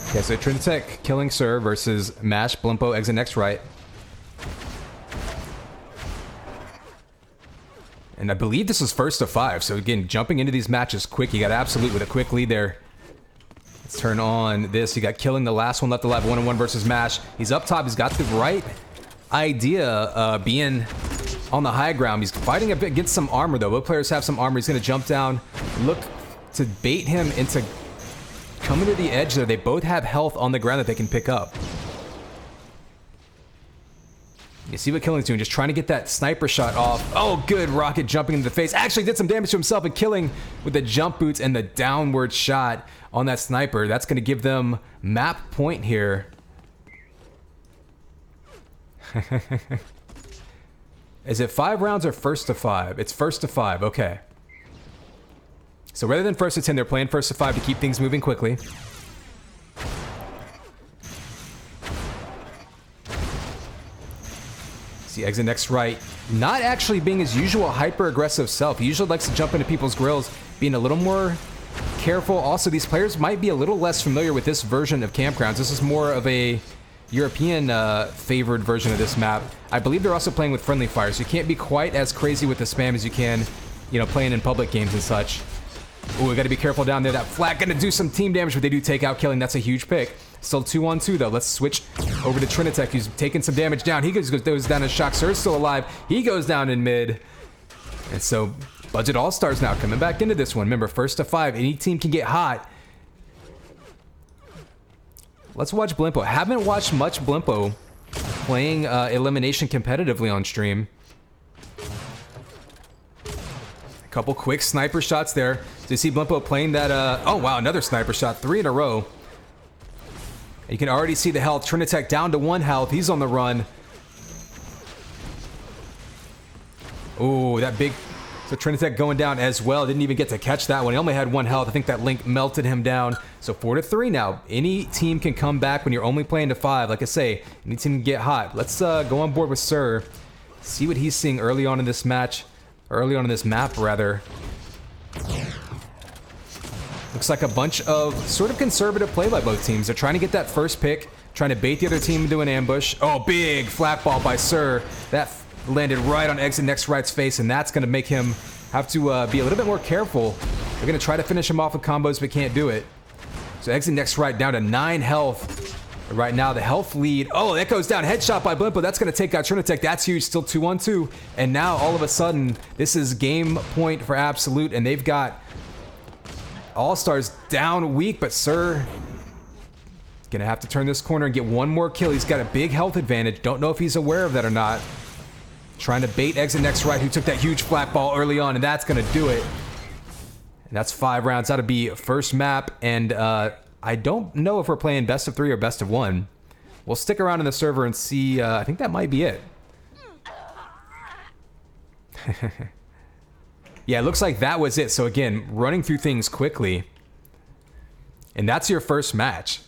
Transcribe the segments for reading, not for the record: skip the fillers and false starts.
Okay, so Trinitech killing Sir versus Mash, Blimpo, exit next right. And I believe this is first to 5. So again, jumping into these matches quick. You got Absolute with a quick lead there. Let's turn on this. You got Killing, the last one left alive, 1-on-1 versus Mash. He's up top. He's got the right idea, being on the high ground. He's fighting a bit against some armor though. Both players have some armor. He's going to jump down, look to bait him into coming to the edge there. They both have health on the ground that they can pick up. You see what Killing's doing, just trying to get that sniper shot off. Oh, good, Rocket jumping into the face. Actually did some damage to himself, and Killing with the jump boots and the downward shot on that sniper. That's going to give them map point here. Is it 5 rounds or first to 5? It's first to 5, okay. So rather than first to 10, they're playing first to 5 to keep things moving quickly. See, exit next right. Not actually being his usual hyper-aggressive self. He usually likes to jump into people's grills, being a little more careful. Also, these players might be a little less familiar with this version of Campgrounds. This is more of a European favored version of this map. I believe they're also playing with friendly fire, so you can't be quite as crazy with the spam as you can, you know, playing in public games and such. Ooh, we gotta be careful down there. That flat gonna do some team damage, but they do take out Killing. That's a huge pick. Still 2-on-2 though. Let's switch over to Trinitech, who's taking some damage down. He goes down in shock. Sir's still alive. He goes down in mid. And so Budget All-Stars now coming back into this one. Remember, first to 5. Any team can get hot. Let's watch Blimpo. Haven't watched much Blimpo playing Elimination competitively on stream. A couple quick sniper shots there. So you see Blimpo playing that, oh wow, another sniper shot, 3 in a row. And you can already see the health. Trinitech down to 1 health. He's on the run. Ooh, that big... So Trinitech going down as well. Didn't even get to catch that one. He only had 1 health. I think that link melted him down. So 4-3 now. Any team can come back when you're only playing to 5. Like I say, any team can get hot. Let's go on board with Sir. See what he's seeing early on in this match. Early on in this map, rather. Looks like a bunch of sort of conservative play by both teams. They're trying to get that first pick, trying to bait the other team into an ambush. Oh, big flat ball by Sir. That landed right on exit next right's face, and that's going to make him have to be a little bit more careful. They're going to try to finish him off with combos, but can't do it. So exit next right down to 9 health. Right now, the health lead. Oh, that goes down. Headshot by Blimpo. That's going to take out Trinitech. That's huge. Still 2-on-2. And now, all of a sudden, this is game point for Absolute, and they've got All-Stars down weak, but Sir gonna have to turn this corner and get 1 more kill. He's got a big health advantage. Don't know if he's aware of that or not. Trying to bait exit next right, who took that huge flat ball early on, and that's gonna do it. And that's 5 rounds. That'll be first map, and I don't know if we're playing best of 3 or best of 1. We'll stick around in the server and see. I think that might be it. Yeah, it looks like that was it. So again, running through things quickly. And that's your first match.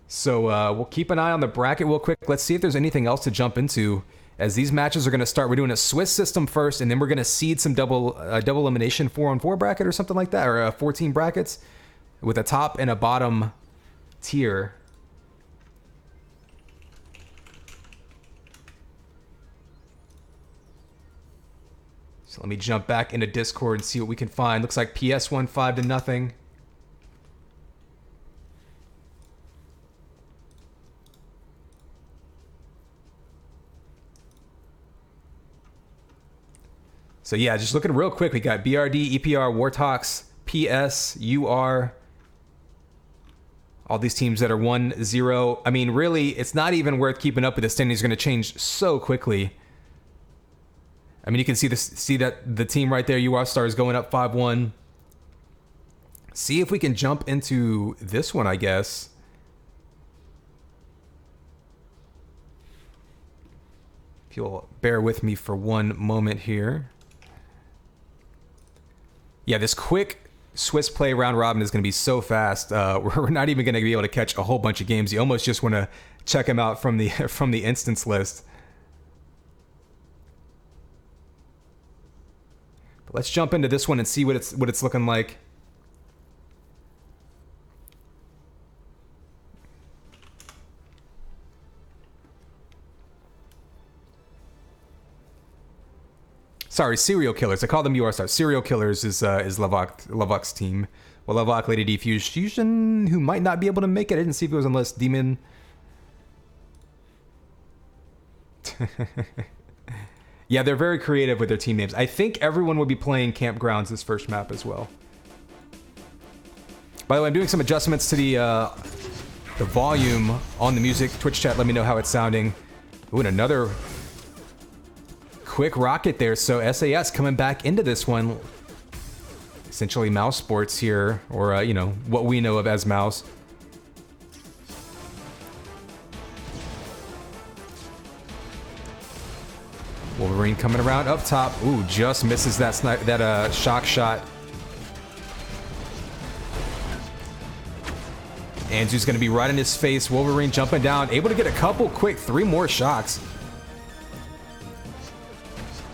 So we'll keep an eye on the bracket real quick. Let's see if there's anything else to jump into. As these matches are going to start, we're doing a Swiss system first, and then we're going to seed some double elimination 4-on-4 bracket or something like that, or 14 brackets with a top and a bottom tier. So let me jump back into Discord and see what we can find. Looks like PS won 5-0. So yeah, just looking real quick, we got BRD, EPR, Warthawks, PS, UR, all these teams that are 1-0. I mean, really, it's not even worth keeping up with. The standings are going to change so quickly. I mean, you can see that the team right there, UR Stars, going up 5-1. See if we can jump into this one, I guess. If you'll bear with me for one moment here. Yeah, this quick Swiss play round robin is going to be so fast. We're not even going to be able to catch a whole bunch of games. You almost just want to check them out from the instance list. But let's jump into this one and see what it's looking like. Sorry, Serial Killers. I call them UR Stars. Serial Killers is Lavok's team. Well, Lavok, Lady D, Fusion, who might not be able to make it. I didn't see if it was unless Demon. Yeah, they're very creative with their team names. I think everyone will be playing Campgrounds this first map as well. By the way, I'm doing some adjustments to the volume on the music. Twitch chat, let me know how it's sounding. Ooh, and another quick rocket there. So SAS coming back into this one. Essentially mouse sports here, or, you know, what we know of as mouse. Wolverine coming around up top. Ooh, just misses that shock shot. Anzu's going to be right in his face. Wolverine jumping down, able to get a couple quick, 3 more shots.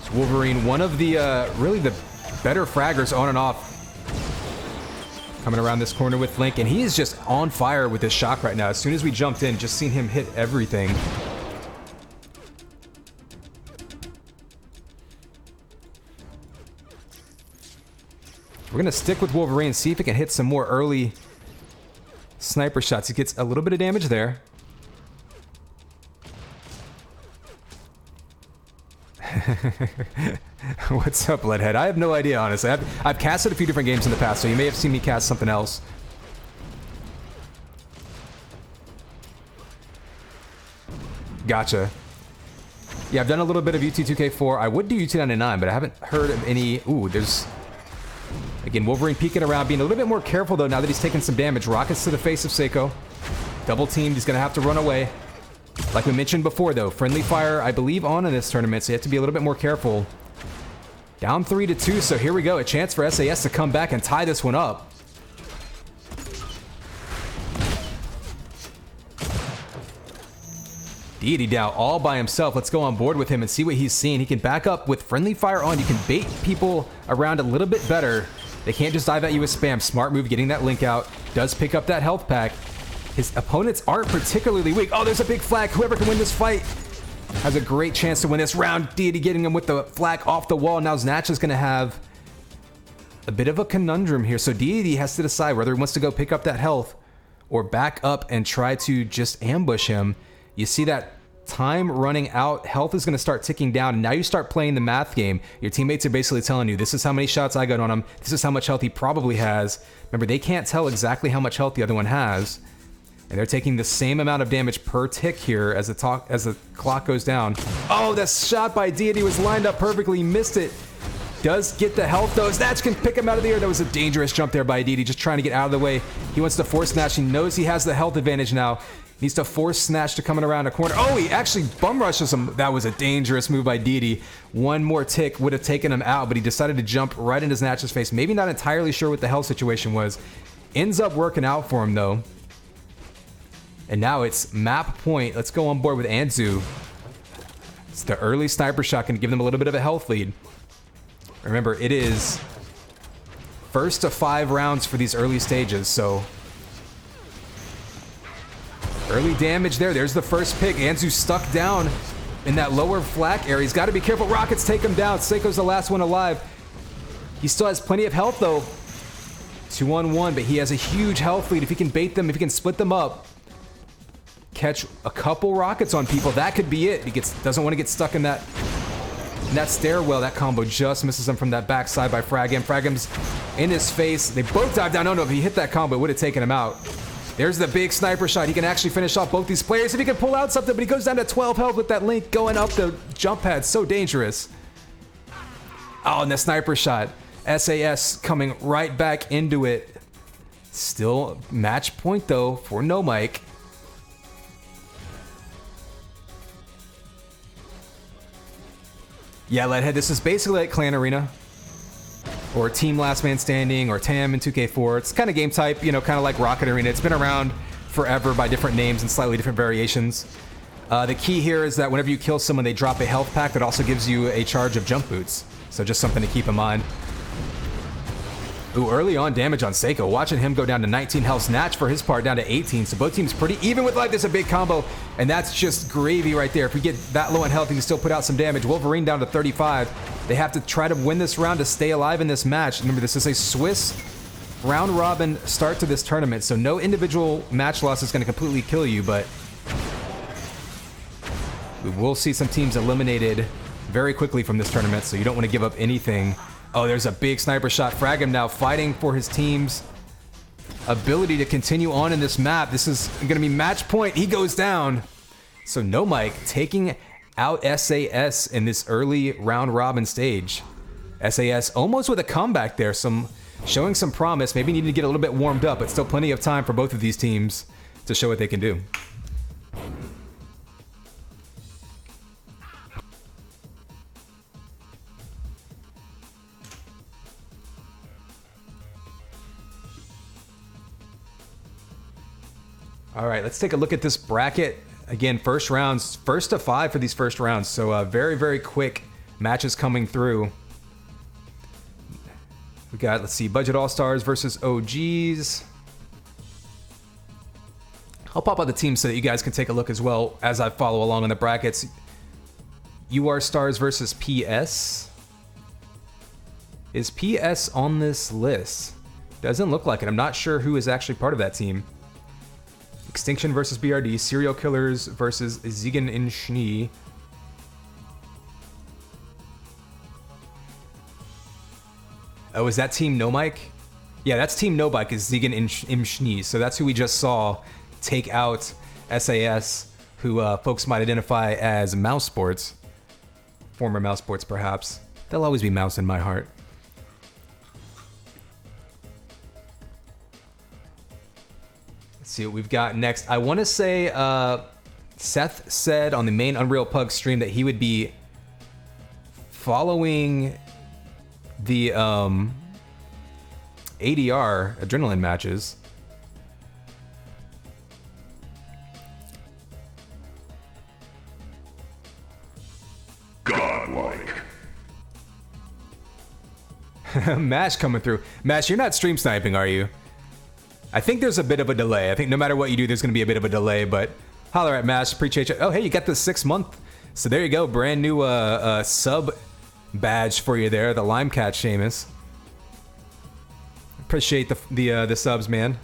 So Wolverine, one of the really the better fraggers on and off. Coming around this corner with Link, and he is just on fire with this shock right now. As soon as we jumped in, just seen him hit everything. We're going to stick with Wolverine, see if he can hit some more early sniper shots. He gets a little bit of damage there. What's up, Leadhead? I have no idea, honestly. I've casted a few different games in the past, so you may have seen me cast something else. Gotcha. Yeah, I've done a little bit of UT2K4. I would do UT99, but I haven't heard of any... Ooh, there's... Again, Wolverine peeking around, being a little bit more careful, though, now that he's taken some damage. Rockets to the face of Seiko. Double teamed. He's going to have to run away. Like we mentioned before, though, friendly fire, I believe, on in this tournament, so you have to be a little bit more careful. Down 3-2, so here we go. A chance for SAS to come back and tie this one up. Deity Dow all by himself. Let's go on board with him and see what he's seeing. He can back up with friendly fire on. You can bait people around a little bit better. They can't just dive at you with spam. Smart move, getting that link out. Does pick up that health pack. His opponents aren't particularly weak. Oh, there's a big flag. Whoever can win this fight has a great chance to win this round. Deity getting him with the flag off the wall. Now Znatch is going to have a bit of a conundrum here. So Deity has to decide whether he wants to go pick up that health or back up and try to just ambush him. You see that time running out. Health is going to start ticking down. And now you start playing the math game. Your teammates are basically telling you, this is how many shots I got on him. This is how much health he probably has. Remember, they can't tell exactly how much health the other one has. And they're taking the same amount of damage per tick here as the clock goes down. Oh, that shot by Deity was lined up perfectly. He missed it. Does get the health, though. Snatch can pick him out of the air. That was a dangerous jump there by Deity, just trying to get out of the way. He wants to force Snatch. He knows he has the health advantage now. Needs to force Snatch to coming around a corner. Oh, he actually bum rushes him. That was a dangerous move by Deity. One more tick would have taken him out, but he decided to jump right into Snatch's face. Maybe not entirely sure what the health situation was. Ends up working out for him, though. And now it's map point. Let's go on board with Anzu. It's the early sniper shot, can give them a little bit of a health lead. Remember, it is first to 5 rounds for these early stages, so early damage there. There's the first pick. Anzu stuck down in that lower flak area. He's got to be careful. Rockets take him down. Seiko's the last one alive. He still has plenty of health, though. 2-on-1, but he has a huge health lead. If he can bait them, if he can split them up, catch a couple rockets on people, that could be it. He doesn't want to get stuck in that stairwell. That combo just misses him from that backside by Fragam. Fragam's in his face. They both dive down. No, if he hit that combo, it would have taken him out. There's the big sniper shot. He can actually finish off both these players if he can pull out something, but he goes down to 12 health with that link going up the jump pad. So dangerous. Oh, and the sniper shot. SAS coming right back into it. Still match point, though, for No Mike. Yeah, Leadhead, this is basically like Clan Arena. Or Team Last Man Standing, or TAM in 2K4. It's kind of game type, you know, kind of like Rocket Arena. It's been around forever by different names and slightly different variations. The key here is that whenever you kill someone, they drop a health pack that also gives you a charge of jump boots. So just something to keep in mind. Ooh, early on damage on Seiko. Watching him go down to 19 health. Snatch for his part down to 18. So both teams pretty even with life. There's a big combo. And that's just gravy right there. If we get that low in health, he can still put out some damage. Wolverine down to 35. They have to try to win this round to stay alive in this match. Remember, this is a Swiss round robin start to this tournament. So no individual match loss is going to completely kill you. But we will see some teams eliminated very quickly from this tournament. So you don't want to give up anything. Oh, there's a big sniper shot. Fragum now fighting for his team's ability to continue on in this map. This is going to be match point. He goes down. So No Mike taking out SAS in this early round robin stage. SAS almost with a comeback there. Showing some promise. Maybe needing to get a little bit warmed up, but still plenty of time for both of these teams to show what they can do. All right, let's take a look at this bracket. Again, first rounds, 1st to 5 for these first rounds. So very, very quick matches coming through. We got, let's see, Budget All-Stars versus OGs. I'll pop out the teams so that you guys can take a look as well as I follow along on the brackets. UR Stars versus PS. Is PS on this list? Doesn't look like it. I'm not sure who is actually part of that team. Extinction versus BRD, Serial Killers versus Ziegen in Schnee. Oh, is that Team No Mike? Yeah, that's Team No Mike is Ziegen im Schnee. So that's who we just saw take out SAS, who folks might identify as Mouse Sports. Former Mouse Sports, perhaps. They'll always be Mouse in my heart. See what we've got next. I want to say Seth said on the main UnrealPUGs stream that he would be following the ADR adrenaline matches. Godlike. Mash coming through. Mash, you're not stream sniping, are you? I think there's a bit of a delay. I think no matter what you do, there's going to be a bit of a delay, but holler at Mash. Appreciate you. Oh, hey, you got the 6 month. So there you go. Brand new sub badge for you there. The Lime Cat Seamus. Appreciate the subs, man.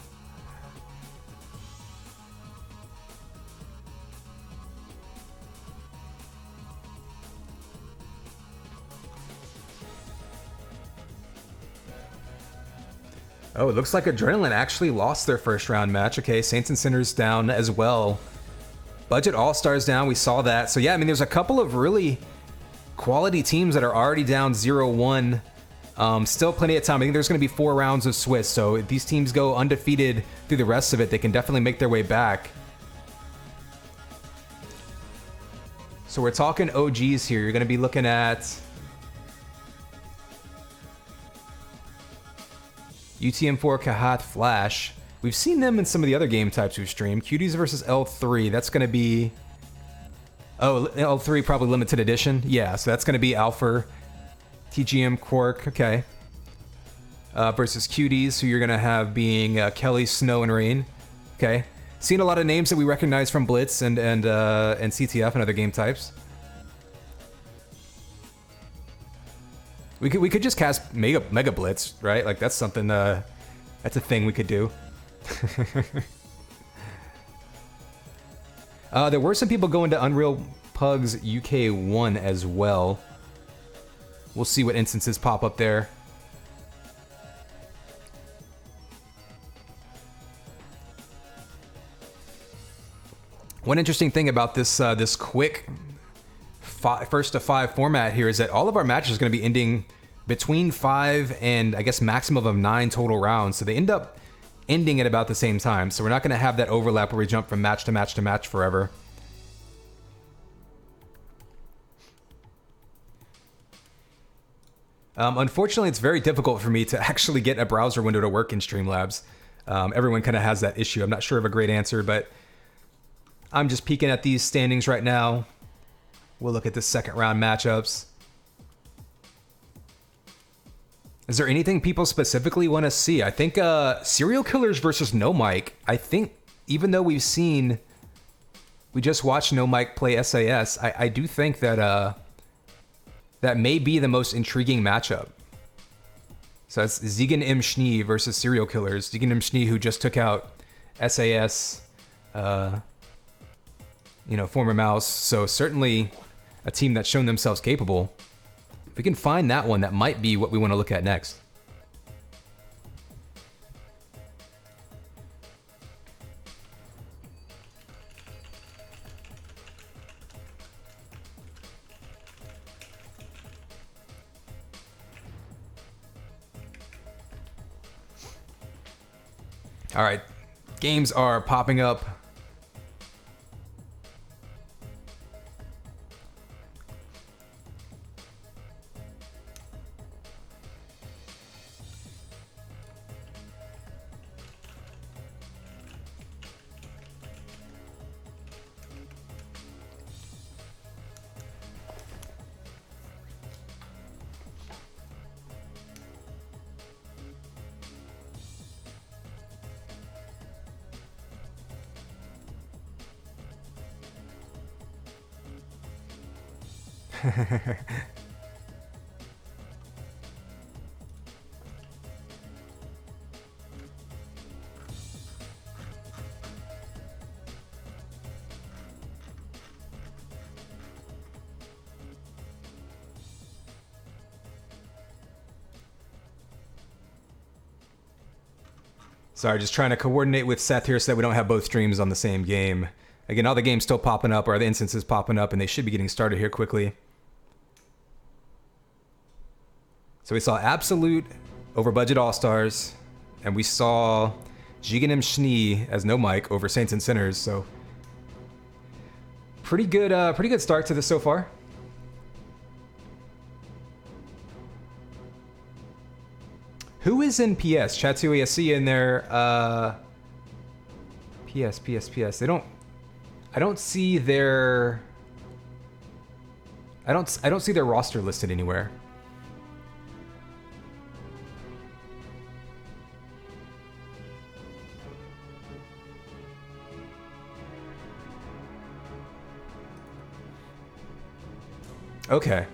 Oh, it looks like Adrenaline actually lost their first round match. Okay, Saints and Sinners down as well. Budget All-Stars down, we saw that. So yeah, I mean, there's a couple of really quality teams that are already down 0-1. Still plenty of time. I think there's going to be 4 rounds of Swiss. So if these teams go undefeated through the rest of it, they can definitely make their way back. So we're talking OGs here. You're going to be looking at UTM4, Kahat, Flash. We've seen them in some of the other game types we've streamed. Cuties versus L3. That's going to be... Oh, L3 probably limited edition. Yeah, so that's going to be Alpha, TGM, Quark. Okay. Versus Cuties, who you're going to have being Kelly, Snow, and Rain. Okay. Seen a lot of names that we recognize from Blitz and CTF and other game types. We could just cast Mega Blitz, right? Like that's something that's a thing we could do. There were some people going to UnrealPUGs UK 1 as well. We'll see what instances pop up there. One interesting thing about this this quick first to 5 format here is that all of our matches are going to be ending between 5 and I guess maximum of 9 total rounds. So they end up ending at about the same time. So we're not going to have that overlap where we jump from match to match to match forever. Unfortunately, it's very difficult for me to actually get a browser window to work in Streamlabs. Everyone kind of has that issue. I'm not sure of a great answer, but I'm just peeking at these standings right now. We'll look at the second round matchups. Is there anything people specifically want to see? I think Serial Killers versus No Mike. I think even though we just watched No Mike play SAS, I do think that that may be the most intriguing matchup. So it's Ziegen M. Schnee versus Serial Killers. Ziegen M. Schnee, who just took out SAS, former Mouse. So certainly a team that's shown themselves capable. If we can find that one, that might be what we want to look at next. All right, games are popping up. Sorry, just trying to coordinate with Seth here so that we don't have both streams on the same game. Again, all the games still popping up, or the instances popping up, and they should be getting started here quickly. So we saw Absolute over Budget All-Stars, and we saw Ziegen M. Schnee as No Mike over Saints and Sinners, so pretty good start to this so far. Who is in PS? Chatui, I see in there. PS. I don't see their. I don't see their roster listed anywhere. Okay.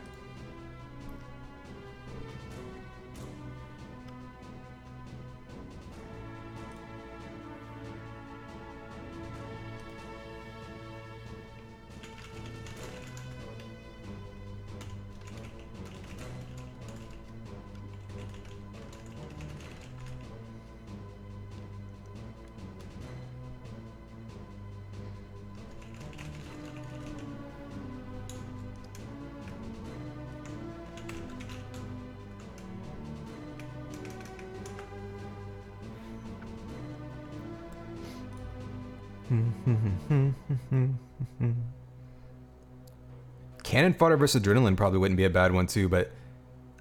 Cannon Fodder versus Adrenaline probably wouldn't be a bad one too, but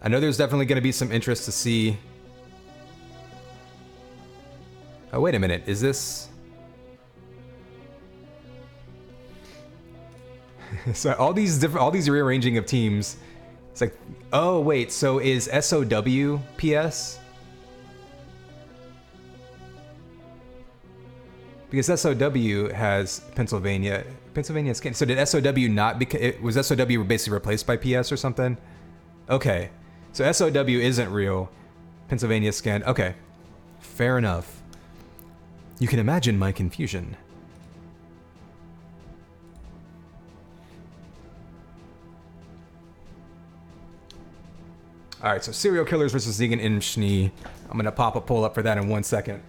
I know there's definitely going to be some interest to see. Oh, wait a minute. Is this... So all these rearranging of teams. It's like, oh wait, so is SOW PS? Because SOW has Pennsylvania. Pennsylvania's so did SOW not, because was SOW basically replaced by PS or something? Okay, so SOW isn't real. Pennsylvania scanned. Okay, fair enough. You can imagine my confusion. All right, so Serial Killers versus Ziegen M. Schnee. I'm gonna pop a poll up for that in 1 second.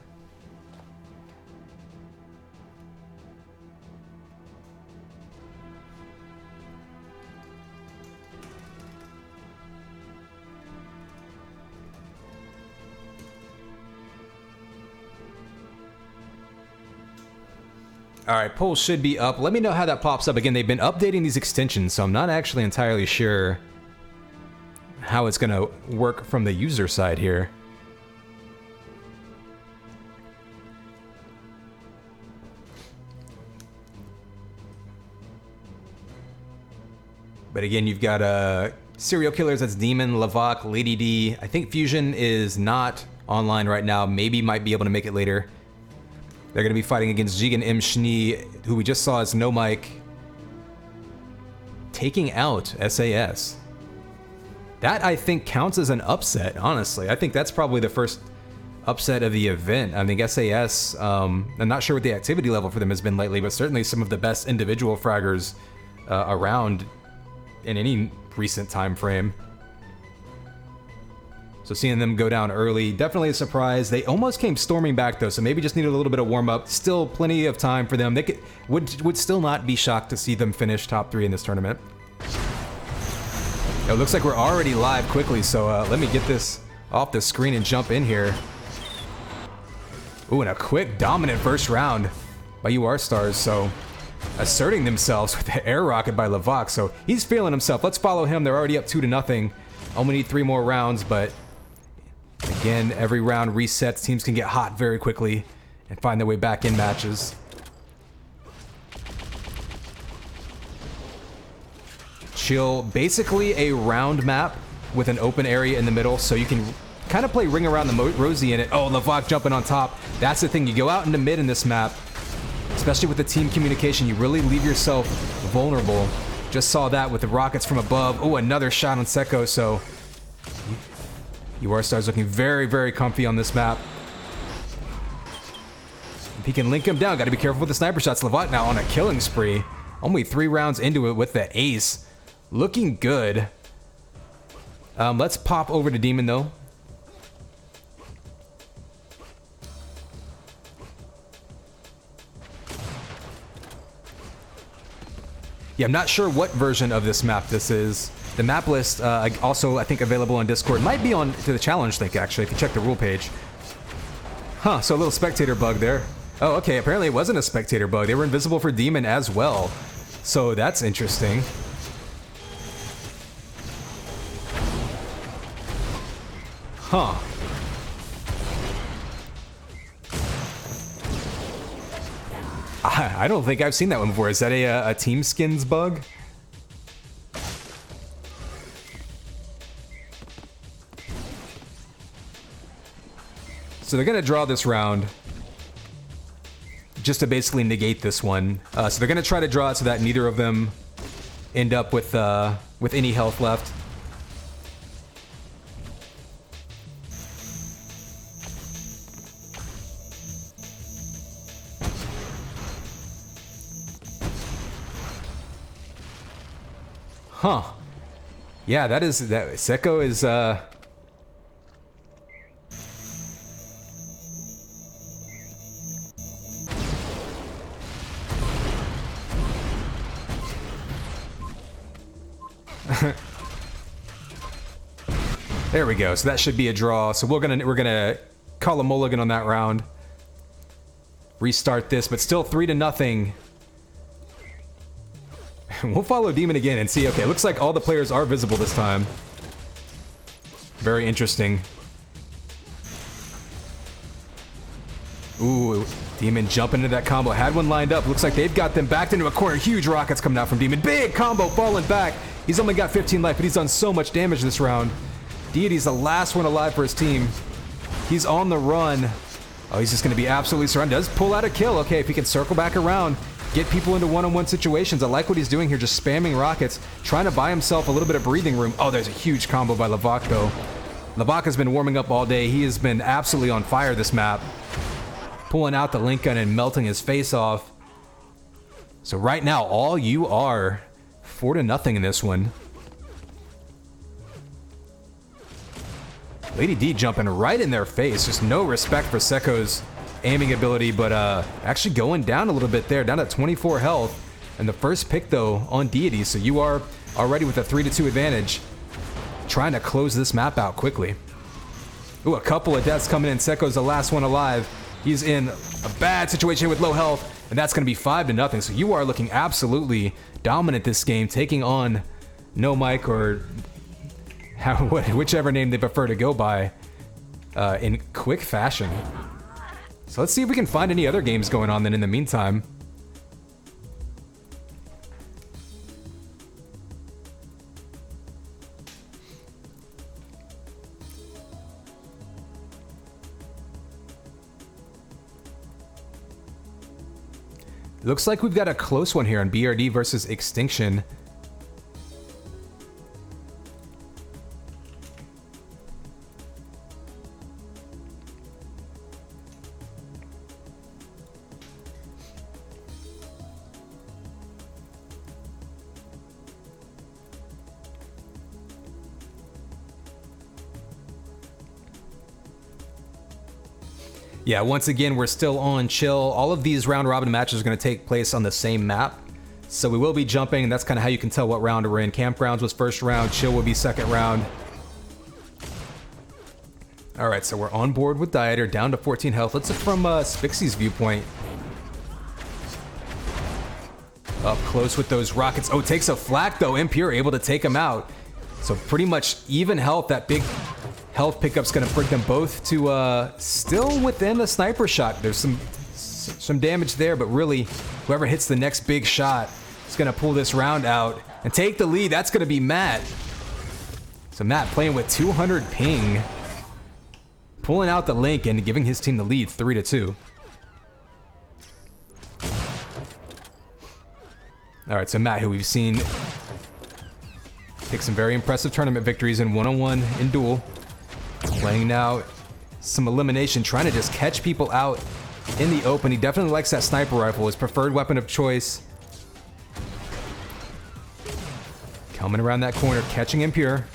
All right, poll should be up. Let me know how that pops up. Again, they've been updating these extensions, so I'm not actually entirely sure how it's going to work from the user side here. But again, you've got Serial killers, that's Demon, Lavak, Lady D. I think Fusion is not online right now. Maybe might be able to make it later. They're going to be fighting against Jigen M. Schnee, who we just saw as No Mike, taking out SAS. That, I think, counts as an upset, honestly. I think that's probably the first upset of the event. I think SAS, I'm not sure what the activity level for them has been lately, but certainly some of the best individual fraggers around in any recent time frame. So seeing them go down early, definitely a surprise. They almost came storming back though, so maybe just needed a little bit of warm up. Still plenty of time for them. They would still not be shocked to see them finish top 3 in this tournament. It looks like we're already live quickly, so let me get this off the screen and jump in here. Ooh, and a quick dominant first round by UrStars, so asserting themselves with the air rocket by Lavak, so he's feeling himself. Let's follow him. They're already up 2-0. Only need 3 more rounds, but again, every round resets. Teams can get hot very quickly and find their way back in matches. Chill, basically a round map with an open area in the middle, so you can kind of play ring around the Rosie in it. Oh, Lavak jumping on top. That's the thing. You go out into mid in this map, especially with the team communication, you really leave yourself vulnerable. Just saw that with the rockets from above. Oh, another shot on Seko, so UrStars looking very, very comfy on this map. If he can link him down, got to be careful with the sniper shots. Lavak now on a killing spree. Only 3 rounds into it with the ace. Looking good. Let's pop over to Demon, though. Yeah, I'm not sure what version of this map this is. The map list, also I think available on Discord. Might be on to the challenge link, actually, if you check the rule page. Huh, so a little spectator bug there. Oh, okay, apparently it wasn't a spectator bug. They were invisible for Demon as well. So that's interesting. Huh. I don't think I've seen that one before. Is that a team skins bug? So they're gonna draw this round just to basically negate this one. So they're gonna try to draw it so that neither of them end up with any health left. Huh. Yeah, that Seko is there we go. So that should be a draw. So we're gonna call a mulligan on that round. Restart this, but still 3-0. We'll follow Demon again and see. Okay, looks like all the players are visible this time. Very interesting. Ooh, Demon jumping into that combo. Had one lined up. Looks like they've got them backed into a corner. Huge rockets coming out from Demon. Big combo falling back. He's only got 15 life, but he's done so much damage this round. Deity's the last one alive for his team. He's on the run. Oh, he's just going to be absolutely surrounded. Does pull out a kill. Okay, if he can circle back around, get people into one-on-one situations. I like what he's doing here, just spamming rockets, trying to buy himself a little bit of breathing room. Oh, there's a huge combo by Lavak, though. Lavak has been warming up all day. He has been absolutely on fire this map. Pulling out the link gun and melting his face off. So right now, all you are 4-0 in this one. Lady D jumping right in their face. Just no respect for Seko's aiming ability, but actually going down a little bit there, down at 24 health. And the first pick, though, on Deity. So you are already with a 3-2 advantage, trying to close this map out quickly. Ooh, a couple of deaths coming in. Seko's the last one alive. He's in a bad situation with low health, and that's going to be 5-0. So you are looking absolutely dominant this game, taking on No Mike, or whichever name they prefer to go by, in quick fashion. So let's see if we can find any other games going on then in the meantime. Looks like we've got a close one here on BRD versus Extinction. Yeah, once again, we're still on chill. All of these round robin matches are going to take place on the same map. So we will be jumping, and that's kind of how you can tell what round we're in. Campgrounds was first round, chill will be second round. All right, so we're on board with Dieter, down to 14 health. Let's look from Spixie's viewpoint. Up close with those rockets. Oh, takes a flak though. Impure able to take him out. So pretty much even health. That big health pickup's gonna bring them both to still within a sniper shot. There's some damage there, but really whoever hits the next big shot is gonna pull this round out and take the lead. That's gonna be Matt. So Matt playing with 200 ping, pulling out the link and giving his team the lead 3-2. All right, so Matt, who we've seen take some very impressive tournament victories in one-on-one in duel. Playing now some elimination, trying to just catch people out in the open. He definitely likes that sniper rifle, his preferred weapon of choice. Coming around that corner, catching Impure.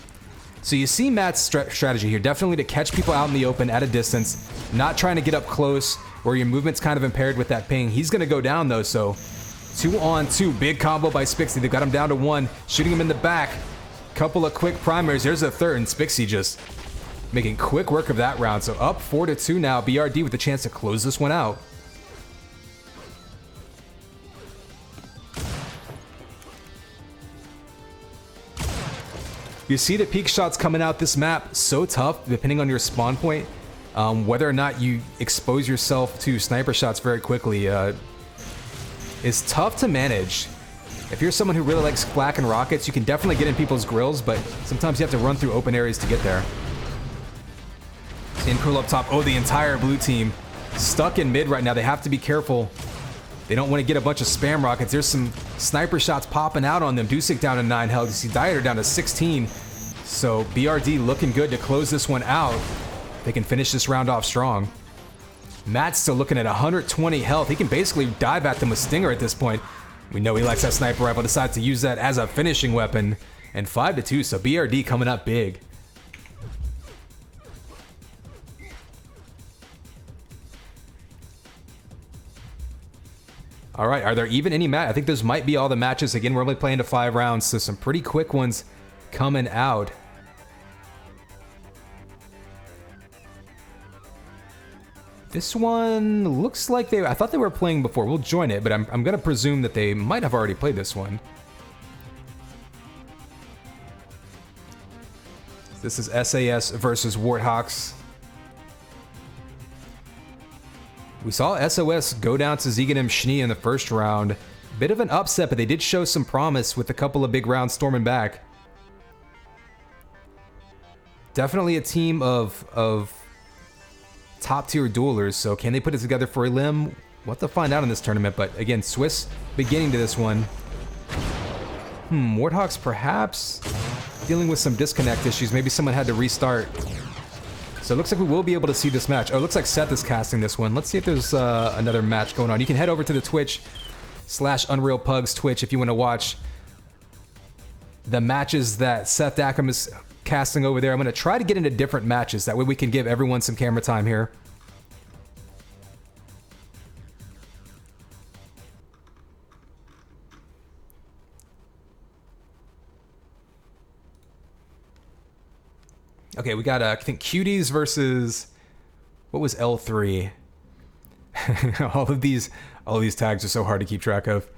So you see Matt's strategy here, definitely to catch people out in the open at a distance, not trying to get up close where your movement's kind of impaired with that ping. He's gonna go down though, so 2-on-2, big combo by Spixie. They got him down to 1, shooting him in the back. Couple of quick primers, there's a third, and Spixie just making quick work of that round. So up 4-2 now, BRD with a chance to close this one out. You see the peak shots coming out this map, so tough depending on your spawn point. Whether or not you expose yourself to sniper shots very quickly is tough to manage. If you're someone who really likes flak and rockets, you can definitely get in people's grills, but sometimes you have to run through open areas to get there. In curl up top. Oh, the entire blue team stuck in mid right now. They have to be careful. They don't want to get a bunch of spam rockets. There's some sniper shots popping out on them. Dusik down to 9 health. You see Dieter down to 16. So BRD looking good to close this one out. They can finish this round off strong. Matt's still looking at 120 health. He can basically dive at them with Stinger at this point. We know he likes that sniper rifle. Decides to use that as a finishing weapon. And 5-2, so BRD coming up big. All right, are there even any match? I think those might be all the matches. Again, we're only playing to 5 rounds, so some pretty quick ones coming out. This one looks like I thought they were playing before. We'll join it, but I'm going to presume that they might have already played this one. This is SAS versus Warthawks. We saw SOS go down to Zegan Schnee in the first round. Bit of an upset, but they did show some promise with a couple of big rounds storming back. Definitely a team of top-tier duelers, so can they put it together for Elim? We'll have to find out in this tournament, but again, Swiss beginning to this one. Warthawks perhaps dealing with some disconnect issues. Maybe someone had to restart. So it looks like we will be able to see this match. Oh, it looks like Seth is casting this one. Let's see if there's another match going on. You can head over to the Twitch/UnrealPUGs Twitch if you want to watch the matches that Seth Dackham is casting over there. I'm going to try to get into different matches. That way we can give everyone some camera time here. Okay, we got, I think, Cuties versus, what was L3? all of these tags are so hard to keep track of.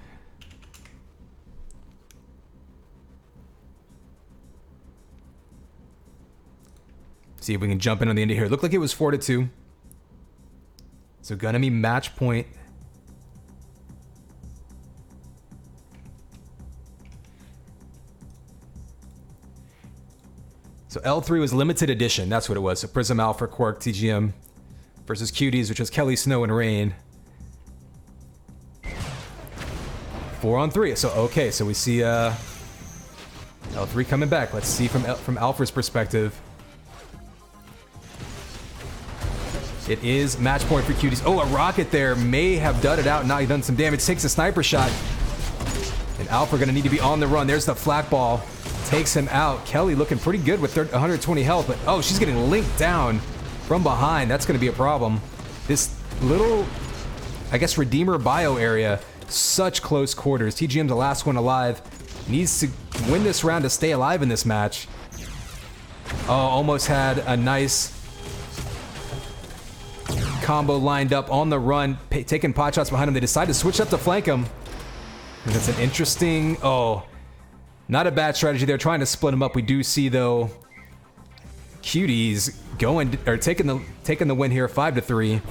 See if we can jump in on the end of here. It looked like it was 4-2. So gonna be match point. So L3 was limited edition, that's what it was. So Prism Alpha, Quark, TGM versus Cuties, which was Kelly, Snow, and Rain. 4-on-3. So, okay, so we see L3 coming back. Let's see from Alpha's perspective. It is match point for Cuties. Oh, a rocket there may have dudded out. Now he's done some damage. Takes a sniper shot. And Alpha going to need to be on the run. There's the flak ball. Takes him out. Kelly looking pretty good with 120 health. But, oh, she's getting linked down from behind. That's going to be a problem. This little, I guess, Redeemer bio area. Such close quarters. TGM's the last one alive. Needs to win this round to stay alive in this match. Oh, almost had a nice combo lined up on the run, taking pot shots behind him. They decide to switch up to flank him. And that's an interesting, oh, not a bad strategy. They're trying to split him up. We do see though, Cuties going or taking the win here, 5-3.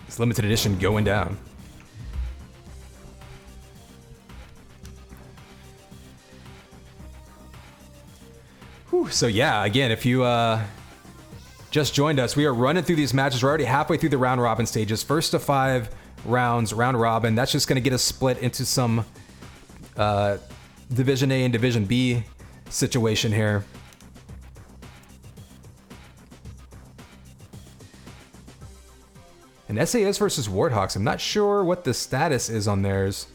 This limited edition going down. Whew, so yeah, again, if you just joined us, we are running through these matches. We're already halfway through the round robin stages. First to 5 rounds, round robin. That's just going to get us split into some Division A and Division B situation here. And SAS versus Warthawks. I'm not sure what the status is on theirs.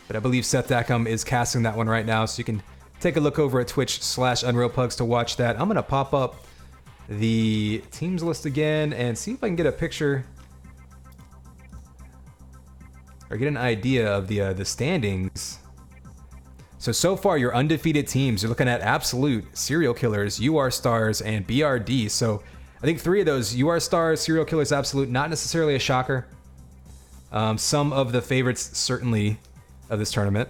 But I believe Seth Dackham is casting that one right now, so you can take a look over at Twitch/UnrealPUGs to watch that. I'm going to pop up the teams list again and see if I can get a picture or get an idea of the standings. So far, your undefeated teams, you're looking at Absolute, Serial Killers, UR Stars, and BRD. So I think 3 of those, UR Stars, Serial Killers, Absolute, not necessarily a shocker. Some of the favorites, certainly, of this tournament.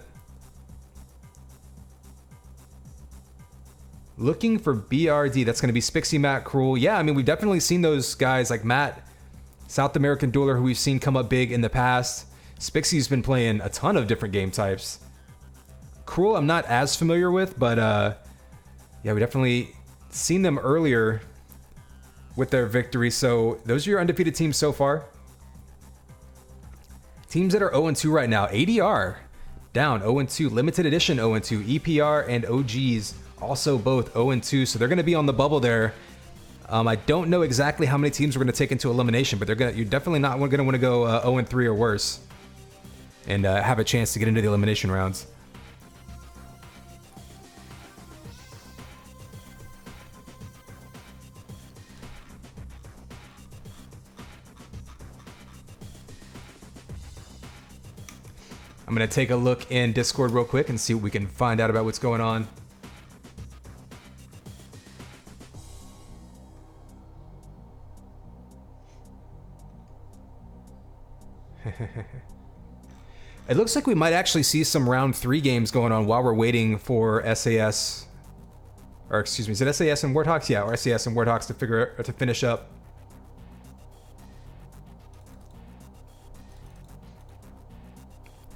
Looking for BRD, that's going to be Spixie, Matt, Cruel. Yeah, I mean, we've definitely seen those guys like Matt, South American Dueler, who we've seen come up big in the past. Spixie's been playing a ton of different game types. Cruel, I'm not as familiar with, but yeah, we definitely seen them earlier with their victory. So those are your undefeated teams so far. Teams that are 0-2 right now. ADR down 0-2, limited edition 0-2, EPR and OGs also both 0-2, so they're going to be on the bubble there. I don't know exactly how many teams we're going to take into elimination, but you're definitely not going to want to go 0-3 or worse and have a chance to get into the elimination rounds. I'm going to take a look in Discord real quick and see what we can find out about what's going on. It looks like we might actually see some round 3 games going on while we're waiting for SAS, or excuse me, is it SAS and Warthawks? Yeah, or SAS and Warthawks to finish up.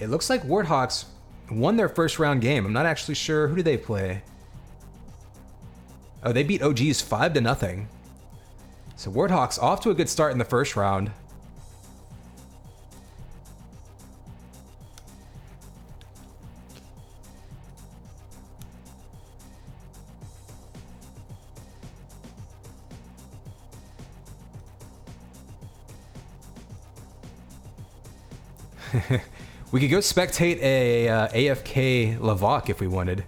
It looks like Warthawks won their first round game. I'm not actually sure. Who did they play? Oh, they beat OGs 5-0. So Warthawks off to a good start in the first round. We could go spectate a AFK Lavok if we wanted.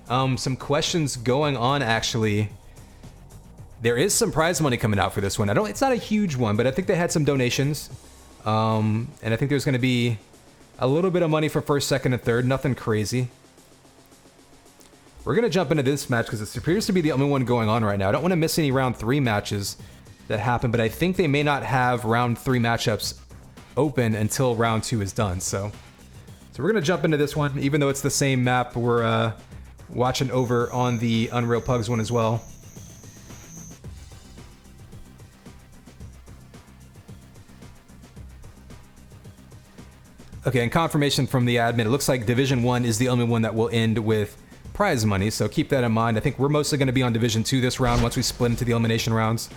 Some questions going on actually. There is some prize money coming out for this one. It's not a huge one, but I think they had some donations. And I think there's going to be a little bit of money for first, second, and third. Nothing crazy. We're going to jump into this match because it appears to be the only one going on right now. I don't want to miss any round 3 matches that happen, but I think they may not have round 3 matchups open until round 2 is done. So we're going to jump into this one, even though it's the same map. We're watching over on the UnrealPUGs one as well. Okay, and confirmation from the admin. It looks like Division 1 is the only one that will end with prize money, so keep that in mind. I think we're mostly going to be on Division 2 this round once we split into the elimination rounds.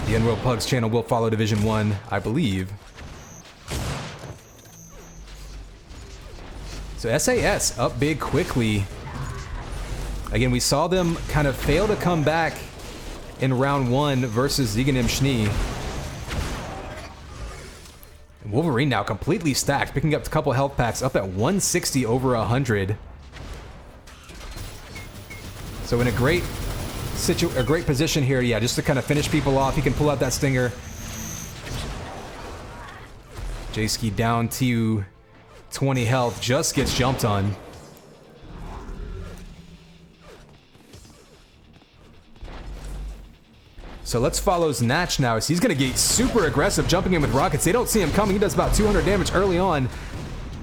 The UnrealPUGs channel will follow Division 1, I believe. So SAS up big quickly. Again, we saw them kind of fail to come back in round 1 versus Ziganim Schnee. Wolverine now completely stacked, picking up a couple health packs, up at 160 over 100. So in a great position here, yeah, just to kind of finish people off. He can pull out that stinger. J-Ski down to 20 health, just gets jumped on. So let's follow Znatch now, as he's going to get super aggressive, jumping in with rockets. They don't see him coming. He does about 200 damage early on,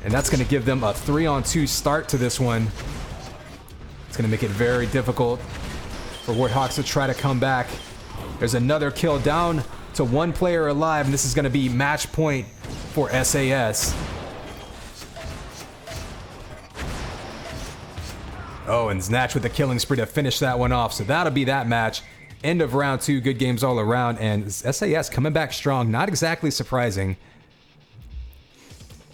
and that's going to give them a 3-on-2 start to this one. It's going to make it very difficult for Warthawks to try to come back. There's another kill, down to 1 player alive, and this is going to be match point for SAS. Oh, and Znatch with the killing spree to finish that one off. So that'll be that match. End of round 2, good games all around, and SAS coming back strong. Not exactly surprising.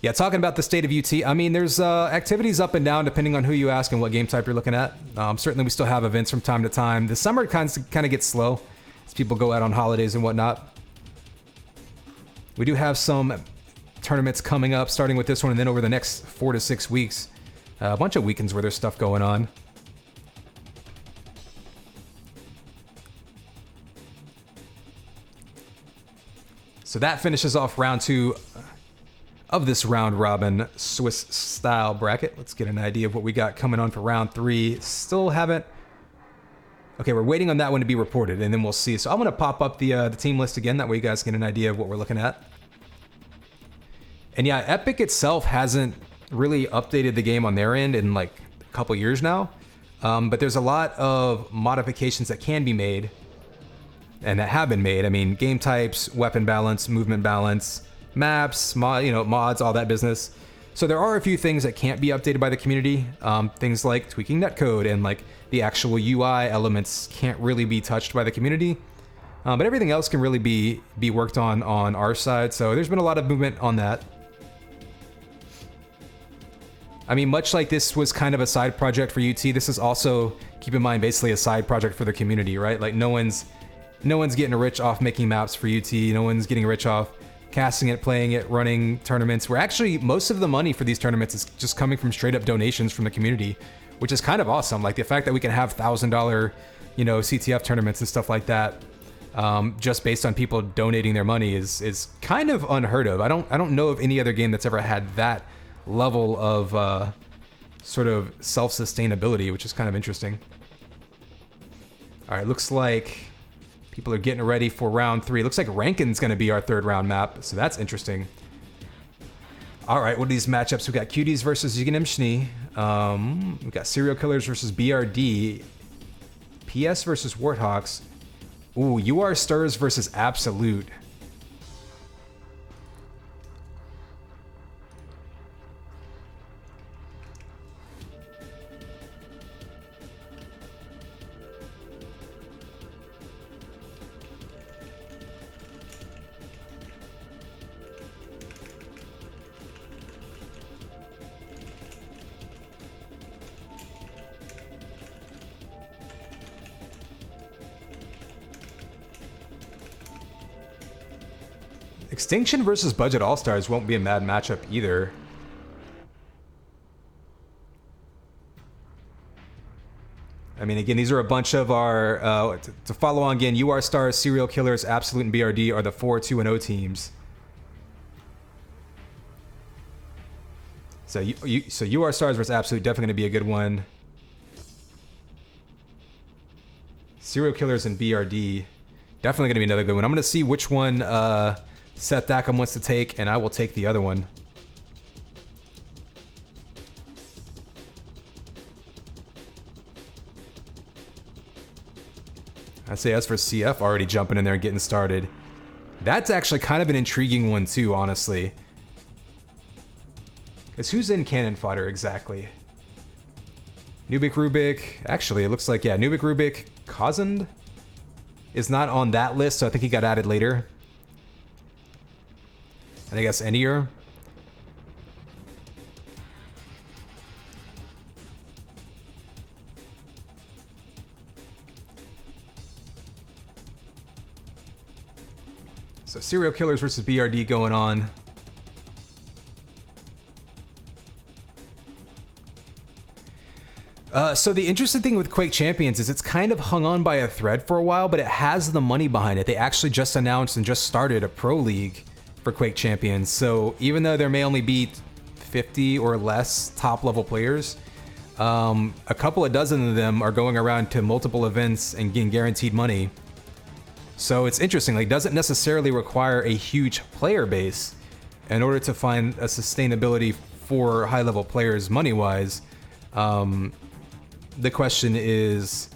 Yeah, talking about the state of UT, I mean, there's activities up and down depending on who you ask and what game type you're looking at. Certainly we still have events from time to time. The summer kind of gets slow as people go out on holidays and whatnot. We do have some tournaments coming up, starting with this one, and then over the next 4 to 6 weeks. A bunch of weekends where there's stuff going on. So that finishes off round 2 of this round robin Swiss style bracket. Let's get an idea of what we got coming on for round 3. Still haven't... Okay, we're waiting on that one to be reported, and then we'll see. So I'm going to pop up the team list again. That way you guys get an idea of what we're looking at. And yeah, Epic itself hasn't really updated the game on their end in like a couple years now. But there's a lot of modifications that can be made and that have been made. I mean, game types, weapon balance, movement balance, maps, mods, all that business. So there are a few things that can't be updated by the community. Things like tweaking netcode and like the actual UI elements can't really be touched by the community. But everything else can really be worked on our side. So there's been a lot of movement on that. I mean, much like this was kind of a side project for UT, this is also, keep in mind, basically a side project for the community, right? Like no one's getting rich off making maps for UT. No one's getting rich off casting it, playing it, running tournaments. Where actually most of the money for these tournaments is just coming from straight up donations from the community, which is kind of awesome. Like the fact that we can have $1,000, CTF tournaments and stuff like that, just based on people donating their money is kind of unheard of. I don't know of any other game that's ever had that level of sort of self-sustainability, which is kind of interesting. All right, looks like people are getting ready for round 3. Looks like Rankin's going to be our 3rd round map, so that's interesting. All right, what are these matchups? We got Cuties versus Ziganim Schnee. We got Serial Killers versus BRD. PS versus Warthawks. Ooh, UR Stirs versus Absolute. Extinction versus Budget All-Stars won't be a mad matchup either. I mean, again, these are a bunch of our... to follow on again, UR Stars, Serial Killers, Absolute, and BRD are the 4 2-0 teams. So UR Stars versus Absolute, definitely going to be a good one. Serial Killers and BRD, definitely going to be another good one. I'm going to see which one Seth Thackham wants to take, and I will take the other one. I'd say as for CF, already jumping in there and getting started. That's actually kind of an intriguing one too, honestly. Is who's in Cannon Fodder exactly? Nubik Rubik. Actually, it looks like, yeah, Nubik Rubik Kazand is not on that list, so I think he got added later. And I guess Enier. So Serial Killers versus BRD going on. So the interesting thing with Quake Champions is it's kind of hung on by a thread for a while, but it has the money behind it. They actually just announced and just started a pro league for Quake Champions. So even though there may only be 50 or less top level players, a couple of dozen of them are going around to multiple events and getting guaranteed money. So it's interesting, like, doesn't necessarily require a huge player base in order to find a sustainability for high level players money wise. The question is,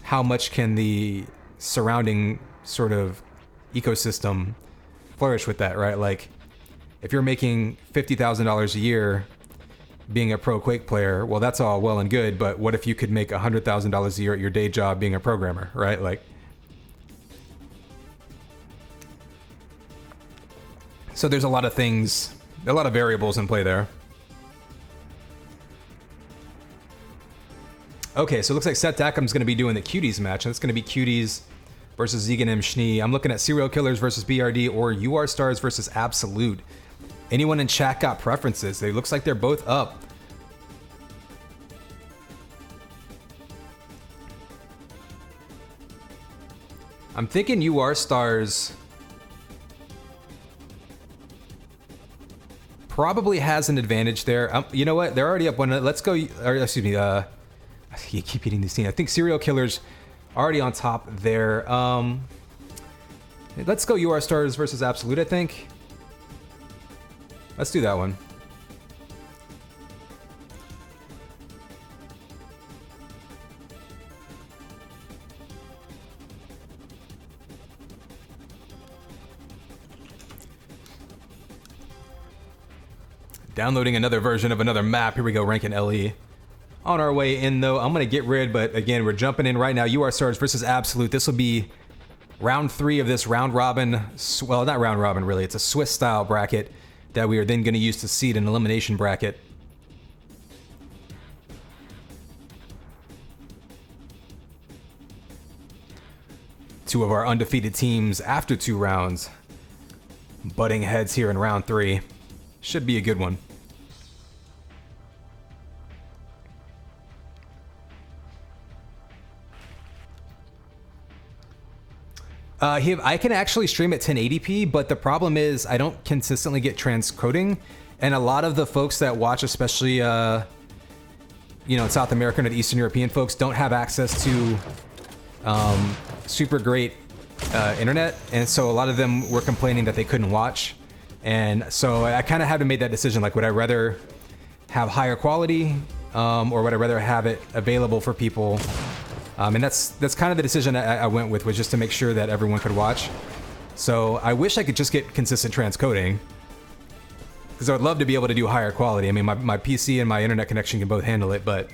how much can the surrounding sort of ecosystem flourish with that, right? Like, if you're making $50,000 a year being a pro Quake player, well, that's all well and good, but what if you could make $100,000 a year at your day job being a programmer, right? Like, so there's a lot of things, a lot of variables in play there. Okay, so it looks like Seth Dackum's going to be doing the Cuties match, and it's going to be Cuties versus Zegan M. Schnee. I'm looking at Serial Killers versus BRD or UR Stars versus Absolute. Anyone in chat got preferences? It looks like they're both up. I'm thinking UR Stars probably has an advantage there. You know what? They're already up one. Let's go. Or, excuse me. You keep hitting this scene. I think Serial Killers already on top there. Let's go UR Stars versus Absolute, I think. Let's do that one. Downloading another version of another map. Here we go, ranking LE. On our way in, though, I'm going to get rid, but again, we're jumping in right now. UR Stars versus Absolute. This will be round 3 of this round robin. Well, not round robin, really. It's a Swiss-style bracket that we are then going to use to seed an elimination bracket. Two of our undefeated teams after 2 rounds. Butting heads here in round 3. Should be a good one. I can actually stream at 1080p, but the problem is I don't consistently get transcoding, and a lot of the folks that watch, especially you know, South American and Eastern European folks, don't have access to super great internet, and so a lot of them were complaining that they couldn't watch, and so I kind of had to make that decision. Like, would I rather have higher quality, or would I rather have it available for people? And that's kind of the decision I went with, was just to make sure that everyone could watch. So I wish I could just get consistent transcoding, because I would love to be able to do higher quality. I mean, my PC and my internet connection can both handle it, but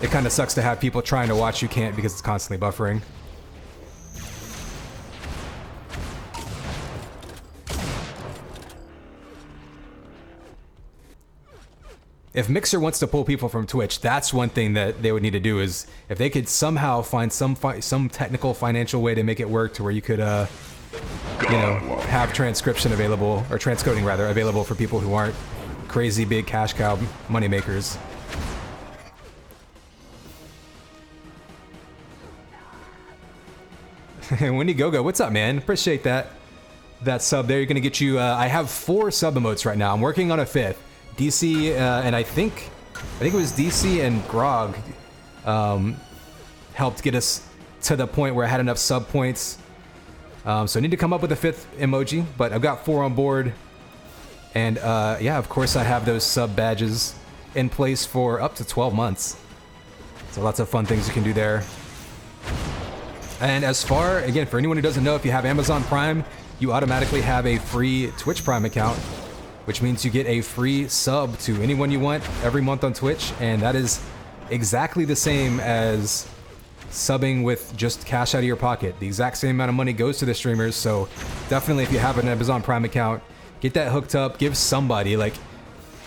it kind of sucks to have people trying to watch you can't because it's constantly buffering. If Mixer wants to pull people from Twitch, that's one thing that they would need to do, is if they could somehow find some technical financial way to make it work to where you could, you know, have transcription available, or transcoding rather, available for people who aren't crazy big cash cow money makers. Winnie Gogo, what's up, man? Appreciate that sub there. You're gonna get you. I have 4 sub emotes right now. I'm working on a 5th. DC and I think it was DC and Grog helped get us to the point where I had enough sub points. So I need to come up with a 5th emoji, but I've got 4 on board. And yeah, of course I have those sub badges in place for up to 12 months. So lots of fun things you can do there. And as far, again, for anyone who doesn't know, if you have Amazon Prime, you automatically have a free Twitch Prime account, which means you get a free sub to anyone you want every month on Twitch, and that is exactly the same as subbing with just cash out of your pocket. The exact same amount of money goes to the streamers, so definitely if you have an Amazon Prime account, get that hooked up, give somebody. Like,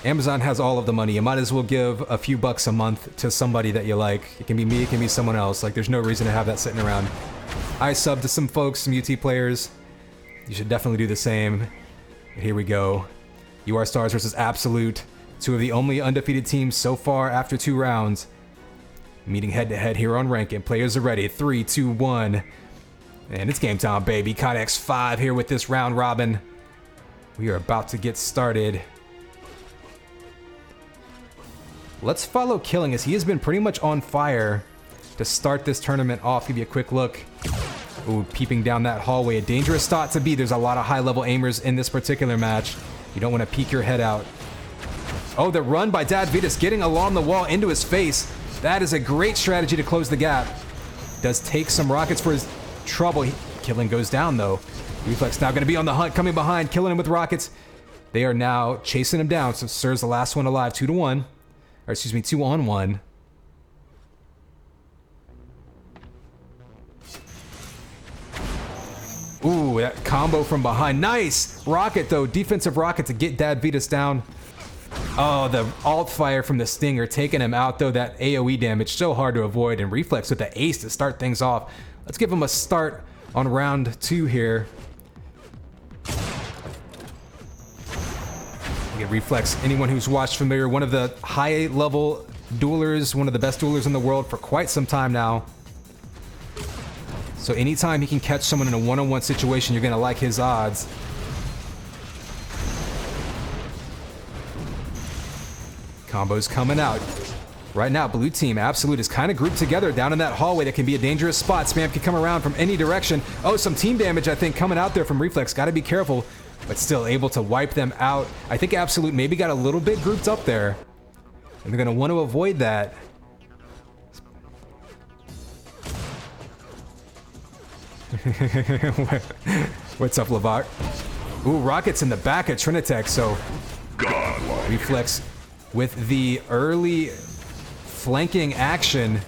Amazon has all of the money. You might as well give a few bucks a month to somebody that you like. It can be me, it can be someone else. Like, there's no reason to have that sitting around. I subbed to some folks, some UT players. You should definitely do the same. Here we go. UR Stars versus Absolute. Two of the only undefeated teams so far after 2 rounds. Meeting head-to-head here on Rankin'. Players are ready. 3, 2, 1. And it's game time, baby. Codex 5 here with this round robin. We are about to get started. Let's follow Killing, as he has been pretty much on fire to start this tournament off. Give you a quick look. Ooh, peeping down that hallway. A dangerous spot to be. There's a lot of high-level aimers in this particular match. You don't want to peek your head out. Oh, the run by Dad Vitas, getting along the wall into his face. That is a great strategy to close the gap. Does take some rockets for his trouble. Killing goes down, though. Reflex now going to be on the hunt, coming behind, killing him with rockets. They are now chasing him down, so Sir's the last one alive. 2 to 1. Or excuse me, 2 on 1. Ooh, that combo from behind. Nice! Rocket, though. Defensive rocket to get Dad Vitas down. Oh, the alt fire from the Stinger taking him out, though. That AoE damage so hard to avoid. And Reflex with the ace to start things off. Let's give him a start on round 2 here. Get Reflex. Anyone who's watched familiar, one of the high-level duelers, one of the best duelers in the world for quite some time now. So anytime he can catch someone in a one-on-one situation, you're going to like his odds. Combos coming out. Right now, blue team, Absolute, is kind of grouped together down in that hallway. That can be a dangerous spot. Spam can come around from any direction. Oh, some team damage, I think, coming out there from Reflex. Got to be careful, but still able to wipe them out. I think Absolute maybe got a little bit grouped up there, and they're going to want to avoid that. What's up, Lavak? Ooh, rockets in the back of Trinitech, so Reflex with the early flanking action.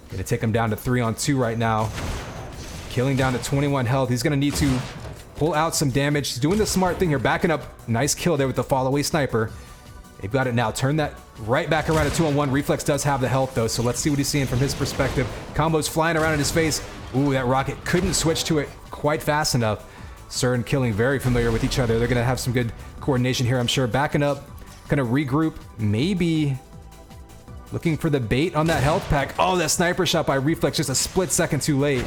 Gonna take him down to 3 on 2 right now. Killing down to 21 health. He's gonna need to pull out some damage. He's doing the smart thing here, backing up. Nice kill there with the fall away sniper. They've got it now. Turn that right back around to 2 on 1. Reflex does have the health, though, so let's see what he's seeing from his perspective. Combos flying around in his face. Ooh, that rocket couldn't switch to it quite fast enough. Sir and Killing very familiar with each other. They're going to have some good coordination here, I'm sure. Backing up, going to regroup, maybe looking for the bait on that health pack. Oh, that sniper shot by Reflex just a split second too late.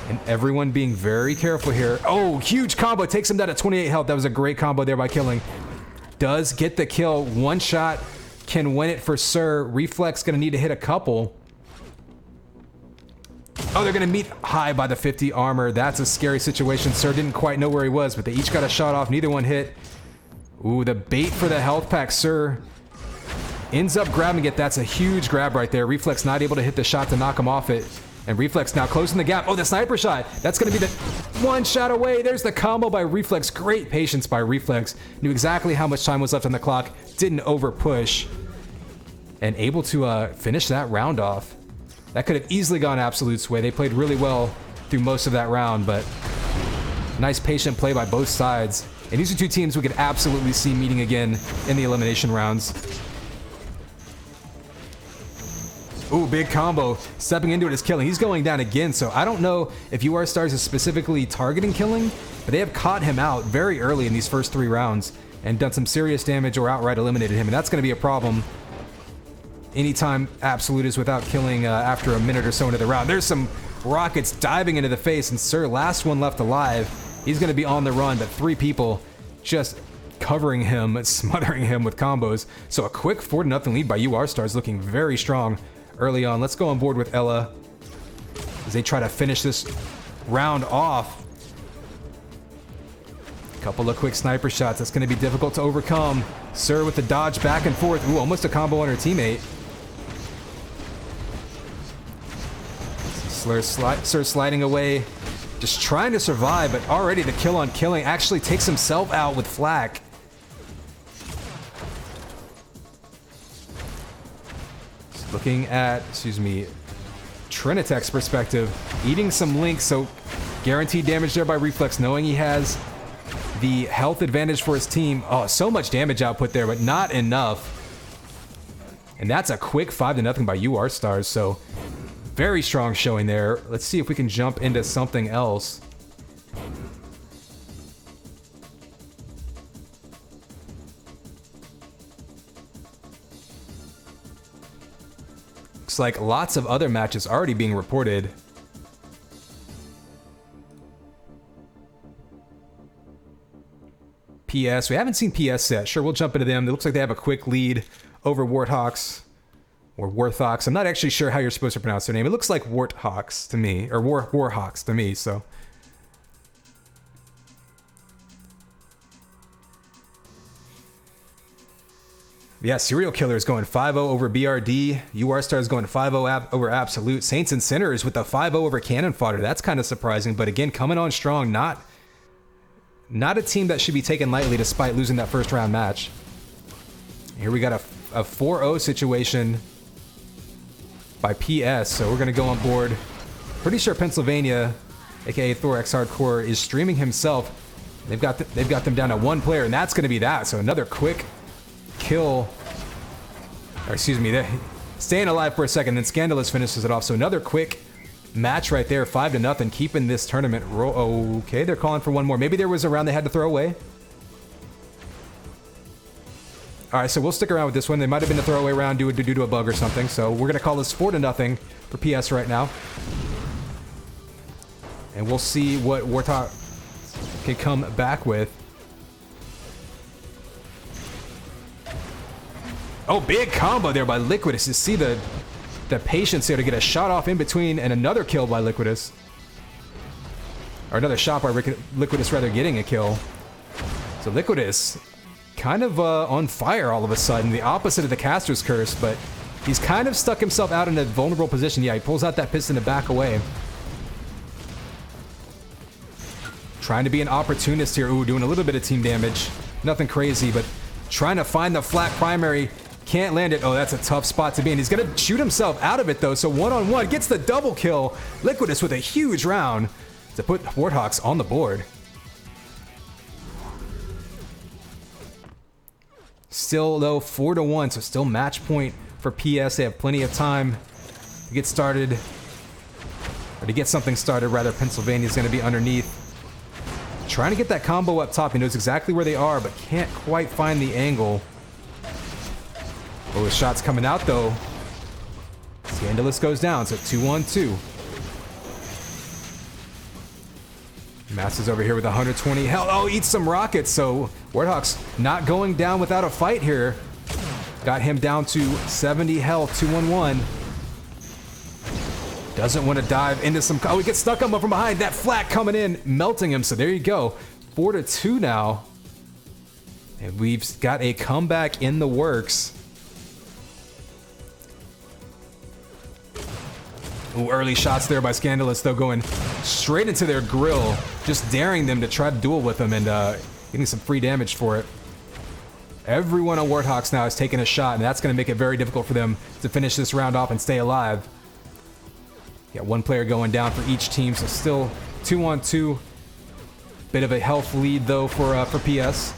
And everyone being very careful here. Oh, huge combo. Takes him down to 28 health. That was a great combo there by Killing. Does get the kill. One shot can win it for Sir. Reflex going to need to hit a couple. Oh, they're going to meet high by the 50 armor. That's a scary situation. Sir didn't quite know where he was, but they each got a shot off. Neither one hit. Ooh, the bait for the health pack. Sir ends up grabbing it. That's a huge grab right there. Reflex not able to hit the shot to knock him off it. And Reflex now closing the gap. Oh, the sniper shot. That's going to be the one shot away. There's the combo by Reflex. Great patience by Reflex. Knew exactly how much time was left on the clock. Didn't over push. And able to finish that round off. That could have easily gone Absolute's way. They played really well through most of that round, but nice patient play by both sides. And these are two teams we could absolutely see meeting again in the elimination rounds. Ooh, big combo. Stepping into it is Killing. He's going down again, so I don't know if UR Stars is specifically targeting Killing, but they have caught him out very early in these first 3 rounds and done some serious damage or outright eliminated him, and that's going to be a problem anytime Absolute is without Killing after a minute or so into the round. There's some rockets diving into the face, and Sir, last one left alive. He's going to be on the run, but 3 people just covering him, smothering him with combos. So a quick 4-0 lead by UR Stars, looking very strong early on. Let's go on board with Ella as they try to finish this round off. A couple of quick sniper shots. That's going to be difficult to overcome. Sir with the dodge back and forth. Ooh, almost a combo on her teammate. Sir sliding away Just trying to survive, but already the kill on killing actually takes himself out with flak. Just looking at, excuse me, Trinitech's perspective, eating some Link, so guaranteed damage there by Reflex, knowing he has the health advantage for his team. Oh, so much damage output there, but not enough. And that's a quick 5-0 by UR-Stars, so very strong showing there. Let's see if we can jump into something else. Looks like lots of other matches already being reported. PS, we haven't seen PS yet. Sure, we'll jump into them. It looks like they have a quick lead over Warthawks. Or Warthawks. I'm not actually sure how you're supposed to pronounce their name. It looks like Warthawks to me, or Warhawks to me, so. Yeah, Serial Killer is going 5-0 over BRD. UR-Stars going 5-0 over Absolute. Saints and Sinners with the 5-0 over Cannon Fodder. That's kind of surprising, but again, coming on strong. Not a team that should be taken lightly despite losing that first round match. Here we got a 4-0 situation by PS, so we're going to go on board. Pretty sure Pennsylvania, aka Thorax Hardcore, is streaming himself. They've got them down to one player, and that's going to be that. So another quick kill. Or excuse me, they're staying alive for a second, then Scandalous finishes it off. So another quick match right there, 5-0, keeping this tournament. Okay, they're calling for one more. Maybe there was a round they had to throw away. All right, so we'll stick around with this one. They might have been a throwaway round due to a bug or something. So we're going to call this 4-0 for PS right now. And we'll see what Warthog can come back with. Oh, big combo there by Liquidus. You see the patience here to get a shot off in between and another kill by Liquidus. Or another shot by Liquidus rather getting a kill. So Liquidus kind of on fire all of a sudden, the opposite of the Caster's Curse, but he's kind of stuck himself out in a vulnerable position. Yeah, he pulls out that piston to back away. Trying to be an opportunist here. Ooh, doing a little bit of team damage. Nothing crazy, but trying to find the flat primary. Can't land it. Oh, that's a tough spot to be in. He's going to shoot himself out of it, though, so one-on-one. Gets the double kill. Liquidus with a huge round to put Warthawks on the board. Still, though, 4-1, so still match point for PS. They have plenty of time to get started. Or to get something started, rather. Pennsylvania's going to be underneath. Trying to get that combo up top. He knows exactly where they are, but can't quite find the angle. Oh, his shot's coming out, though. Scandalous goes down, so 2-1-2. Masses over here with 120 health. Oh, eats some rockets, so Warthawks not going down without a fight here. Got him down to 70 health, 2-1-1. Doesn't want to dive into some... Oh, he gets stuck on him from behind. That flat coming in, melting him, so there you go. 4-2 now. And we've got a comeback in the works. Ooh, early shots there by Scandalous, though, going straight into their grill, just daring them to try to duel with them and getting some free damage for it. Everyone on Warthawks now is taking a shot, and that's going to make it very difficult for them to finish this round off and stay alive. Got one player going down for each team, so still 2-on-2. Bit of a health lead, though, for PS.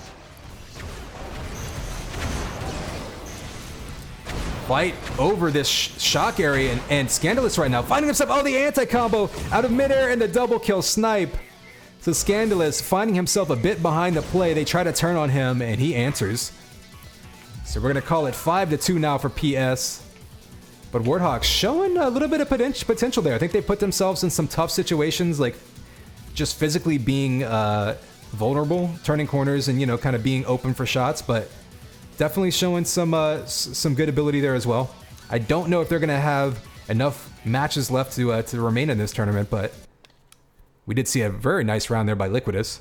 Fight over this shock area, and Scandalous right now finding himself, oh, the anti-combo out of midair and the double kill snipe. So Scandalous finding himself a bit behind the play. They try to turn on him, and he answers. So we're going to call it 5-2 now for PS. But Warthawks showing a little bit of potential there. I think they put themselves in some tough situations, like just physically being vulnerable, turning corners, and, you know, kind of being open for shots, but definitely showing some good ability there as well. I don't know if they're going to have enough matches left to remain in this tournament, but we did see a very nice round there by Liquidus.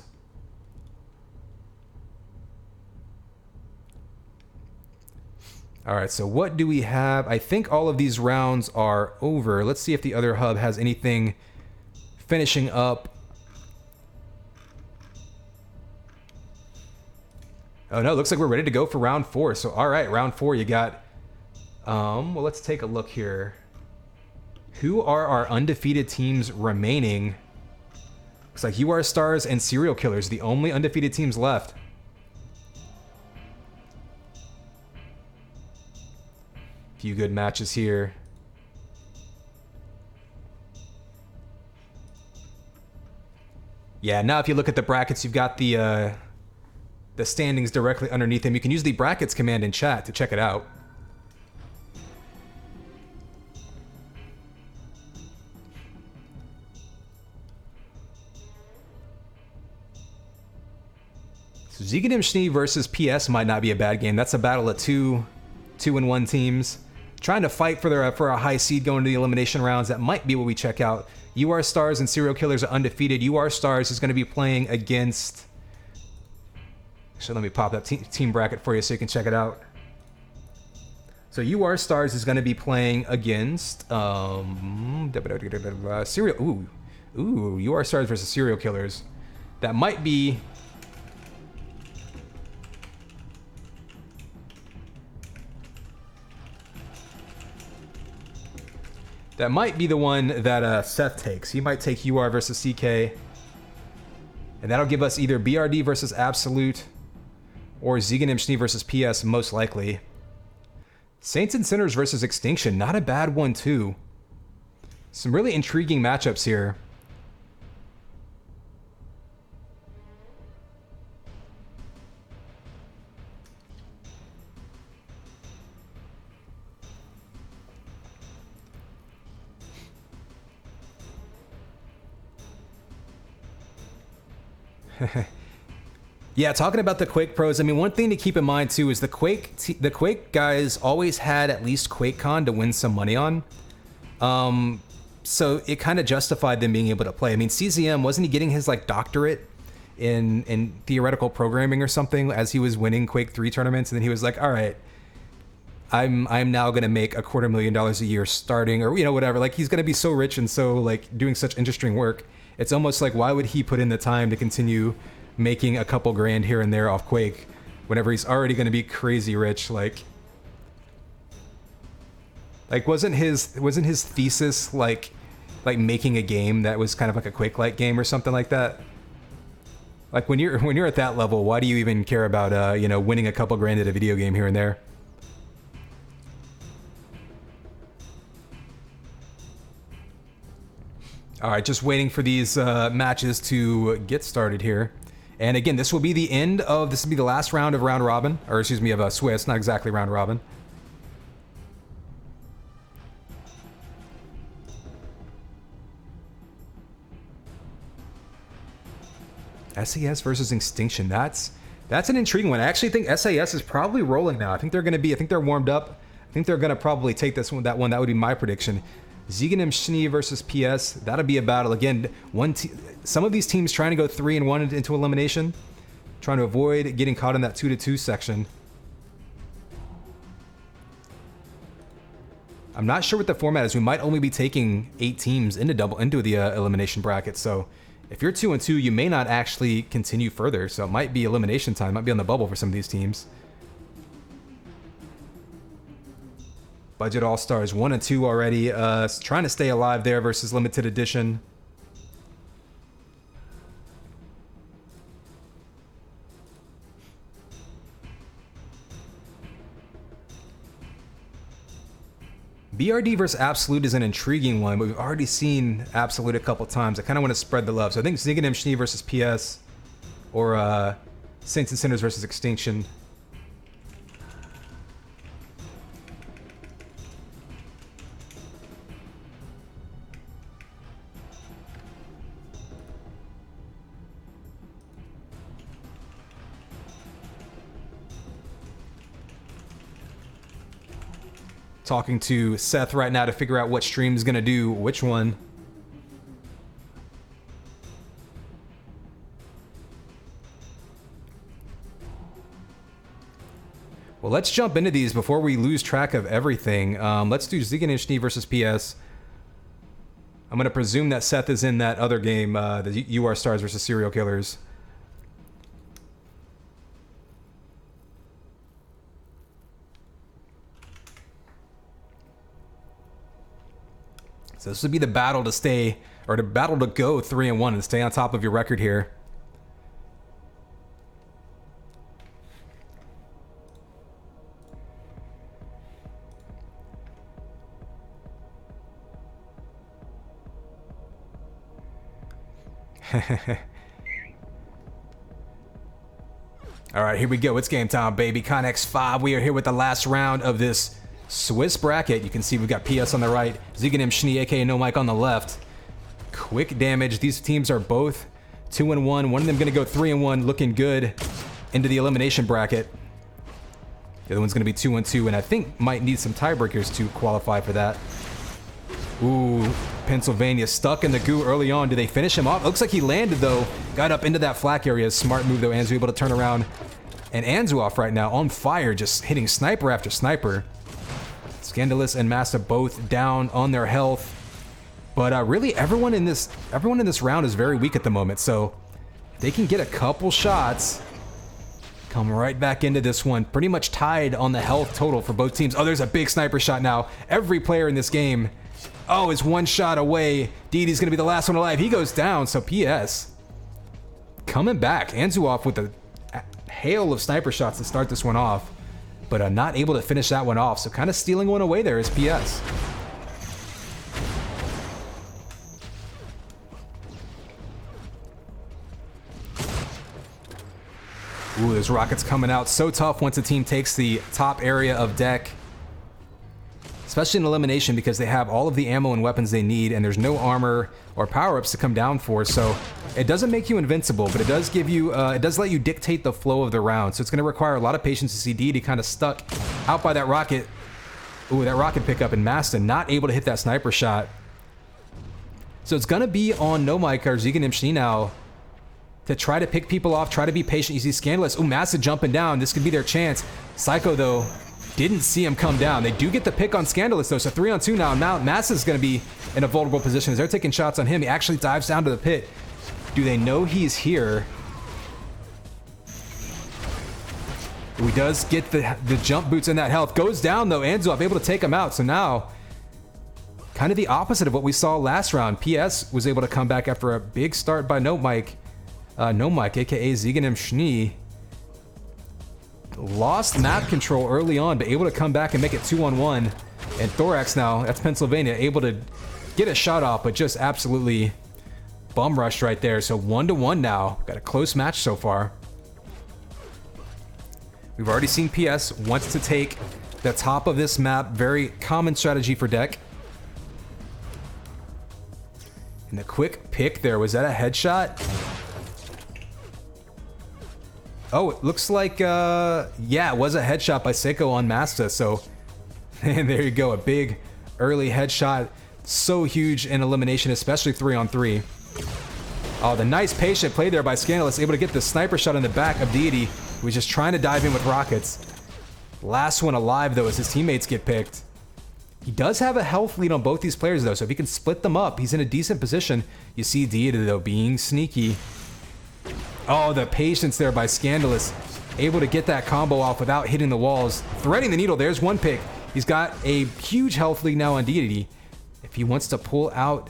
All right, so what do we have? I think all of these rounds are over. Let's see if the other hub has anything finishing up Oh no, looks like we're ready to go for round 4. So all right, round 4 you got, well, let's take a look here. Who are our undefeated teams remaining? Looks like UR Stars and Serial Killers, the only undefeated teams left. Few good matches here. Yeah, now if you look at the brackets, you've got the standings directly underneath them. You can use the brackets command in chat to check it out. So Ziganim Schnee versus PS might not be a bad game. That's a battle of two and one teams trying to fight for a high seed going to the elimination rounds. That might be what we check out. UR Stars and Serial Killers are undefeated. UR Stars is going to be playing against... Actually, let me pop that team bracket for you so you can check it out. So UR Stars is going to be playing against Serial... Ooh, UR Stars versus Serial Killers. That might be... That might be the one that Seth takes. He might take UR versus CK. And that'll give us either BRD versus Absolute or Ziganim Schnee versus PS, most likely. Saints and Sinners versus Extinction. Not a bad one, too. Some really intriguing matchups here. Yeah, talking about the Quake pros, I mean, one thing to keep in mind too is the Quake guys always had at least QuakeCon to win some money on. So it kind of justified them being able to play. I mean, CZM, wasn't he getting his like doctorate in theoretical programming or something as he was winning Quake 3 tournaments, and then he was like, all right, I'm now gonna make $250,000 a year starting, or you know, whatever. Like, he's gonna be so rich and so like doing such interesting work. It's almost like, why would he put in the time to continue making a couple grand here and there off Quake whenever he's already going to be crazy rich? Like wasn't his thesis like making a game that was kind of like a Quake-like game or something like that? Like, when you're at that level, why do you even care about you know, winning a couple grand at a video game here and there? All right, just waiting for these matches to get started here. And again, this will be the last round of round robin, or excuse me, of Swiss, not exactly round robin. SAS versus Extinction. That's an intriguing one. I actually think SAS is probably rolling now. I think they're warmed up. I think they're gonna probably take that one. That would be my prediction. Ziganim Schnee versus PS. That'll be a battle. Again, some of these teams trying to go 3-1 into elimination, trying to avoid getting caught in that 2-2 section. I'm not sure what the format is. We might only be taking 8 teams into the elimination bracket. So if you're 2-2, you may not actually continue further. So it might be elimination time. It might be on the bubble for some of these teams. Budget All-Stars 1 and 2 already. Trying to stay alive there versus Limited Edition. BRD versus Absolute is an intriguing one, but we've already seen Absolute a couple times. I kind of want to spread the love. So I think Ziganim Schnee versus PS, or Saints and Sinners versus Extinction. Talking to Seth right now to figure out what stream is going to do which one. Well, let's jump into these before we lose track of everything. Let's do Ziganim Schnee versus PS. I'm going to presume that Seth is in that other game, the UR Stars versus Serial Killers. So this would be the battle to stay, or the battle to go 3-1 and stay on top of your record here. All right, here we go. It's game time, baby. Connex 5. We are here with the last round of this Swiss bracket. You can see we've got PS on the right, Ziganim Schnee, aka No Mike, on the left. Quick damage. These teams are both 2-1. One of them going to go 3-1, looking good into the elimination bracket. The other one's going to be 2-2, and I think might need some tiebreakers to qualify for that. Ooh, Pennsylvania stuck in the goo early on. Do they finish him off? Looks like he landed, though. Got up into that flak area. Smart move, though. Anzu able to turn around. And Anzu off right now, on fire, just hitting sniper after sniper. Scandalous and Massa both down on their health. But really, everyone in this round is very weak at the moment. So they can get a couple shots. Come right back into this one. Pretty much tied on the health total for both teams. Oh, there's a big sniper shot now. Every player in this game, oh, is one shot away. DD's going to be the last one alive. He goes down, so PS coming back. Anzu off with a hail of sniper shots to start this one off, but not able to finish that one off. So kind of stealing one away there is PS. Ooh, there's rockets coming out. So tough once a team takes the top area of deck. Especially in elimination, because they have all of the ammo and weapons they need, and there's no armor or power-ups to come down for. So it doesn't make you invincible, but it does give you, it does let you dictate the flow of the round. So it's going to require a lot of patience to see DD kind of stuck out by that rocket. Ooh, that rocket pickup, and Maston not able to hit that sniper shot. So it's going to be on No Mike or Ziganim Schnee now to try to pick people off, try to be patient. You see Scandalous. Ooh, Maston jumping down. This could be their chance. Psycho, though, didn't see him come down. They do get the pick on Scandalous, though, so 3-on-2 now. Now Massa's going to be in a vulnerable position as they're taking shots on him. He actually dives down to the pit. Do they know he's here? He does get the jump boots and that health. Goes down, though. Anzu able to take him out. So now, kind of the opposite of what we saw last round. PS was able to come back after a big start by No Mike. No Mike, a.k.a. Ziganim Schnee. Lost map control early on, but able to come back and make it 2-on-1. And Thorax now, that's Pennsylvania, able to get a shot off, but just absolutely bum rushed right there. So 1-1 now. Got a close match so far. We've already seen PS wants to take the top of this map. Very common strategy for deck. And the quick pick there, was that a headshot? Oh, it looks like, yeah, it was a headshot by Seiko on Masta, so, and there you go, a big early headshot, so huge in elimination, especially 3-on-3. Oh, the nice patient play there by Scandalous, able to get the sniper shot in the back of Deity, who was just trying to dive in with rockets. Last one alive, though, as his teammates get picked. He does have a health lead on both these players, though, so if he can split them up, he's in a decent position. You see Deity, though, being sneaky. Oh, the patience there by Scandalous. Able to get that combo off without hitting the walls. Threading the needle. There's one pick. He's got a huge health lead now on Deity. If he wants to pull out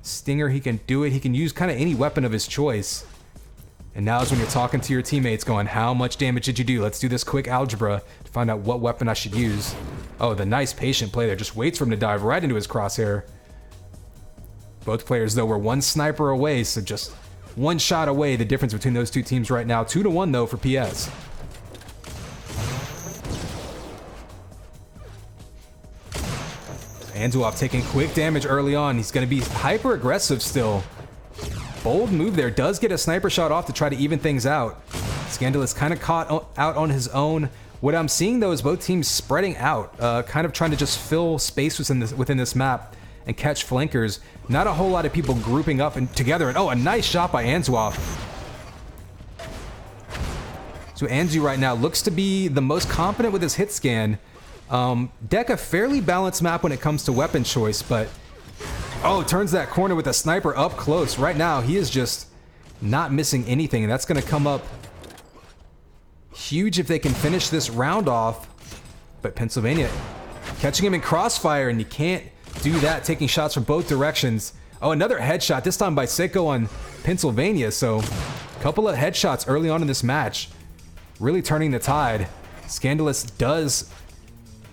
Stinger, he can do it. He can use kind of any weapon of his choice. And now is when you're talking to your teammates going, how much damage did you do? Let's do this quick algebra to find out what weapon I should use. Oh, the nice patient play there. Just waits for him to dive right into his crosshair. Both players, though, were one sniper away, so just one shot away, the difference between those two teams right now. 2-1, though, for PS. Anzuoff taking quick damage early on. He's going to be hyper aggressive still. Bold move there. Does get a sniper shot off to try to even things out. Scandalous kind of caught out on his own. What I'm seeing, though, is both teams spreading out, kind of trying to just fill space within this map and catch flankers. Not a whole lot of people grouping up and together. And oh, a nice shot by Anzuoff. So Anzu right now looks to be the most confident with his hit scan. Deck a fairly balanced map when it comes to weapon choice, but oh, turns that corner with a sniper up close. Right now, he is just not missing anything, and that's going to come up huge if they can finish this round off. But Pennsylvania catching him in crossfire, and you can't do that, taking shots from both directions. Oh, another headshot, this time by Seiko on Pennsylvania. So a couple of headshots early on in this match, really turning the tide. Scandalous does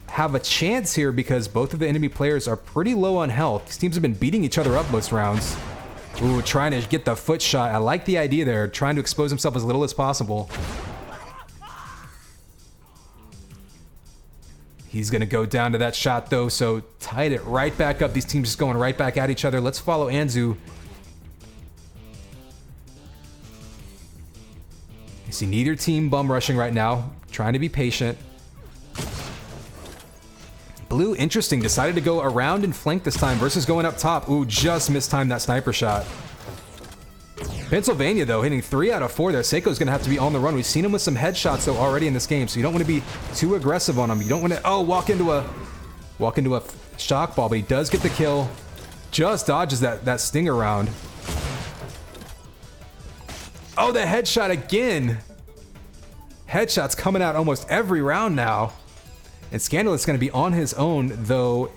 have a chance here because both of the enemy players are pretty low on health. These teams have been beating each other up most rounds. Ooh, trying to get the foot shot. I like the idea there, trying to expose himself as little as possible. He's going to go down to that shot, though, so tied it right back up. These teams just going right back at each other. Let's follow Anzu. You see neither team bum rushing right now, trying to be patient. Blue, interesting, decided to go around and flank this time versus going up top. Ooh, just mistimed that sniper shot. Pennsylvania, though, hitting 3 out of 4 there. Seiko's going to have to be on the run. We've seen him with some headshots, though, already in this game, so you don't want to be too aggressive on him. You don't want to, oh, walk into a shock ball, but he does get the kill. Just dodges that stinger round. Oh, the headshot again. Headshots coming out almost every round now. And Scandalous is going to be on his own, though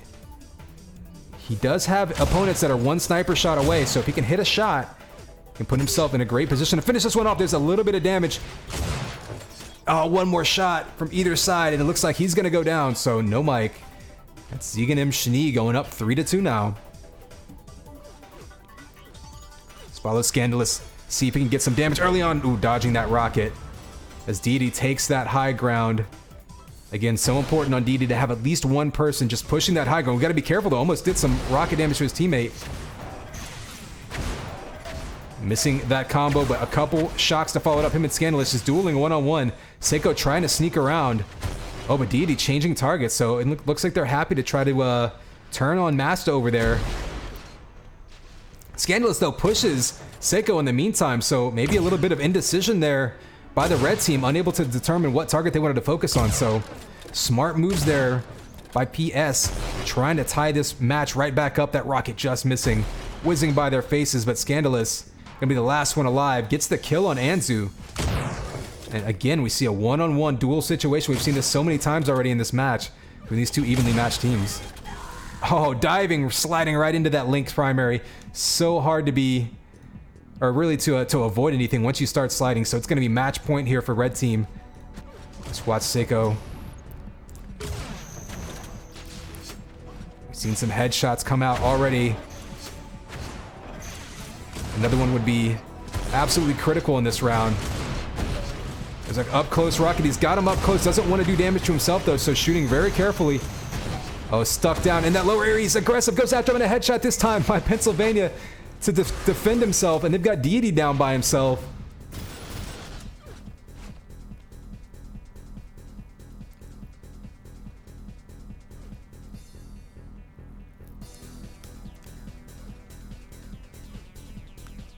he does have opponents that are one sniper shot away, so if he can hit a shot, he can put himself in a great position to finish this one off. There's a little bit of damage. Oh, one more shot from either side, and it looks like he's going to go down, so no mic. That's Zegan M. Schnee going up 3-2 now. Let's follow Scandalous, see if he can get some damage early on. Ooh, dodging that rocket as Deity takes that high ground. Again, so important on Deity to have at least one person just pushing that high ground. We got to be careful, though. Almost did some rocket damage to his teammate. Missing that combo, but a couple shocks to follow it up. Him and Scandalous just dueling one-on-one. Seiko trying to sneak around. Oh, but Deity changing targets, so it looks like they're happy to try to turn on Masta over there. Scandalous, though, pushes Seiko in the meantime, so maybe a little bit of indecision there by the red team, unable to determine what target they wanted to focus on. So smart moves there by PS, trying to tie this match right back up. That rocket just missing, whizzing by their faces, but Scandalous gonna be the last one alive, gets the kill on Anzu. And again, we see a one-on-one duel situation. We've seen this so many times already in this match with these two evenly matched teams. Oh, diving, sliding right into that Lynx primary. So hard to be, or really to avoid anything once you start sliding. So it's going to be match point here for red team. Let's watch Seiko. We've seen some headshots come out already. Another one would be absolutely critical in this round. There's like up close rocket. He's got him up close. Doesn't want to do damage to himself though, so shooting very carefully. Oh, stuck down in that lower area. He's aggressive. Goes after him in a headshot this time by Pennsylvania to defend himself, and they've got Deity down by himself.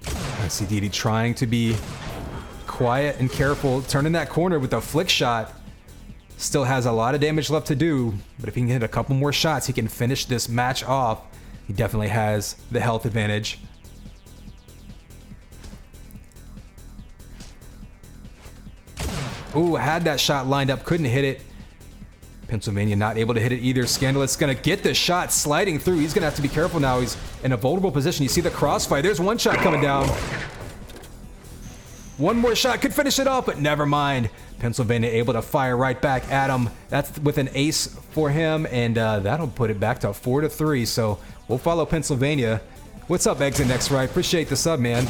I see Deity trying to be quiet and careful, turning that corner with a flick shot. Still has a lot of damage left to do, but if he can hit a couple more shots, he can finish this match off. He definitely has the health advantage. Ooh, had that shot lined up, couldn't hit it. Pennsylvania not able to hit it either. Scandalous gonna get the shot sliding through. He's gonna have to be careful now. He's in a vulnerable position. You see the crossfire. There's one shot coming down. One more shot could finish it off, but never mind. Pennsylvania able to fire right back at him. That's with an ace for him, and that'll put it back to 4-3. So we'll follow Pennsylvania. What's up, Exit Next Right? Appreciate the sub, man.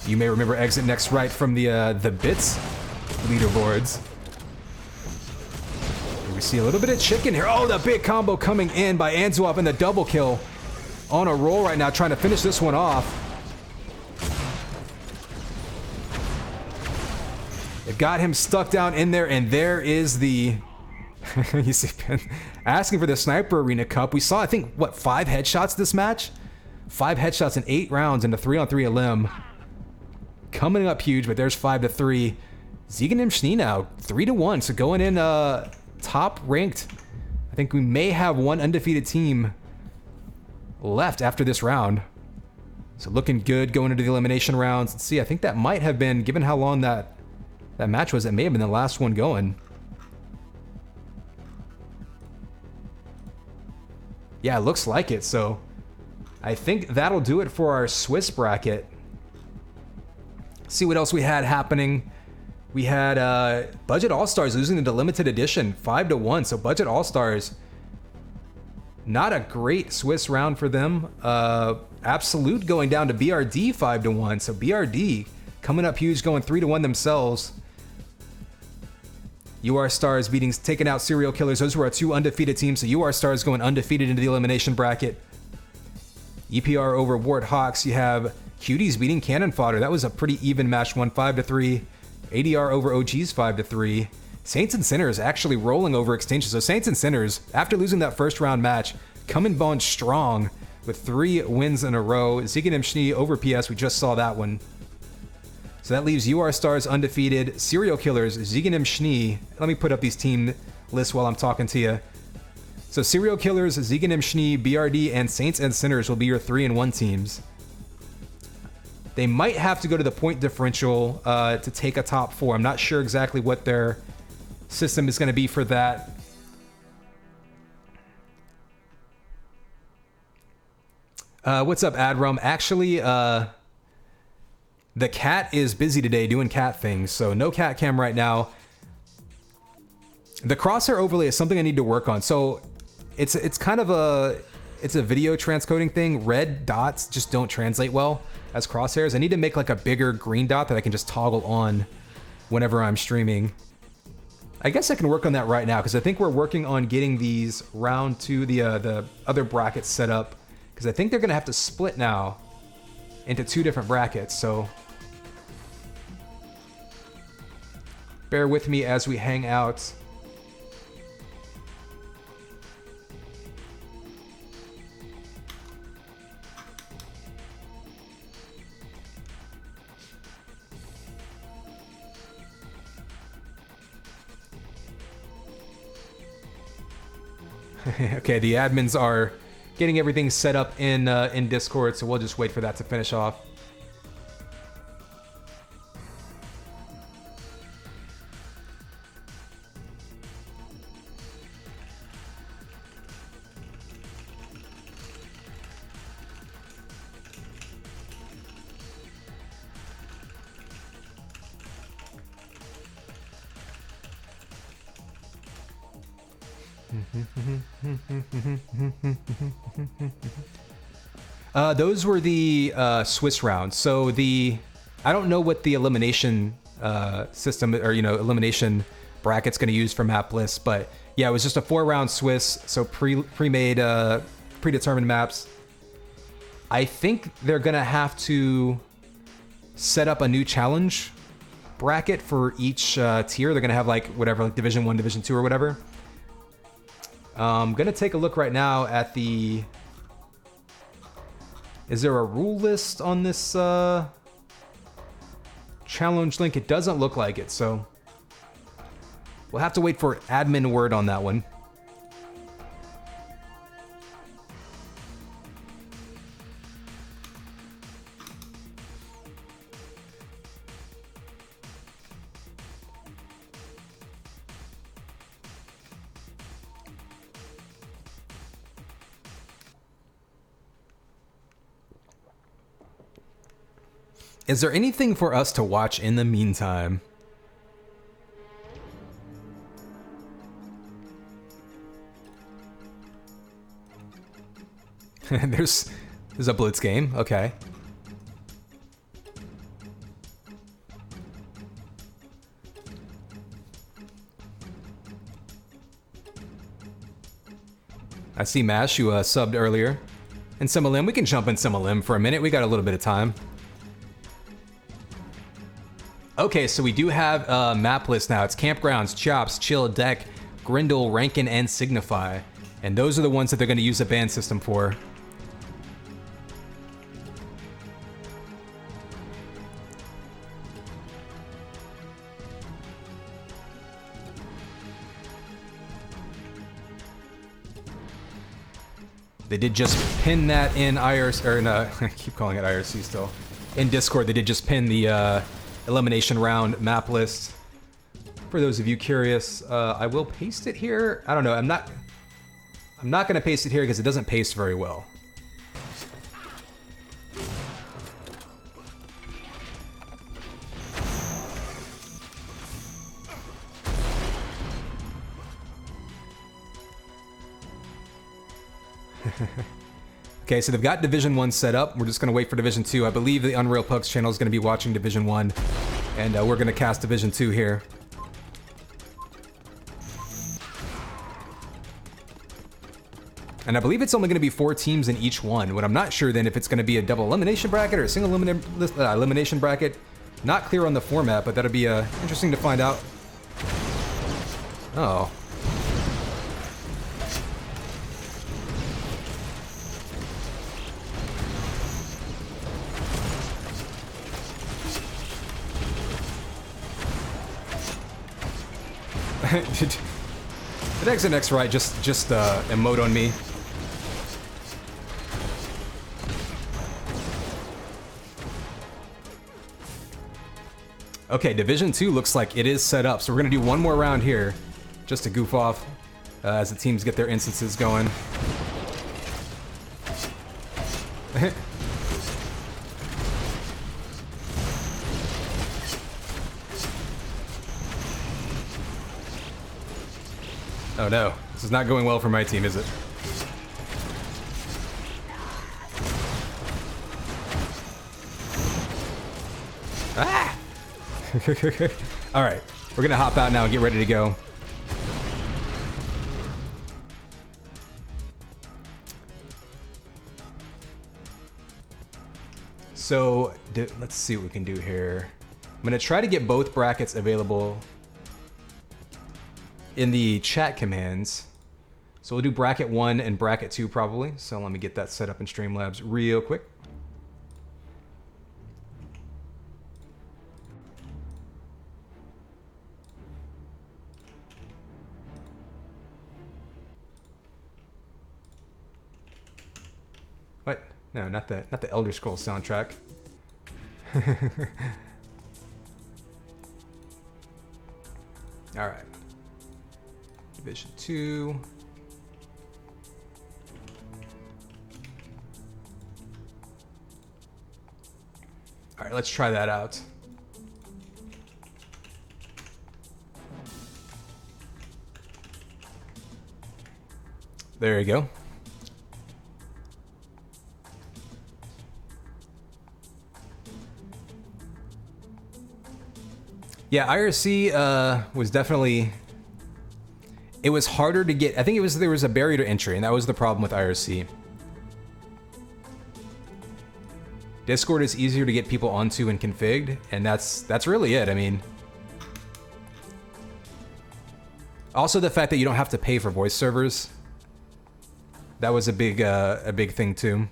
You may remember Exit Next Right from the Bits leaderboards. We see a little bit of chicken here. Oh, the big combo coming in by Anzuov and the double kill. On a roll right now, trying to finish this one off. They've got him stuck down in there, and there is the... you see, asking for the Sniper Arena Cup. We saw, I think, what, 5 headshots this match? 5 headshots in 8 rounds in a 3-on-3 elim. Coming up huge, but there's 5-3. Zegan M. Schnee now, 3-1. So going in top ranked. I think we may have one undefeated team left after this round. So looking good going into the elimination rounds. Let's see, I think that might have been, given how long that match was, it may have been the last one going. Yeah, it looks like it. So I think that'll do it for our Swiss bracket. See what else we had happening. We had Budget All-Stars losing the limited edition 5-1. So Budget All-Stars, not a great Swiss round for them. Absolute going down to BRD 5-1. So BRD coming up huge, going 3-1 themselves. UR Stars taking out Serial Killers. Those were our two undefeated teams. So UR Stars going undefeated into the elimination bracket. EPR over Warthawks. You have Cuties beating Cannon Fodder. That was a pretty even match, 5-3. ADR over OGs 5-3. Saints and Sinners actually rolling over Extinction. So Saints and Sinners, after losing that first round match, coming on strong with 3 wins in a row. Ziegen and Schnee over PS. We just saw that one. So that leaves UR Stars undefeated, Serial Killers, Ziegen and Schnee. Let me put up these team lists while I'm talking to you. So Serial Killers, Ziegen and Schnee, BRD, and Saints and Sinners will be your 3-1 teams. They might have to go to the point differential to take a top 4. I'm not sure exactly what their system is going to be for that. What's up, Adrum? Actually, the cat is busy today doing cat things, so no cat cam right now. The crosshair overlay is something I need to work on. So it's kind of a video transcoding thing. Red dots just don't translate well as crosshairs. I need to make like a bigger green dot that I can just toggle on whenever I'm streaming. I guess I can work on that right now because I think we're working on getting these round 2, the other brackets set up, because I think they're gonna have to split now into 2 different brackets. So bear with me as we hang out. Okay, the admins are getting everything set up in Discord, so we'll just wait for that to finish off. Those were the Swiss rounds. So I don't know what the elimination system or elimination bracket's going to use for map lists, but yeah, it was just a 4-round Swiss, so pre-made predetermined maps. I think they're going to have to set up a new challenge bracket for each tier. They're going to have like whatever, like Division 1, Division 2 or whatever. I'm going to take a look right now at the... Is there a rule list on this challenge link? It doesn't look like it, so we'll have to wait for admin word on that one. Is there anything for us to watch in the meantime? There's a Blitz game. Okay. I see Mash, you subbed earlier. And Simalim, we can jump in Simalim for a minute. We got a little bit of time. Okay, so we do have a map list now. It's Campgrounds, Chops, Chill, Deck, Grindle, Rankin, and Signify. And those are the ones that they're going to use the ban system for. They did just pin that in IRC, or no, I keep calling it IRC still. In Discord, they did just pin the elimination round map list. For those of you curious, I will paste it here. I don't know, I'm not... I'm not going to paste it here because it doesn't paste very well. Okay, so they've got Division 1 set up. We're just going to wait for Division 2. I believe the UnrealPUGs channel is going to be watching Division 1, and we're going to cast Division 2 here. And I believe it's only going to be 4 teams in each one. What I'm not sure then if it's going to be a double elimination bracket or a single elimination bracket. Not clear on the format, but that'll be interesting to find out. Oh. Did X and X right just emote on me? Okay, Division 2 looks like it is set up, so we're gonna do one more round here, just to goof off as the teams get their instances going. Oh no, this is not going well for my team, is it? Ah! Alright, we're gonna hop out now and get ready to go. So, let's see what we can do here. I'm gonna try to get both brackets available in the chat commands. So we'll do bracket 1 and bracket 2 probably. So let me get that set up in Streamlabs real quick. What? No, not the Elder Scrolls soundtrack. All right. Division 2. All right, let's try that out. There you go. Yeah, IRC was definitely... It was harder to get... I think there was a barrier to entry, and that was the problem with IRC. Discord is easier to get people onto and configured, and that's really it. I mean... Also the fact that you don't have to pay for voice servers. That was a big thing too.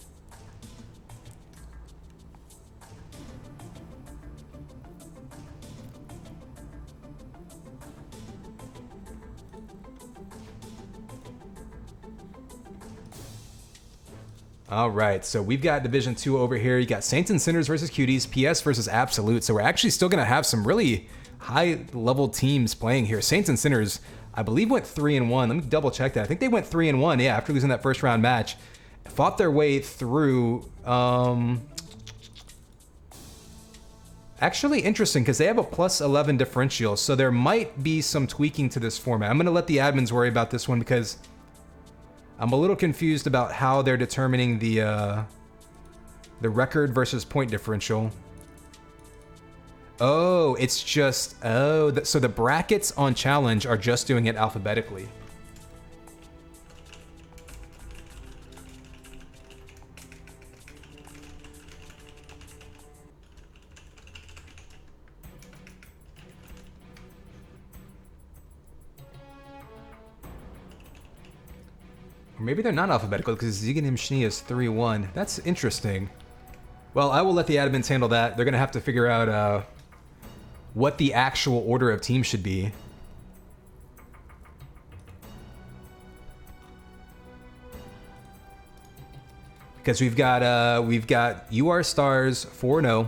All right, so we've got Division 2 over here. You got Saints and Sinners versus Cuties, PS versus Absolute. So we're actually still going to have some really high-level teams playing here. Saints and Sinners, I believe, went 3-1. Let me double-check that. I think they went 3-1, yeah, after losing that first-round match. Fought their way through... Actually, interesting, because they have a +11 differential, so there might be some tweaking to this format. I'm going to let the admins worry about this one, because... I'm a little confused about how they're determining the record versus point differential. Oh, it's just... Oh, so the brackets on Challenge are just doing it alphabetically. Or maybe they're not alphabetical because Zigan Shni is 3-1. That's interesting. Well, I will let the admins handle that. They're going to have to figure out what the actual order of teams should be. Because we've got UR Stars 4-0.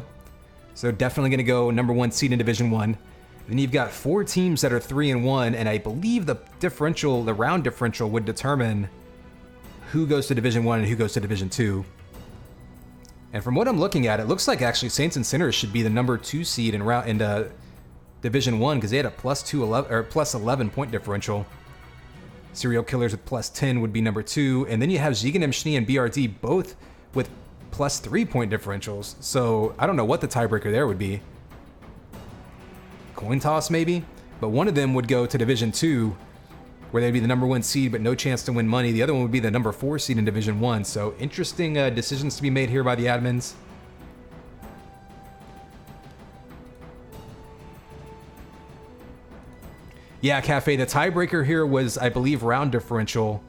So definitely going to go #1 seed in Division 1. Then you've got 4 teams that are 3-1, and I believe the differential, the round differential would determine who goes to Division 1 and who goes to Division 2. And from what I'm looking at, it looks like actually Saints and Sinners should be the number 2 seed in Division 1 because they had a plus 11 point differential. Serial Killers with plus 10 would be number 2, and then you have Ziegen Schnee and BRD both with plus 3 point differentials. So I don't know what the tiebreaker there would be. Coin toss maybe, but one of them would go to Division 2, where they'd be the number 1 seed but no chance to win money. The other one would be the number 4 seed in Division 1. So interesting decisions to be made here by the admins. Yeah, Cafe, the tiebreaker here was, I believe, round differential.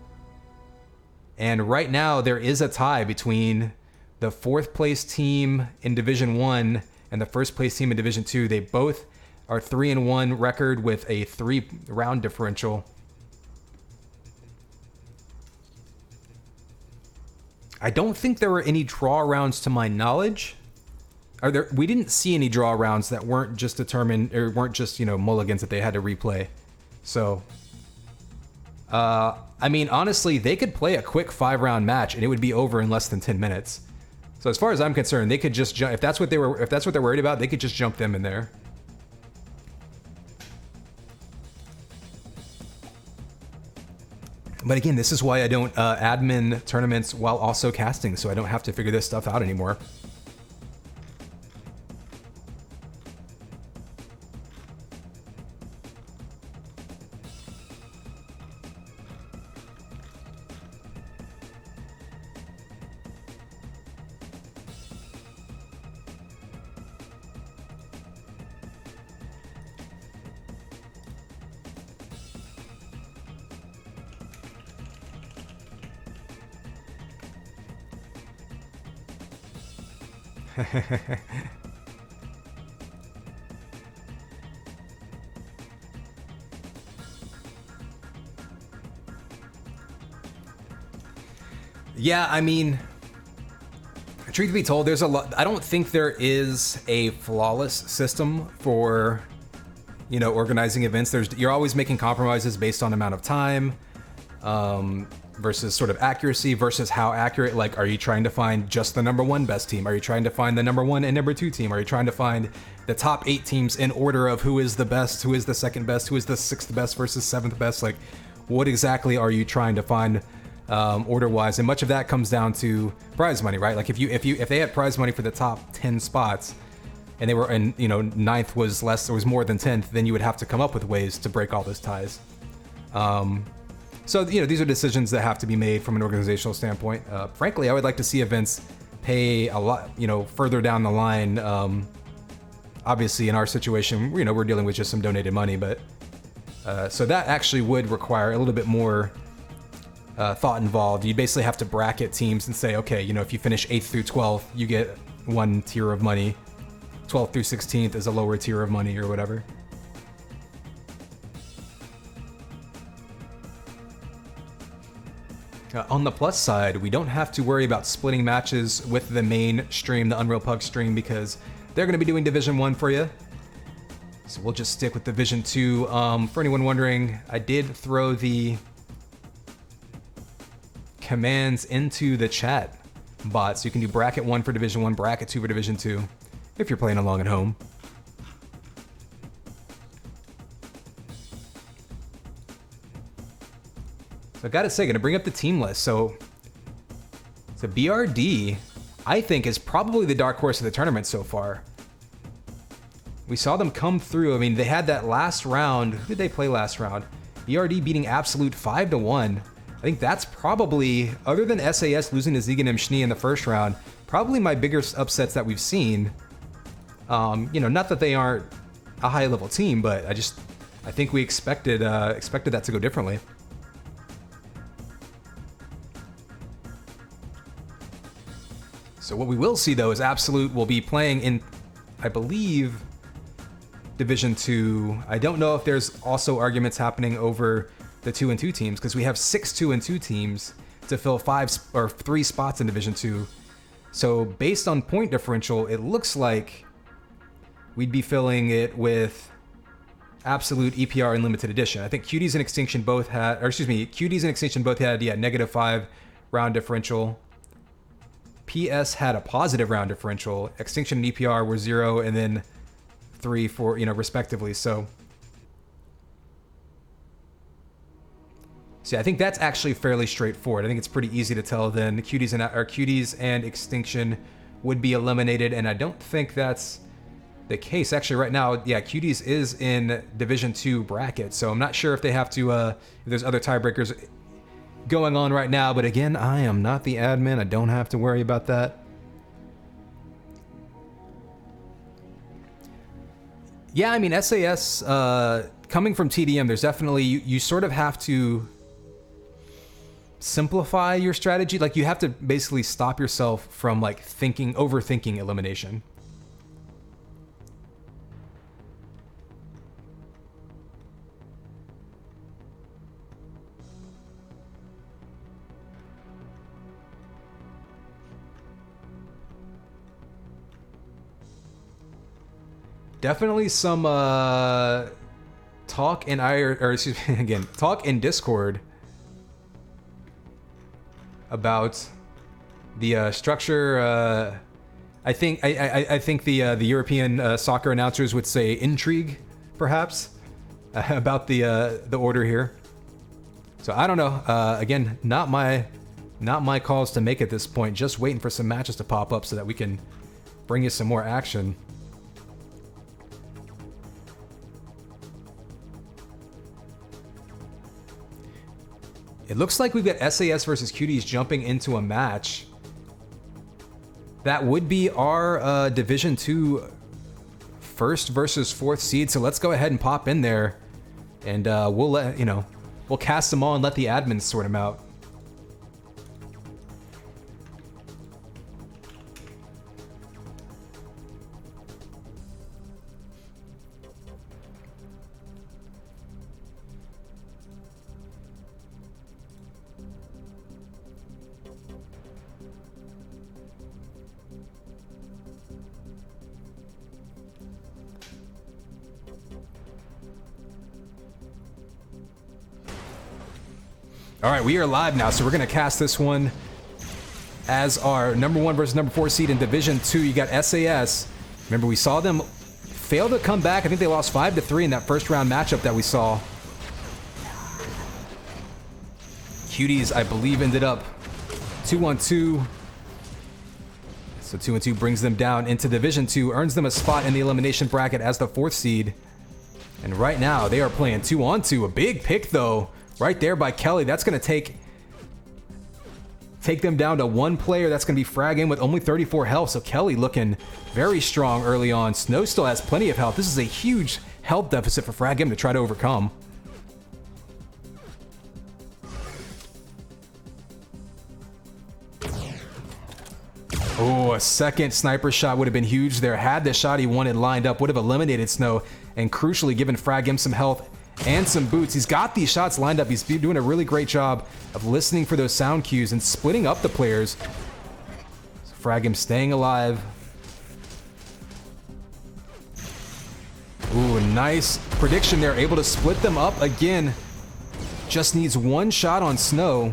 And right now there is a tie between the 4th place team in Division 1 and the 1st place team in Division 2. They both are 3-1 record with a 3 round differential. I don't think there were any draw rounds to my knowledge. We didn't see any draw rounds that weren't just determined, or weren't just, mulligans that they had to replay. So, I mean, honestly, they could play a quick 5-round match and it would be over in less than 10 minutes. So as far as I'm concerned, they could just if that's what they're worried about, they could just jump them in there. But again, this is why I don't admin tournaments while also casting, so I don't have to figure this stuff out anymore. Yeah, I mean, truth be told, there's a lot. I don't think there is a flawless system for, organizing events. You're always making compromises based on amount of time, versus sort of accuracy versus how accurate. Like, are you trying to find just the number 1 best team? Are you trying to find the number 1 and number 2 team? Are you trying to find the top 8 teams in order of who is the best, who is the second best, who is the 6th best versus 7th best? Like, what exactly are you trying to find order-wise? And much of that comes down to prize money, right? Like if they had prize money for the top 10 spots, and they were, and 9th was less, or was more than 10th, then you would have to come up with ways to break all those ties. So, these are decisions that have to be made from an organizational standpoint. Frankly, I would like to see events pay a lot, further down the line. Obviously, in our situation, we're dealing with just some donated money, but so that actually would require a little bit more thought involved. You'd basically have to bracket teams and say, okay, if you finish 8th through 12th, you get 1 tier of money. 12th through 16th is a lower tier of money or whatever. On the plus side, we don't have to worry about splitting matches with the main stream, the UnrealPUG stream, because they're going to be doing Division 1 for you. So we'll just stick with Division 2. For anyone wondering, I did throw the commands into the chat bot, so you can do bracket 1 for Division 1, bracket 2 for Division 2, if you're playing along at home. So I gotta say, gonna bring up the team list. So BRD, I think, is probably the dark horse of the tournament so far. We saw them come through. I mean, they had that last round. Who did they play last round? BRD beating Absolute 5-1. I think that's probably, other than SAS losing to Ziegen Schnee in the first round, probably my biggest upsets that we've seen. Not that they aren't a high-level team, but I think we expected that to go differently. So what we will see, though, is Absolute will be playing in, I believe, Division 2. I don't know if there's also arguments happening over the 2 and 2 teams, because we have 6 2 and 2 teams to fill 3 spots in Division 2. So based on point differential, it looks like we'd be filling it with Absolute, EPR, and Limited Edition. I think Cuties and Extinction both had, -5, round differential. PS had a positive round differential. Extinction and EPR were 0 and then 3, 4, you know, respectively. So I think that's actually fairly straightforward. I think it's pretty easy to tell then Cuties and Extinction would be eliminated, and I don't think that's the case. Actually, right now, yeah, Cuties is in Division 2 bracket, so I'm not sure if they have to, if there's other tiebreakers going on right now, but again, I am not the admin. I don't have to worry about that. Yeah, I mean, SAS, coming from TDM, there's definitely, you sort of have to simplify your strategy. Like, you have to basically stop yourself from, like, overthinking elimination. Definitely some talk in talk in Discord about the structure. I think the European soccer announcers would say intrigue, perhaps, about the order here. So I don't know. Again, not my calls to make at this point. Just waiting for some matches to pop up so that we can bring you some more action. It looks like we've got SAS versus Cuties jumping into a match. That would be our Division 2 first versus fourth seed. So let's go ahead and pop in there, and we'll cast them all and let the admins sort them out. All right, we are live now, so we're going to cast this one as our number 1 versus number 4 seed in Division 2. You got SAS. Remember, we saw them fail to come back. I think they lost 5-3 in that first round matchup that we saw. Cuties, I believe, ended up 2-1-2. So 2-2 brings them down into Division 2, earns them a spot in the elimination bracket as the 4th seed. And right now, they are playing 2-on-2. A big pick, though. Right there by Kelly. That's going to take them down to one player. That's going to be Frag with only 34 health. So Kelly looking very strong early on. Snow still has plenty of health. This is a huge health deficit for Frag to try to overcome. Oh, a second sniper shot would have been huge there. Had the shot he wanted lined up, would have eliminated Snow, and crucially given Frag some health and some boots. He's got these shots lined up. He's doing a really great job of listening for those sound cues and splitting up the players. So Frag staying alive. Ooh, nice prediction there. Able to split them up again. Just needs one shot on Snow.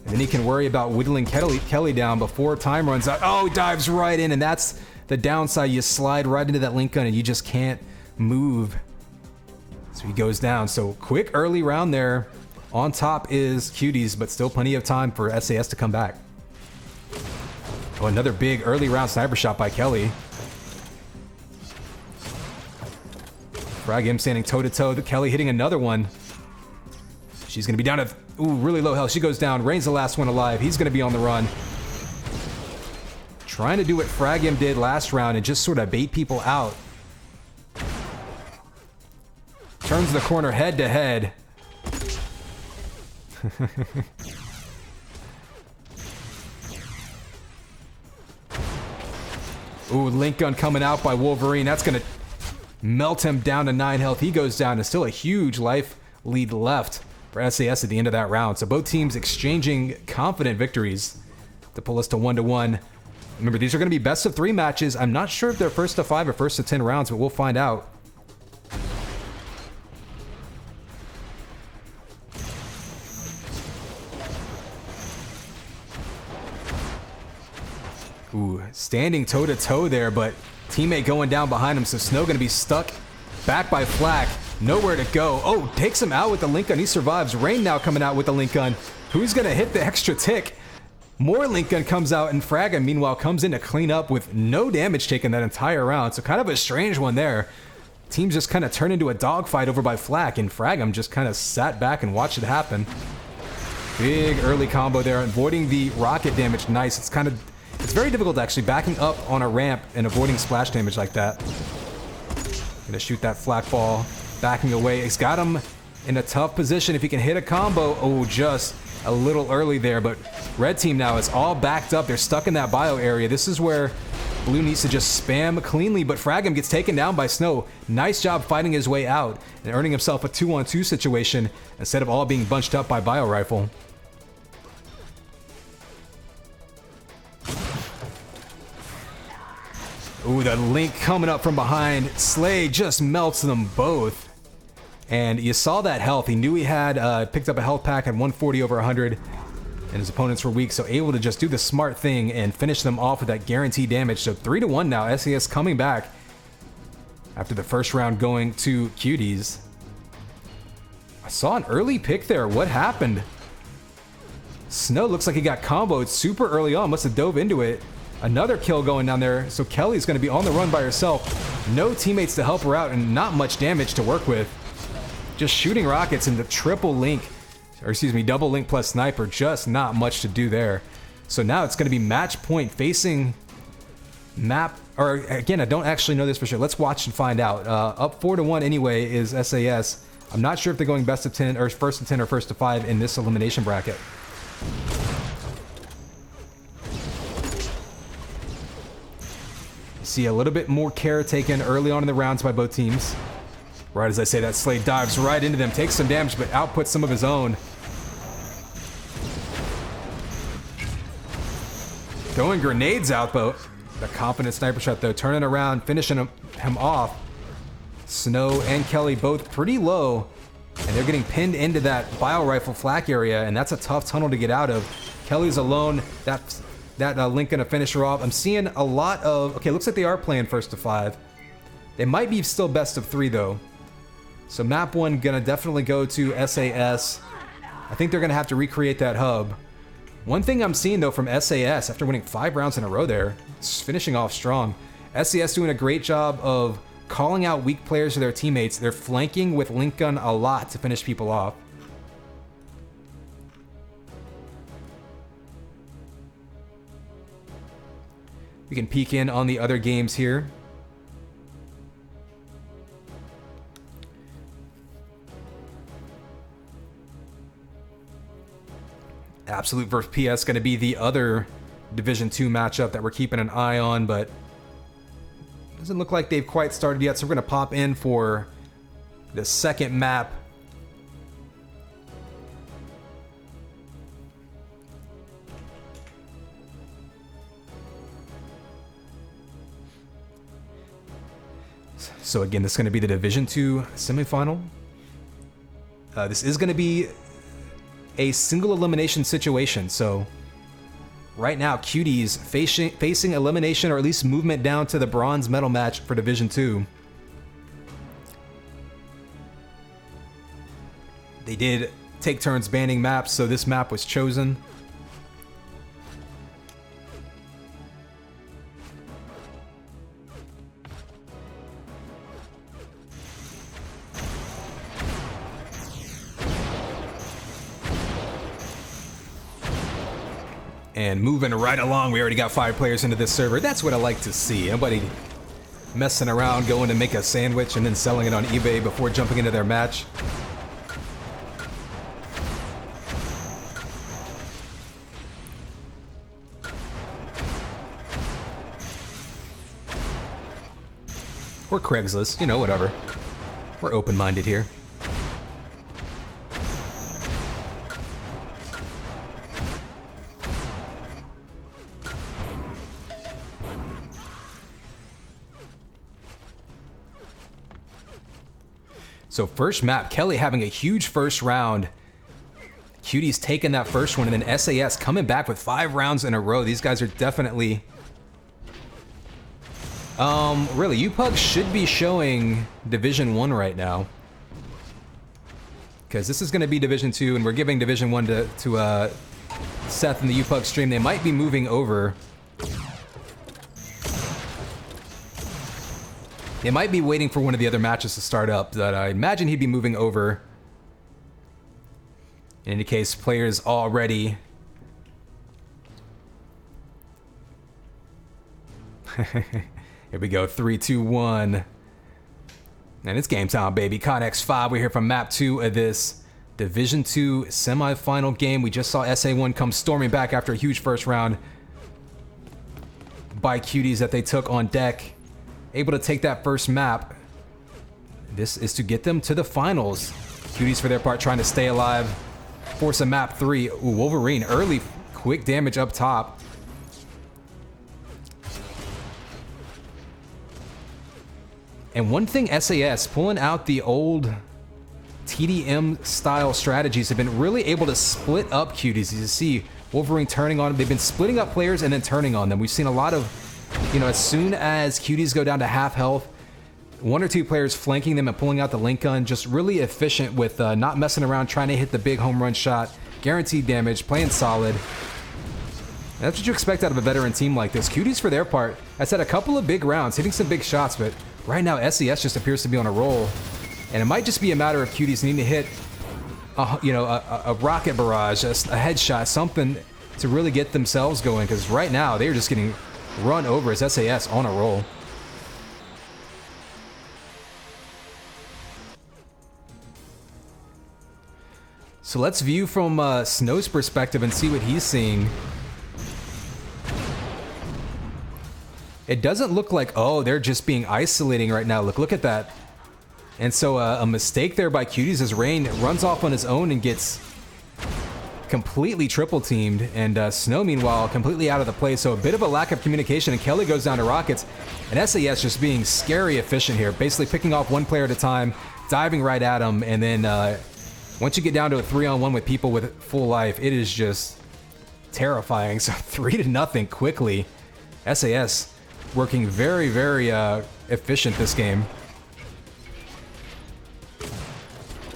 And then he can worry about whittling Kelly down before time runs out. Oh, dives right in, and that's the downside. You slide right into that link gun and you just can't move. So he goes down. So quick early round there. On top is Cuties, but still plenty of time for SAS to come back. Oh, another big early round sniper shot by Kelly. Frag standing toe-to-toe. Kelly hitting another one. She's going to be down to, really low health. She goes down. Rain's the last one alive. He's going to be on the run. Trying to do what Frag did last round and just sort of bait people out. Turns the corner head to head. Ooh, link gun coming out by Wolverine. That's going to melt him down to 9 health. He goes down. There's still a huge life lead left for SAS at the end of that round. So both teams exchanging confident victories to pull us to 1-1. Remember, these are going to be best of 3 matches. I'm not sure if they're first to 5 or first to 10 rounds, but we'll find out. Ooh, standing toe-to-toe there, but teammate going down behind him, so Snow going to be stuck back by Flak. Nowhere to go. Oh, takes him out with the link gun. He survives. Rain now coming out with the link gun. Who's going to hit the extra tick? More link gun comes out, and Fragga, meanwhile, comes in to clean up with no damage taken that entire round. So kind of a strange one there. Teams just kind of turned into a dogfight over by Flak, and Fragga just kind of sat back and watched it happen. Big early combo there, avoiding the rocket damage. Nice. It's very difficult actually backing up on a ramp and avoiding splash damage like that. Gonna shoot that flak ball, backing away. He's got him in a tough position. If he can hit a combo, oh, just a little early there, but red team now is all backed up. They're stuck in that bio area. This is where blue needs to just spam cleanly, but Fragga gets taken down by Snow. Nice job fighting his way out and earning himself a 2-on-2 situation instead of all being bunched up by bio rifle. Ooh, the link coming up from behind. Slay just melts them both. And you saw that health. He knew he had picked up a health pack at 140 over 100. And his opponents were weak, so able to just do the smart thing and finish them off with that guaranteed damage. So 3-1 now. SAS coming back after the first round going to Cuties. I saw an early pick there. What happened? Snow looks like he got comboed super early on. Must have dove into it. Another kill going down there, so Kelly's going to be on the run by herself. No teammates to help her out and not much damage to work with. Just shooting rockets and the triple link, or excuse me, double link plus sniper, just not much to do there. So now it's going to be match point facing map, or again, I don't actually know this for sure. Let's watch and find out. Up 4-1 anyway is SAS. I'm not sure if they're going best of 10 or first to 10 or first to 5 in this elimination bracket. See a little bit more care taken early on in the rounds by both teams. Right as I say that, Slade dives right into them, takes some damage, but outputs some of his own. Throwing grenades out, though. The confident sniper shot, though, turning around, finishing him off. Snow and Kelly both pretty low, and they're getting pinned into that bio rifle flak area, and that's a tough tunnel to get out of. Kelly's alone. That link gonna finish her off. I'm seeing a lot of... Okay, looks like they are playing first to 5. They might be still best of 3, though. So map 1 gonna definitely go to SAS. I think they're gonna have to recreate that hub. One thing I'm seeing, though, from SAS, after winning 5 rounds in a row there, it's finishing off strong. SAS doing a great job of calling out weak players to their teammates. They're flanking with link gun a lot to finish people off. We can peek in on the other games here. Absolute vs. PS going to be the other Division 2 matchup that we're keeping an eye on, but doesn't look like they've quite started yet, so we're going to pop in for the second map. So again, this is going to be the Division 2 semifinal. This is going to be a single elimination situation. So right now, Cuties facing elimination or at least movement down to the bronze medal match for Division 2. They did take turns banning maps, so this map was chosen. And moving right along, we already got 5 players into this server. That's what I like to see. Nobody messing around, going to make a sandwich and then selling it on eBay before jumping into their match. Or Craigslist, you know, whatever. We're open-minded here. So first map, Kelly having a huge first round. Cuties taking that first one, and then SAS coming back with 5 rounds in a row. These guys are definitely Really, UPUGs should be showing Division 1 right now. Because this is going to be Division 2, and we're giving Division 1 to Seth in the UPUG stream. They might be moving over. They might be waiting for one of the other matches to start up, but I imagine he'd be moving over. In any case, players already. Here we go, 3, 2, 1. And it's game time, baby. Connex 5, we're here from map 2 of this Division 2 semifinal game. We just saw SA1 come storming back after a huge first round by Cuties that they took on deck. Able to take that first map. This is to get them to the finals. Cuties, for their part, trying to stay alive. Force a map 3. Ooh, Wolverine, early, quick damage up top. And one thing SAS, pulling out the old TDM style strategies, have been really able to split up Cuties. You see Wolverine turning on them. They've been splitting up players and then turning on them. We've seen a lot of, you know, as soon as Cuties go down to half health, 1 or 2 players flanking them and pulling out the link gun. Just really efficient with not messing around, trying to hit the big home run shot. Guaranteed damage, playing solid. That's what you expect out of a veteran team like this. Cuties, for their part, has had a couple of big rounds, hitting some big shots, but right now SES just appears to be on a roll. And it might just be a matter of Cuties needing to hit a rocket barrage, a headshot, something to really get themselves going, because right now they're just getting run over as SAS on a roll. So let's view from Snow's perspective and see what he's seeing. It doesn't look like, oh, they're just being isolating right now. Look at that. And so a mistake there by Cuties as Rain runs off on his own and gets completely triple teamed. And Snow, meanwhile, completely out of the play. So a bit of a lack of communication, and Kelly goes down to Rockets. And SAS just being scary efficient here, basically picking off one player at a time, diving right at him, and then once you get down to a 3-on-1 with people with full life, it is just terrifying. So 3-0 quickly. SAS working very, very efficient this game.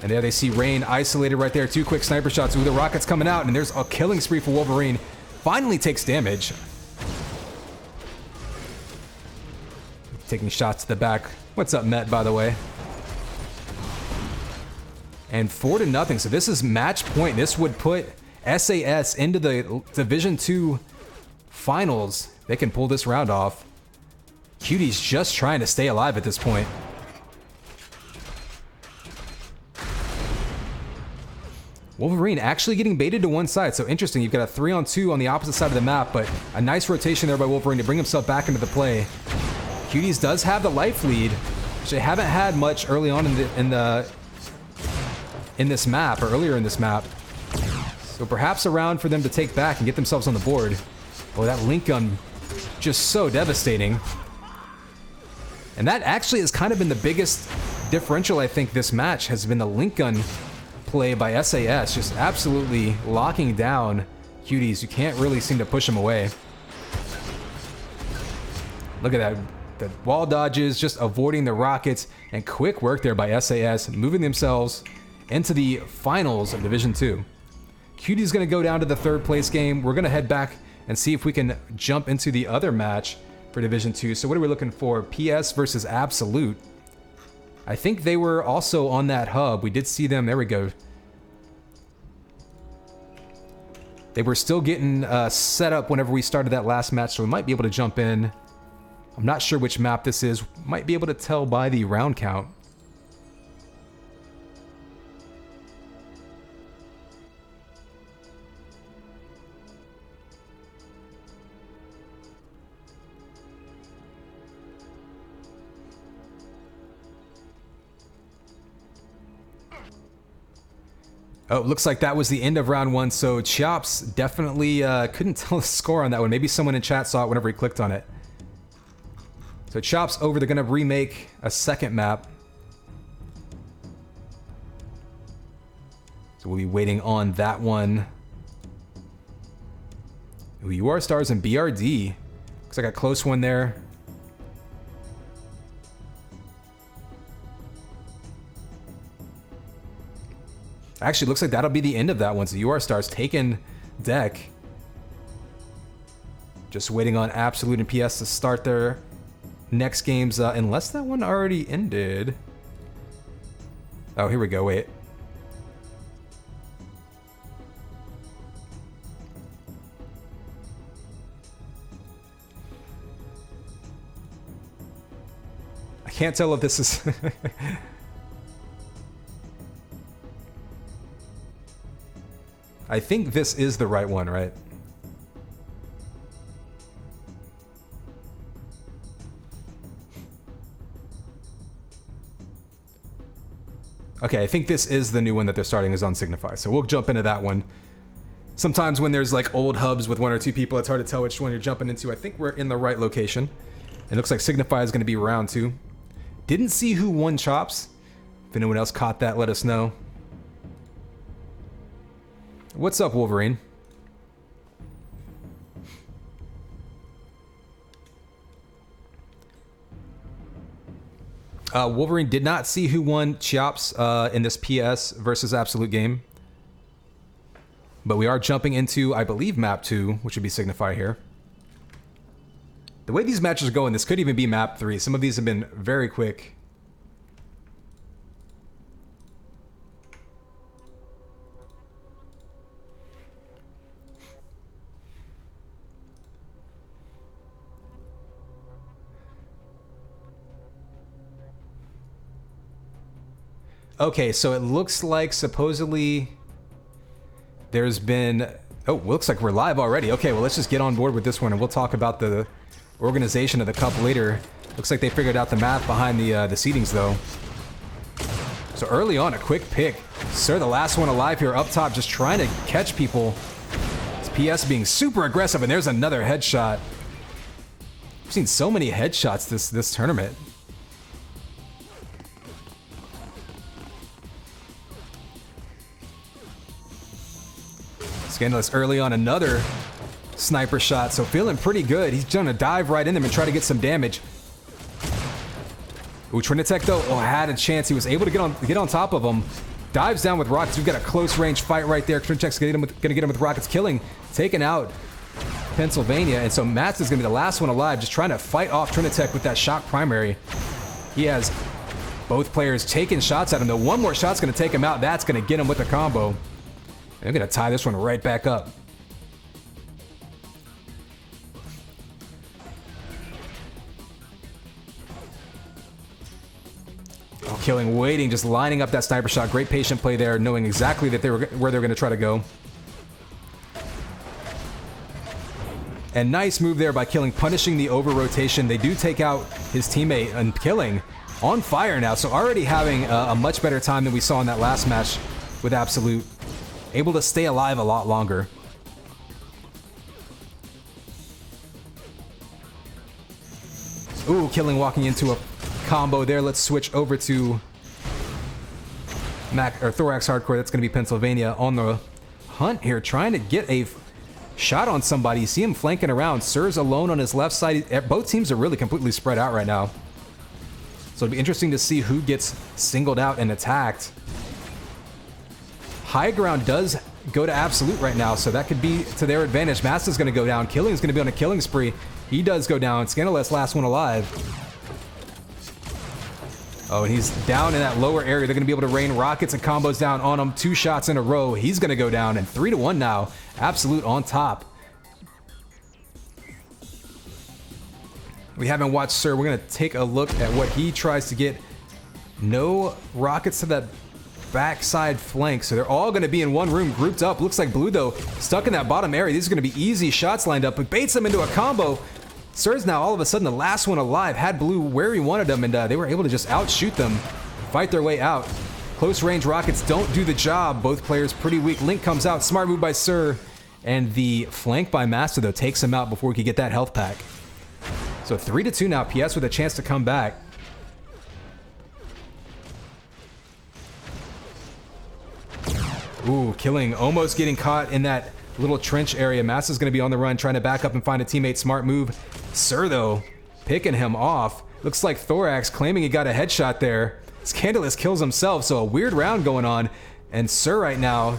And there they see Rain isolated right there. 2 quick sniper shots. Ooh, the rocket's coming out, and there's a killing spree for Wolverine. Finally takes damage. Taking shots to the back. What's up, Met, by the way? And 4-0. So this is match point. This would put SAS into the Division 2 finals. They can pull this round off. Cuties just trying to stay alive at this point. Wolverine actually getting baited to one side. So interesting. You've got a 3-on-2 on the opposite side of the map, but a nice rotation there by Wolverine to bring himself back into the play. Cuties does have the life lead, which they haven't had much early on in this map, or earlier in this map. So perhaps a round for them to take back and get themselves on the board. Oh, that link gun, just so devastating. And that actually has kind of been the biggest differential, I think, this match has been the link gun play by SAS, just absolutely locking down Cuties. You can't really seem to push them away. Look at that. The wall dodges, just avoiding the rockets, and quick work there by SAS, moving themselves into the finals of Division 2. Cutie's going to go down to the 3rd place game. We're going to head back and see if we can jump into the other match for Division 2. So what are we looking for? PS versus Absolute. I think they were also on that hub. We did see them. There we go. They were still getting set up whenever we started that last match, so we might be able to jump in. I'm not sure which map this is. Might be able to tell by the round count. Oh, looks like that was the end of round 1, so Chops definitely couldn't tell the score on that one. Maybe someone in chat saw it whenever he clicked on it. So Chops over, they're going to remake a second map. So we'll be waiting on that one. Ooh, UR Stars and BRD. Looks like a close one there. Actually, looks like that'll be the end of that one. So UR Stars taking deck. Just waiting on Absolute and PS to start their next games, unless that one already ended. Oh, here we go, wait. I can't tell if this is... I think this is the right one, right? Okay, I think this is the new one that they're starting is on Signify, so we'll jump into that one. Sometimes when there's like old hubs with one or two people, it's hard to tell which one you're jumping into. I think we're in the right location. It looks like Signify is going to be round 2. Didn't see who won Chops. If anyone else caught that, let us know. What's up, Wolverine? Wolverine did not see who won Chops in this PS versus Absolute game. But we are jumping into, I believe, map 2, which would be Signify here. The way these matches are going, this could even be map 3. Some of these have been very quick. Okay, so it looks like supposedly there's been... Oh, looks like we're live already. Okay, well, let's just get on board with this one, and we'll talk about the organization of the cup later. Looks like they figured out the math behind the seedings, though. So early on, a quick pick. Sir, the last one alive here up top, just trying to catch people. It's PS being super aggressive, and there's another headshot. I've seen so many headshots this tournament. Scandalous early on, another sniper shot, so feeling pretty good. He's gonna dive right in them and try to get some damage. Ooh, Trinitech though, had a chance. He was able to get on top of him. Dives down with rockets. We've got a close range fight right there. Trinitech's gonna get him with rockets, killing, taking out Pennsylvania, and so Mats is gonna be the last one alive, just trying to fight off Trinitech with that shock primary. He has both players taking shots at him, though. One more shot's gonna take him out. That's gonna get him with the combo. I'm gonna tie this one right back up. Oh, killing, waiting, just lining up that sniper shot. Great patient play there, knowing exactly that where they're gonna try to go. And nice move there by killing, punishing the over rotation. They do take out his teammate and killing on fire now. So already having a much better time than we saw in that last match with Absolute. Able to stay alive a lot longer. Ooh, killing, walking into a combo there. Let's switch over to Thorax Hardcore. That's going to be Pennsylvania on the hunt here, trying to get a shot on somebody. You see him flanking around. Sir's alone on his left side. Both teams are really completely spread out right now. So it'll be interesting to see who gets singled out and attacked. High ground does go to Absolute right now, so that could be to their advantage. Master's going to go down. Killing is going to be on a killing spree. He does go down. Scandalous, last one alive. Oh, and he's down in that lower area. They're going to be able to rain rockets and combos down on him. 2 shots in a row. He's going to go down, and 3-1 now. Absolute on top. We haven't watched Sir. We're going to take a look at what he tries to get. No rockets to that backside flank, so they're all going to be in one room grouped up. Looks like Blue though stuck in that bottom area. These are going to be easy shots lined up, but baits them into a combo. Sir's now all of a sudden the last one alive, had Blue where he wanted them, and they were able to just outshoot them, fight their way out. Close range rockets don't do the job. Both players pretty weak. Link comes out, smart move by Sir, and the flank by Master though takes him out before he could get that health pack. So 3-2 now. PS with a chance to come back. Ooh, killing, almost getting caught in that little trench area. Master's going to be on the run, trying to back up and find a teammate. Smart move. Sir, though, picking him off. Looks like Thorax claiming he got a headshot there. Scandalous kills himself, so a weird round going on. And Sir right now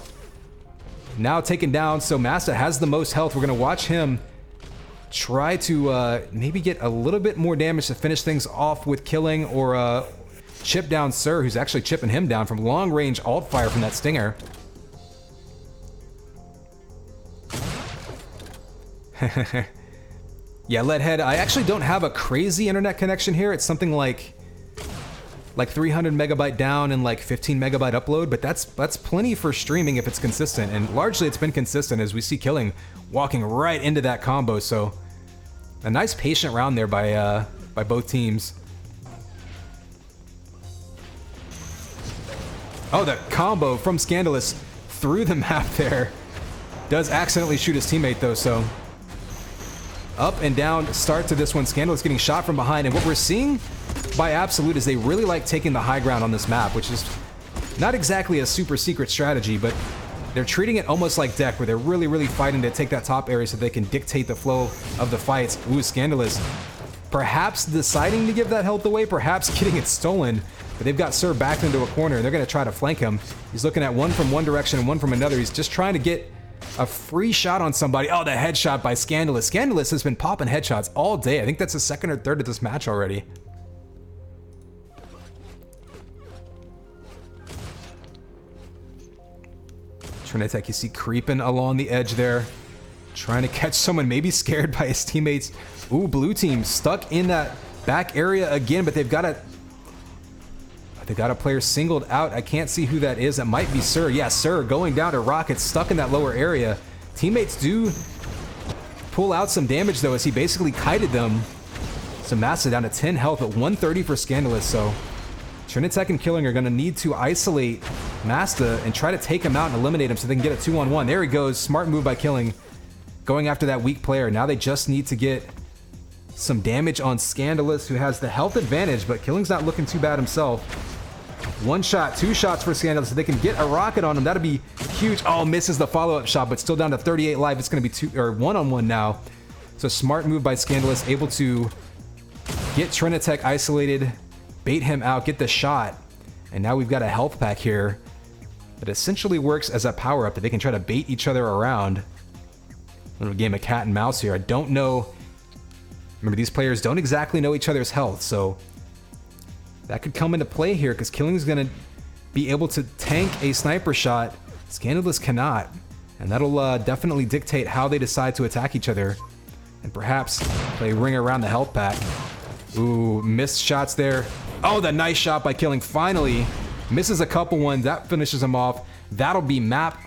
taken down. So Masta has the most health. We're going to watch him try to maybe get a little bit more damage to finish things off with killing or chip down Sir, who's actually chipping him down from long range alt fire from that stinger. Yeah, Leadhead, I actually don't have a crazy internet connection here. It's something like 300 megabyte down and like 15 megabyte upload, but that's plenty for streaming if it's consistent, and largely it's been consistent as we see Killing walking right into that combo. So a nice patient round there by both teams. Oh, the combo from Scandalous through the map there. Does accidentally shoot his teammate though, so up and down start to this one. Scandalous getting shot from behind, and what we're seeing by Absolute is they really like taking the high ground on this map, which is not exactly a super secret strategy, but they're treating it almost like Deck, where they're really fighting to take that top area so they can dictate the flow of the fights. Ooh, Scandalous perhaps deciding to give that health away, perhaps getting it stolen, but they've got Sir backed into a corner, and they're going to try to flank him. He's looking at one from one direction and one from another. He's just trying to get a free shot on somebody. Oh, the headshot by Scandalous. Scandalous has been popping headshots all day. I think that's the second or third of this match already. Trinitech, you see creeping along the edge there, trying to catch someone, maybe scared by his teammates. Ooh, blue team stuck in that back area again, but they've got a player singled out. I can't see who that is. That might be Sir. Yeah, Sir going down to Rockets, stuck in that lower area. Teammates do pull out some damage though, as he basically kited them. So Masta down to 10 health at 130 for Scandalous. So Trinitech and Killing are going to need to isolate Masta and try to take him out and eliminate him so they can get a 2-on-1. There he goes. Smart move by Killing, going after that weak player. Now they just need to get some damage on Scandalous, who has the health advantage, but Killing's not looking too bad himself. One shot, two shots for Scandalous, so they can get a rocket on him. That'd be huge. Oh, misses the follow-up shot, but still down to 38 life. It's going to be one-on-one now. So smart move by Scandalous, able to get Trinitech isolated, bait him out, get the shot, and now we've got a health pack here that essentially works as a power-up that they can try to bait each other around. A little game of cat and mouse here. I don't know. Remember, these players don't exactly know each other's health, so that could come into play here, because Killing's going to be able to tank a sniper shot. Scandalous cannot, and that'll definitely dictate how they decide to attack each other, and perhaps play ring around the health pack. Ooh, missed shots there. Oh, the nice shot by Killing. Finally misses a couple ones. That finishes him off. That'll be map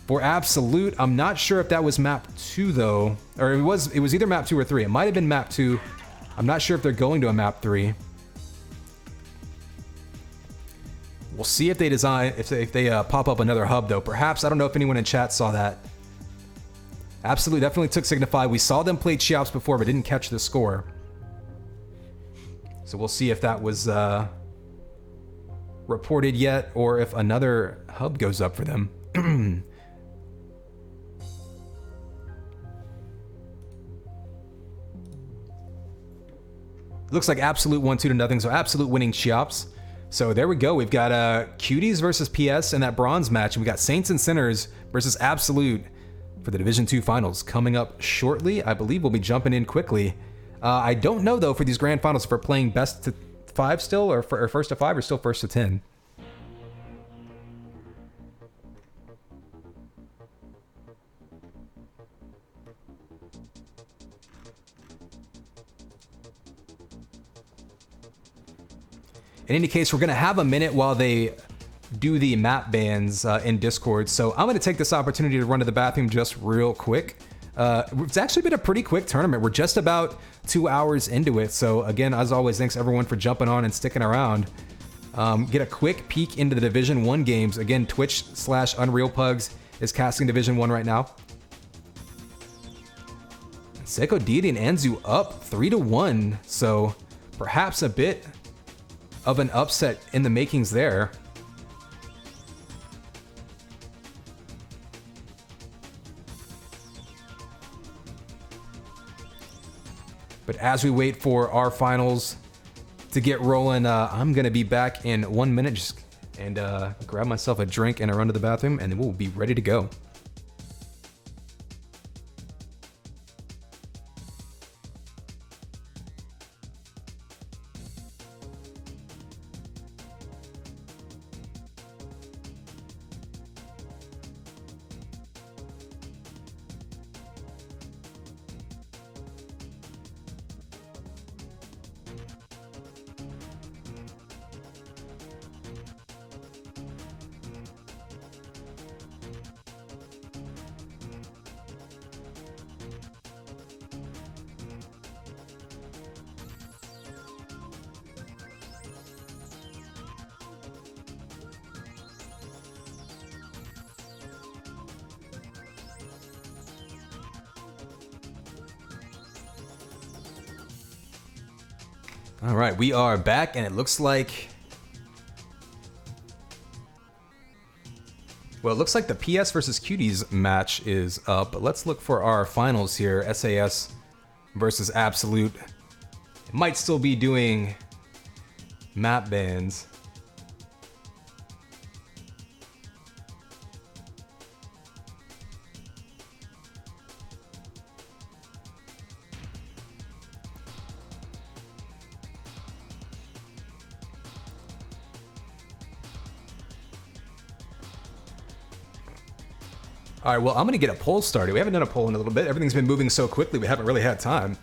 for Absolute. I'm not sure if that was map 2 though, or it was either map 2 or 3. It might have been map 2. I'm not sure if they're going to a map 3. We'll see if they pop up another hub though. Perhaps, I don't know if anyone in chat saw that. Absolute definitely took Signify. We saw them play Cheops before, but didn't catch the score. So we'll see if that was reported yet, or if another hub goes up for them. Looks like Absolute won 2-0, so Absolute winning Cheops. So there we go. We've got Cuties versus PS in that bronze match, and we got Saints and Sinners versus Absolute for the Division 2 finals coming up shortly. I believe we'll be jumping in quickly. I don't know though for these grand finals if we're playing best to 5 still, or first to 5, or still first to 10. In any case, we're going to have a minute while they do the map bans in Discord, so I'm going to take this opportunity to run to the bathroom just real quick. It's actually been a pretty quick tournament. We're just about 2 hours into it, so again, as always, thanks everyone for jumping on and sticking around. Get a quick peek into the Division 1 games. Again, Twitch/UnrealPUGs is casting Division 1 right now. Seiko Deity and Anzu up 3-1, so perhaps a bit of an upset in the makings there. But as we wait for our finals to get rolling, I'm gonna be back in 1 minute. Just and grab myself a drink and a run to the bathroom, and then we'll be ready to go. All right, we are back, and it looks like... Well, it looks like the PS versus Cuties match is up, but let's look for our finals here. SAS versus Absolute. It might still be doing map bans. All right, well, I'm gonna get a poll started. We haven't done a poll in a little bit. Everything's been moving so quickly, we haven't really had time.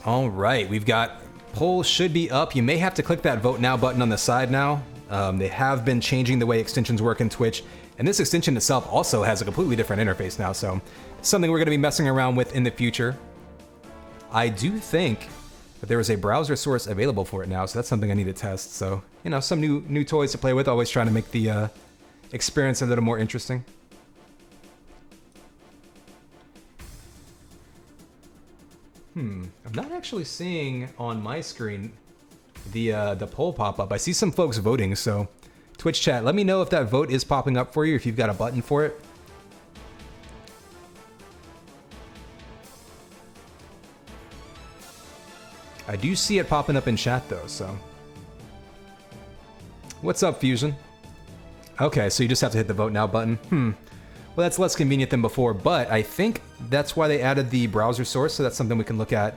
All right, we've got poll should be up. You may have to click that vote now button on the side now. They have been changing the way extensions work in Twitch, and this extension itself also has a completely different interface now, so it's something we're going to be messing around with in the future. I do think that there is a browser source available for it now, so that's something I need to test. So, you know, some new toys to play with, always trying to make the experience a little more interesting. I'm not actually seeing on my screen the poll pop up. I see some folks voting, so Twitch chat, let me know if that vote is popping up for you, if you've got a button for it. I do see it popping up in chat though, so. What's up, Fusion? Okay, so you just have to hit the vote now button. Well, that's less convenient than before, but I think that's why they added the browser source, so that's something we can look at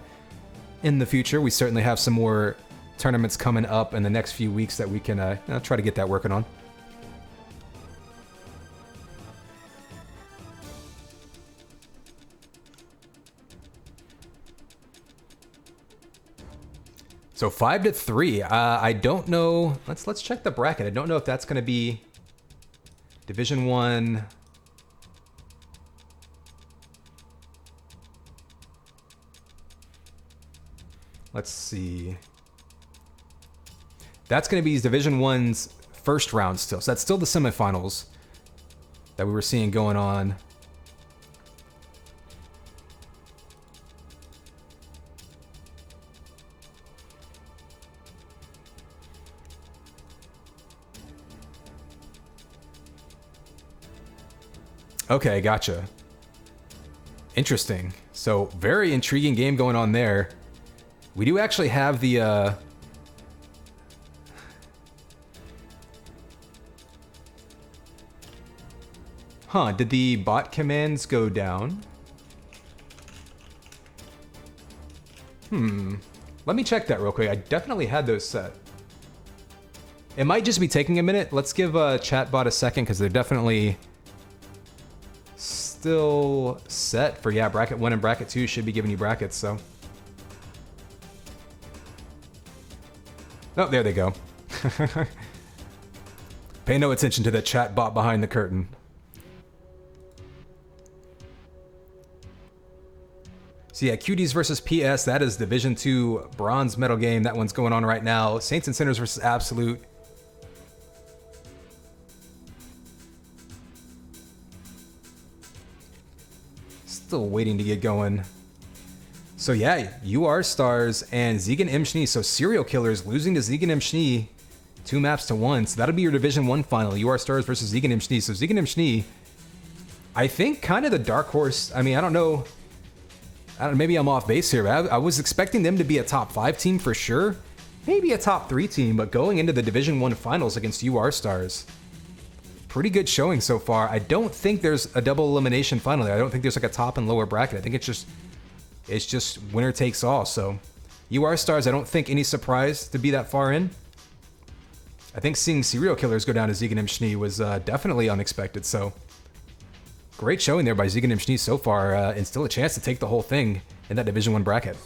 in the future. We certainly have some more tournaments coming up in the next few weeks that we can try to get that working on. So 5-3. I don't know. Let's check the bracket. I don't know if that's going to be Division 1. Let's see. That's going to be Division 1's first round still. So that's still the semifinals that we were seeing going on. Okay, gotcha. Interesting. So very intriguing game going on there. We do actually have the did the bot commands go down? Let me check that real quick. I definitely had those set. It might just be taking a minute. Let's give chatbot a second, because they're definitely still set for, yeah, bracket 1 and bracket 2 should be giving you brackets, so. Oh, there they go. Pay no attention to the chat bot behind the curtain. So yeah, Cuties versus PS, that is Division 2 bronze medal game. That one's going on right now. Saints and Sinners versus Absolute. still waiting to get going. So yeah, UrStars and Zegan Imshni. So Serial Killers losing to Zegan Imshni 2 maps to 1. So that'll be your Division 1 final. UrStars versus Zegan Imshni. So Zegan Imshni, I think kind of the dark horse. I mean, I don't know, maybe I'm off base here. I was expecting them to be a top 5 team for sure. Maybe a top 3 team, but going into the Division 1 finals against UrStars. Pretty good showing so far. I don't think there's a double elimination final there. I don't think there's like a top and lower bracket. I think it's just winner takes all. So UrStars, I don't think any surprise to be that far in. I think seeing Serial Killers go down to Zegan Imshni was definitely unexpected. So great showing there by Zegan Imshni so far, and still a chance to take the whole thing in that Division 1 bracket.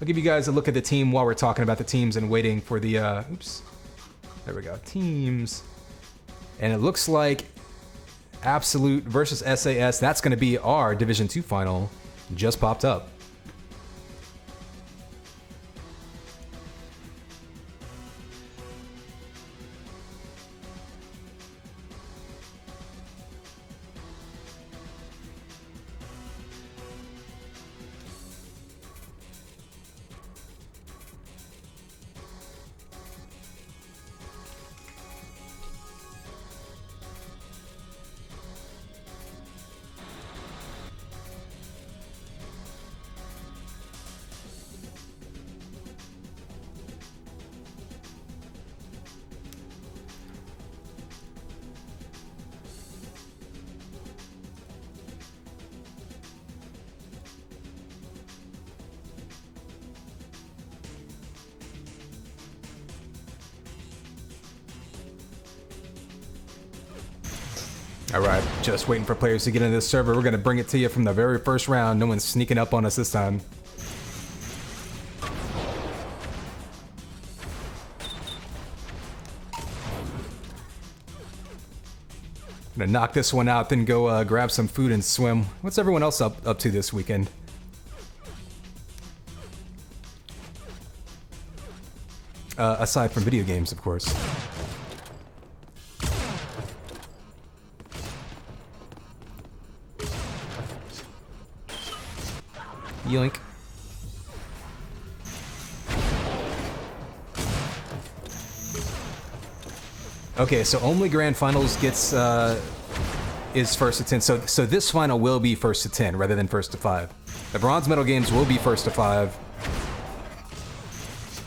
I'll give you guys a look at the team while we're talking about the teams and waiting for the, oops, there we go, teams. And it looks like Absolute versus SAS, that's going to be our Division 2 final, just popped up. All right, just waiting for players to get into this server. We're going to bring it to you from the very first round. No one's sneaking up on us this time. Gonna knock this one out, then go grab some food and swim. What's everyone else up to this weekend? Aside from video games, of course. Yoink. Okay, so only Grand Finals gets is first to 10. So this final will be first to 10 rather than first to 5. The bronze medal games will be first to 5.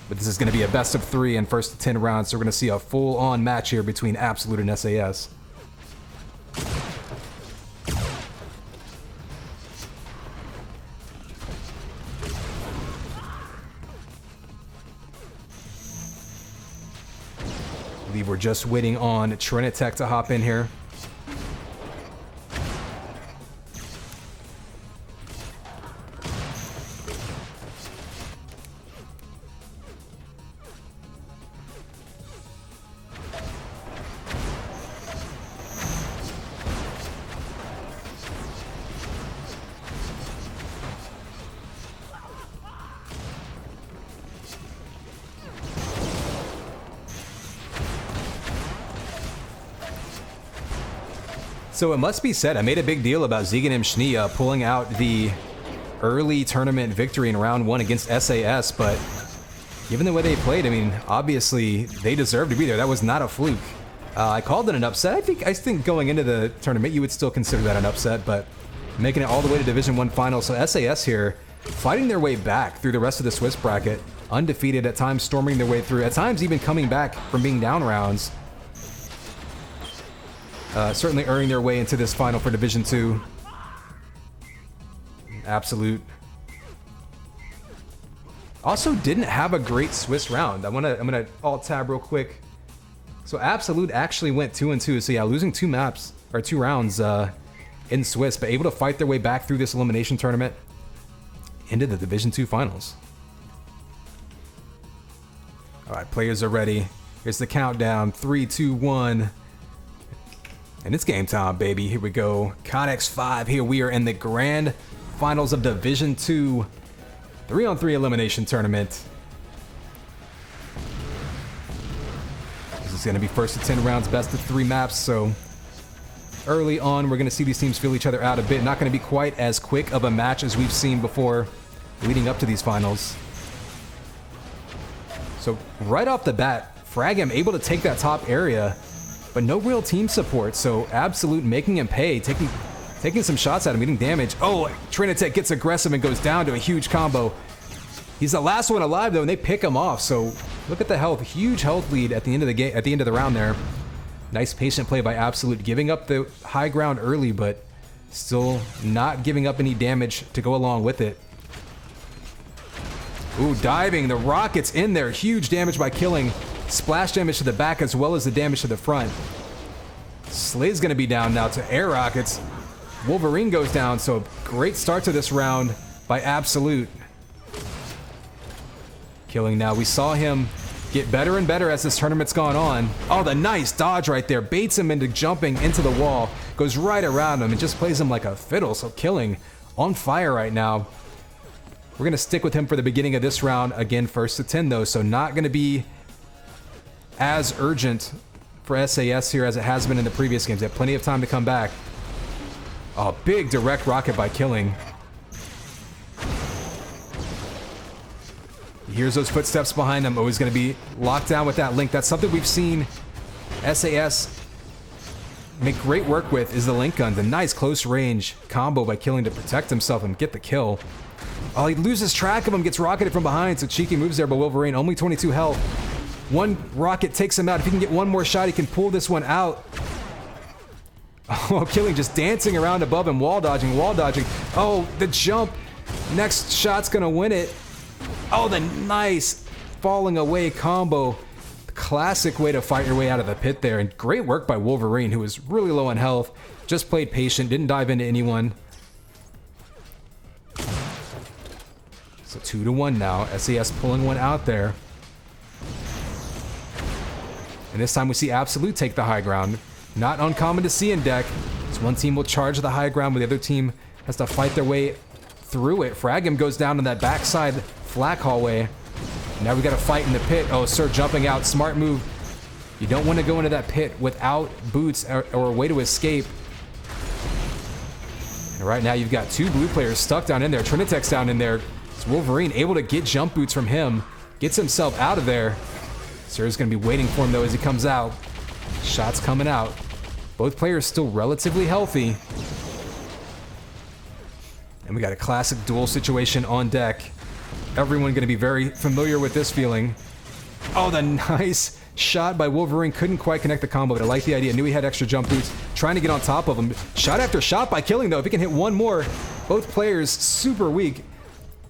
But this is going to be a best of 3 and first to 10 rounds, so we're going to see a full-on match here between Absolute and SAS. I believe we're just waiting on Trinitech to hop in here. So it must be said, I made a big deal about Zegan Imshni pulling out the early tournament victory in round 1 against SAS, but given the way they played, I mean, obviously they deserved to be there. That was not a fluke. I called it an upset. I think going into the tournament, you would still consider that an upset, but making it all the way to Division 1 finals. So SAS here, fighting their way back through the rest of the Swiss bracket, undefeated, at times storming their way through, at times even coming back from being down rounds. Certainly earning their way into this final for Division 2. Absolute. Also didn't have a great Swiss round. I'm gonna alt tab real quick. So Absolute actually went 2-2. So yeah, losing 2 maps or 2 rounds in Swiss, but able to fight their way back through this elimination tournament into the Division 2 finals. All right, players are ready. Here's the countdown: 3, 2, 1. And it's game time, baby. Here we go. Codex 5. Here we are in the grand finals of Division 2 3-on-3 elimination tournament. This is going to be first to 10 rounds, best of 3 maps. So early on. We're going to see these teams feel each other out a bit. Not going to be quite as quick of a match as we've seen before leading up to these finals. So right off the bat, Fragam able to take that top area, but no real team support. So Absolute making him pay, taking some shots at him, getting damage. Oh, Trinitech gets aggressive and goes down to a huge combo. He's the last one alive though, and they pick him off. So look at the health, huge health lead at the end of the game, at the end of the round there. Nice patient play by Absolute, giving up the high ground early, but still not giving up any damage to go along with it. Ooh, diving, the rockets in there, huge damage by killing. Splash damage to the back as well as the damage to the front. Slay's gonna be down now to air rockets. Wolverine goes down, so great start to this round by Absolute. Killing now, we saw him get better and better as this tournament's gone on. Oh, the nice dodge right there, baits him into jumping into the wall, goes right around him and just plays him like a fiddle, so Killing on fire right now. We're gonna stick with him for the beginning of this round, again first to 10 though, so not gonna be as urgent for SAS here as it has been in the previous games. They have plenty of time to come back. Oh, big direct rocket by Killing. He hears those footsteps behind him. Oh, he's going to be locked down with that link. That's something we've seen SAS make great work with, is the link gun. The nice close range combo by Killing to protect himself and get the kill. Oh, he loses track of him, gets rocketed from behind, so cheeky moves there by Wolverine. Only 22 health. One rocket takes him out. If he can get one more shot, he can pull this one out. Oh, Killing just dancing around above him, wall dodging, wall dodging. Oh, the jump. Next shot's gonna win it. Oh, the nice falling away combo. Classic way to fight your way out of the pit there. And great work by Wolverine, who was really low on health. Just played patient, didn't dive into anyone. So 2-1 now. SAS pulling one out there. And this time we see Absolute take the high ground. Not uncommon to see in deck. So one team will charge the high ground, but the other team has to fight their way through it. Fragam goes down in that backside flak hallway. Now we got to fight in the pit. Oh, Sir jumping out. Smart move. You don't want to go into that pit without boots or a way to escape. And right now you've got two blue players stuck down in there. Trinitech's down in there. It's Wolverine able to get jump boots from him. Gets himself out of there. Sir's going to be waiting for him though as he comes out. Shots coming out. Both players still relatively healthy. And we got a classic duel situation on deck. Everyone going to be very familiar with this feeling. Oh, the nice shot by Wolverine. Couldn't quite connect the combo, but I like the idea. Knew he had extra jump boots. Trying to get on top of him. Shot after shot by Killing though. If he can hit one more. Both players super weak.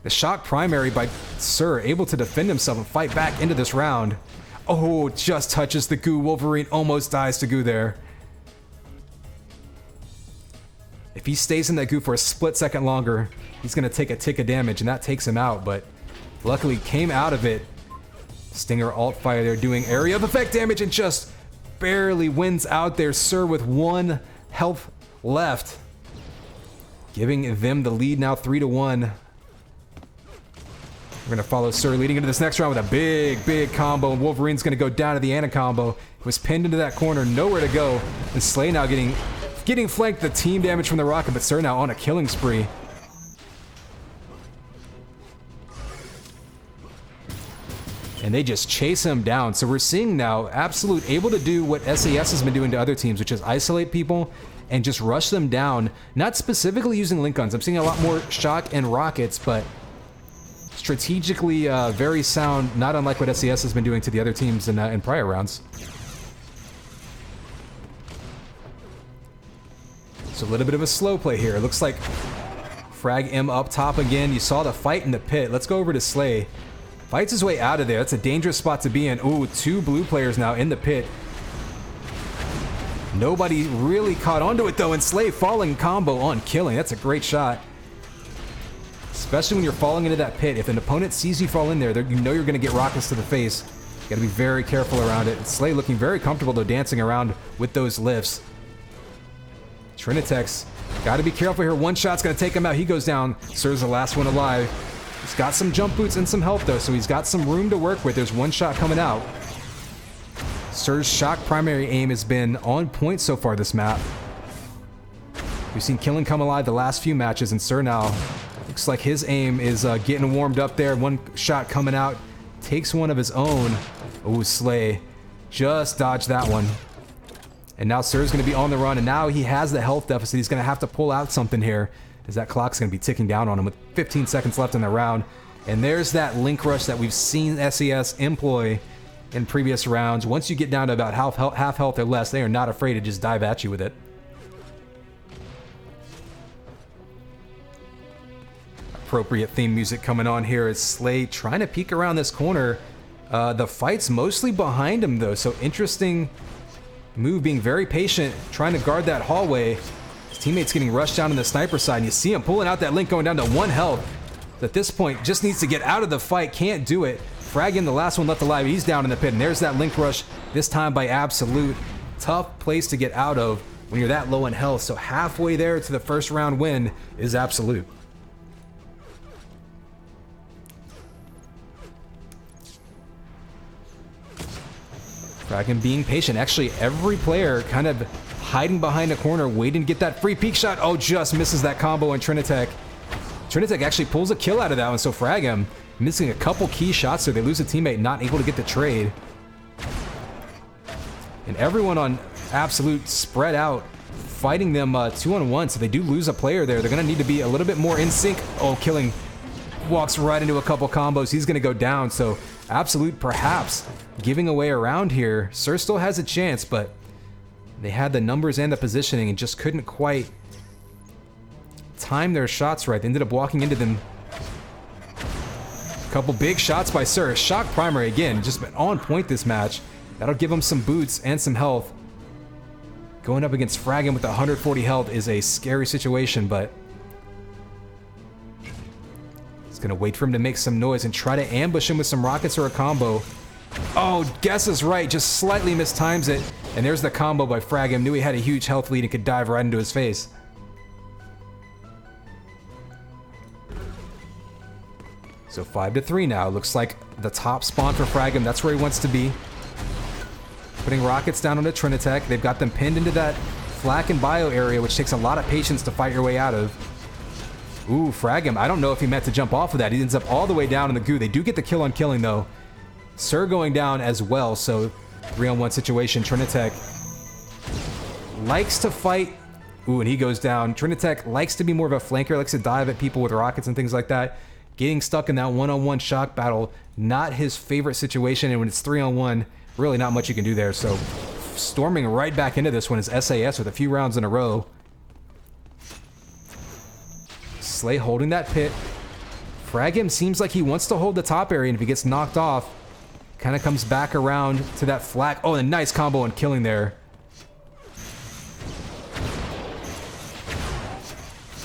The shock primary by Sir, able to defend himself and fight back into this round. Oh, just touches the goo. Wolverine almost dies to goo there. If he stays in that goo for a split second longer, he's going to take a tick of damage, and that takes him out, but luckily came out of it. Stinger alt fire there doing area of effect damage and just barely wins out there. Sir with 1 health left. Giving them the lead now 3-1. We're going to follow Sir leading into this next round with a big combo. And Wolverine's going to go down to the Ana combo. He was pinned into that corner, nowhere to go. And Slay now getting flanked, the team damage from the rocket, but Sir now on a killing spree. And they just chase him down. So we're seeing now Absolute able to do what SAS has been doing to other teams, which is isolate people and just rush them down. Not specifically using link guns. I'm seeing a lot more shock and rockets, but strategically very sound, not unlike what SAS has been doing to the other teams in prior rounds. So a little bit of a slow play here. It looks like Frag M up top again. You saw the fight in the pit. Let's go over to Slay. Fights his way out of there. That's a dangerous spot to be in. Ooh, 2 blue players now in the pit. Nobody really caught onto it though, and Slay falling combo on Killing. That's a great shot. Especially when you're falling into that pit. If an opponent sees you fall in there, you know you're going to get rockets to the face. You got to be very careful around it. Slay looking very comfortable though, dancing around with those lifts. Trinitex, got to be careful here. One shot's going to take him out. He goes down. Sir's the last one alive. He's got some jump boots and some health though, so he's got some room to work with. There's one shot coming out. Sir's shock primary aim has been on point so far this map. We've seen Killing come alive the last few matches, and Sir now looks like his aim is getting warmed up there. One shot coming out, takes one of his own. Oh, Slay just dodged that one. And now Sir's going to be on the run, and now he has the health deficit. He's going to have to pull out something here, as that clock's going to be ticking down on him with 15 seconds left in the round. And there's that link rush that we've seen SAS employ in previous rounds. Once you get down to about half health or less, they are not afraid to just dive at you with it. Appropriate theme music coming on here as Slay trying to peek around this corner. The fight's mostly behind him though, so interesting move, being very patient, trying to guard that hallway. His teammate's getting rushed down on the sniper side, and you see him pulling out that link, going down to 1 health. At this point, just needs to get out of the fight, can't do it. Fragging the last one left alive, he's down in the pit, and there's that link rush, this time by Absolute. Tough place to get out of when you're that low in health, so halfway there to the first round win is Absolute. Fragging being patient. Actually, every player kind of hiding behind a corner, waiting to get that free peek shot. Oh, just misses that combo, and Trinitech actually pulls a kill out of that one, so Fragem missing a couple key shots, so they lose a teammate, not able to get the trade. And everyone on Absolute spread out, fighting them 2-on-1, so they do lose a player there. They're going to need to be a little bit more in sync. Oh, Killing walks right into a couple combos. He's going to go down, so Absolute perhaps giving away around here. Sir still has a chance, but they had the numbers and the positioning and just couldn't quite time their shots right. They ended up walking into them. A couple big shots by Sir. Shock primary again, just been on point this match. That'll give him some boots and some health. Going up against Fraggen with 140 health is a scary situation, but he's gonna wait for him to make some noise and try to ambush him with some rockets or a combo. Oh, guess is right, just slightly mistimes it. And there's the combo by Fraggen. Knew he had a huge health lead and could dive right into his face. So 5-3 now. Looks like the top spawn for Fraggen. That's where he wants to be. Putting rockets down onto Trinitech. They've got them pinned into that flak and bio area, which takes a lot of patience to fight your way out of. Ooh, Fraggen. I don't know if he meant to jump off of that. He ends up all the way down in the goo. They do get the kill on Killing, though. Sir going down as well, so 3-on-1 situation. Trinitech likes to fight. Ooh, and he goes down. Trinitech likes to be more of a flanker, likes to dive at people with rockets and things like that. Getting stuck in that one-on-one shock battle, not his favorite situation, and when it's 3-on-1, really not much you can do there. So storming right back into this one is SAS with a few rounds in a row. Slay holding that pit. Fraggen seems like he wants to hold the top area, and if he gets knocked off, kind of comes back around to that flak. Oh, a nice combo and Killing there.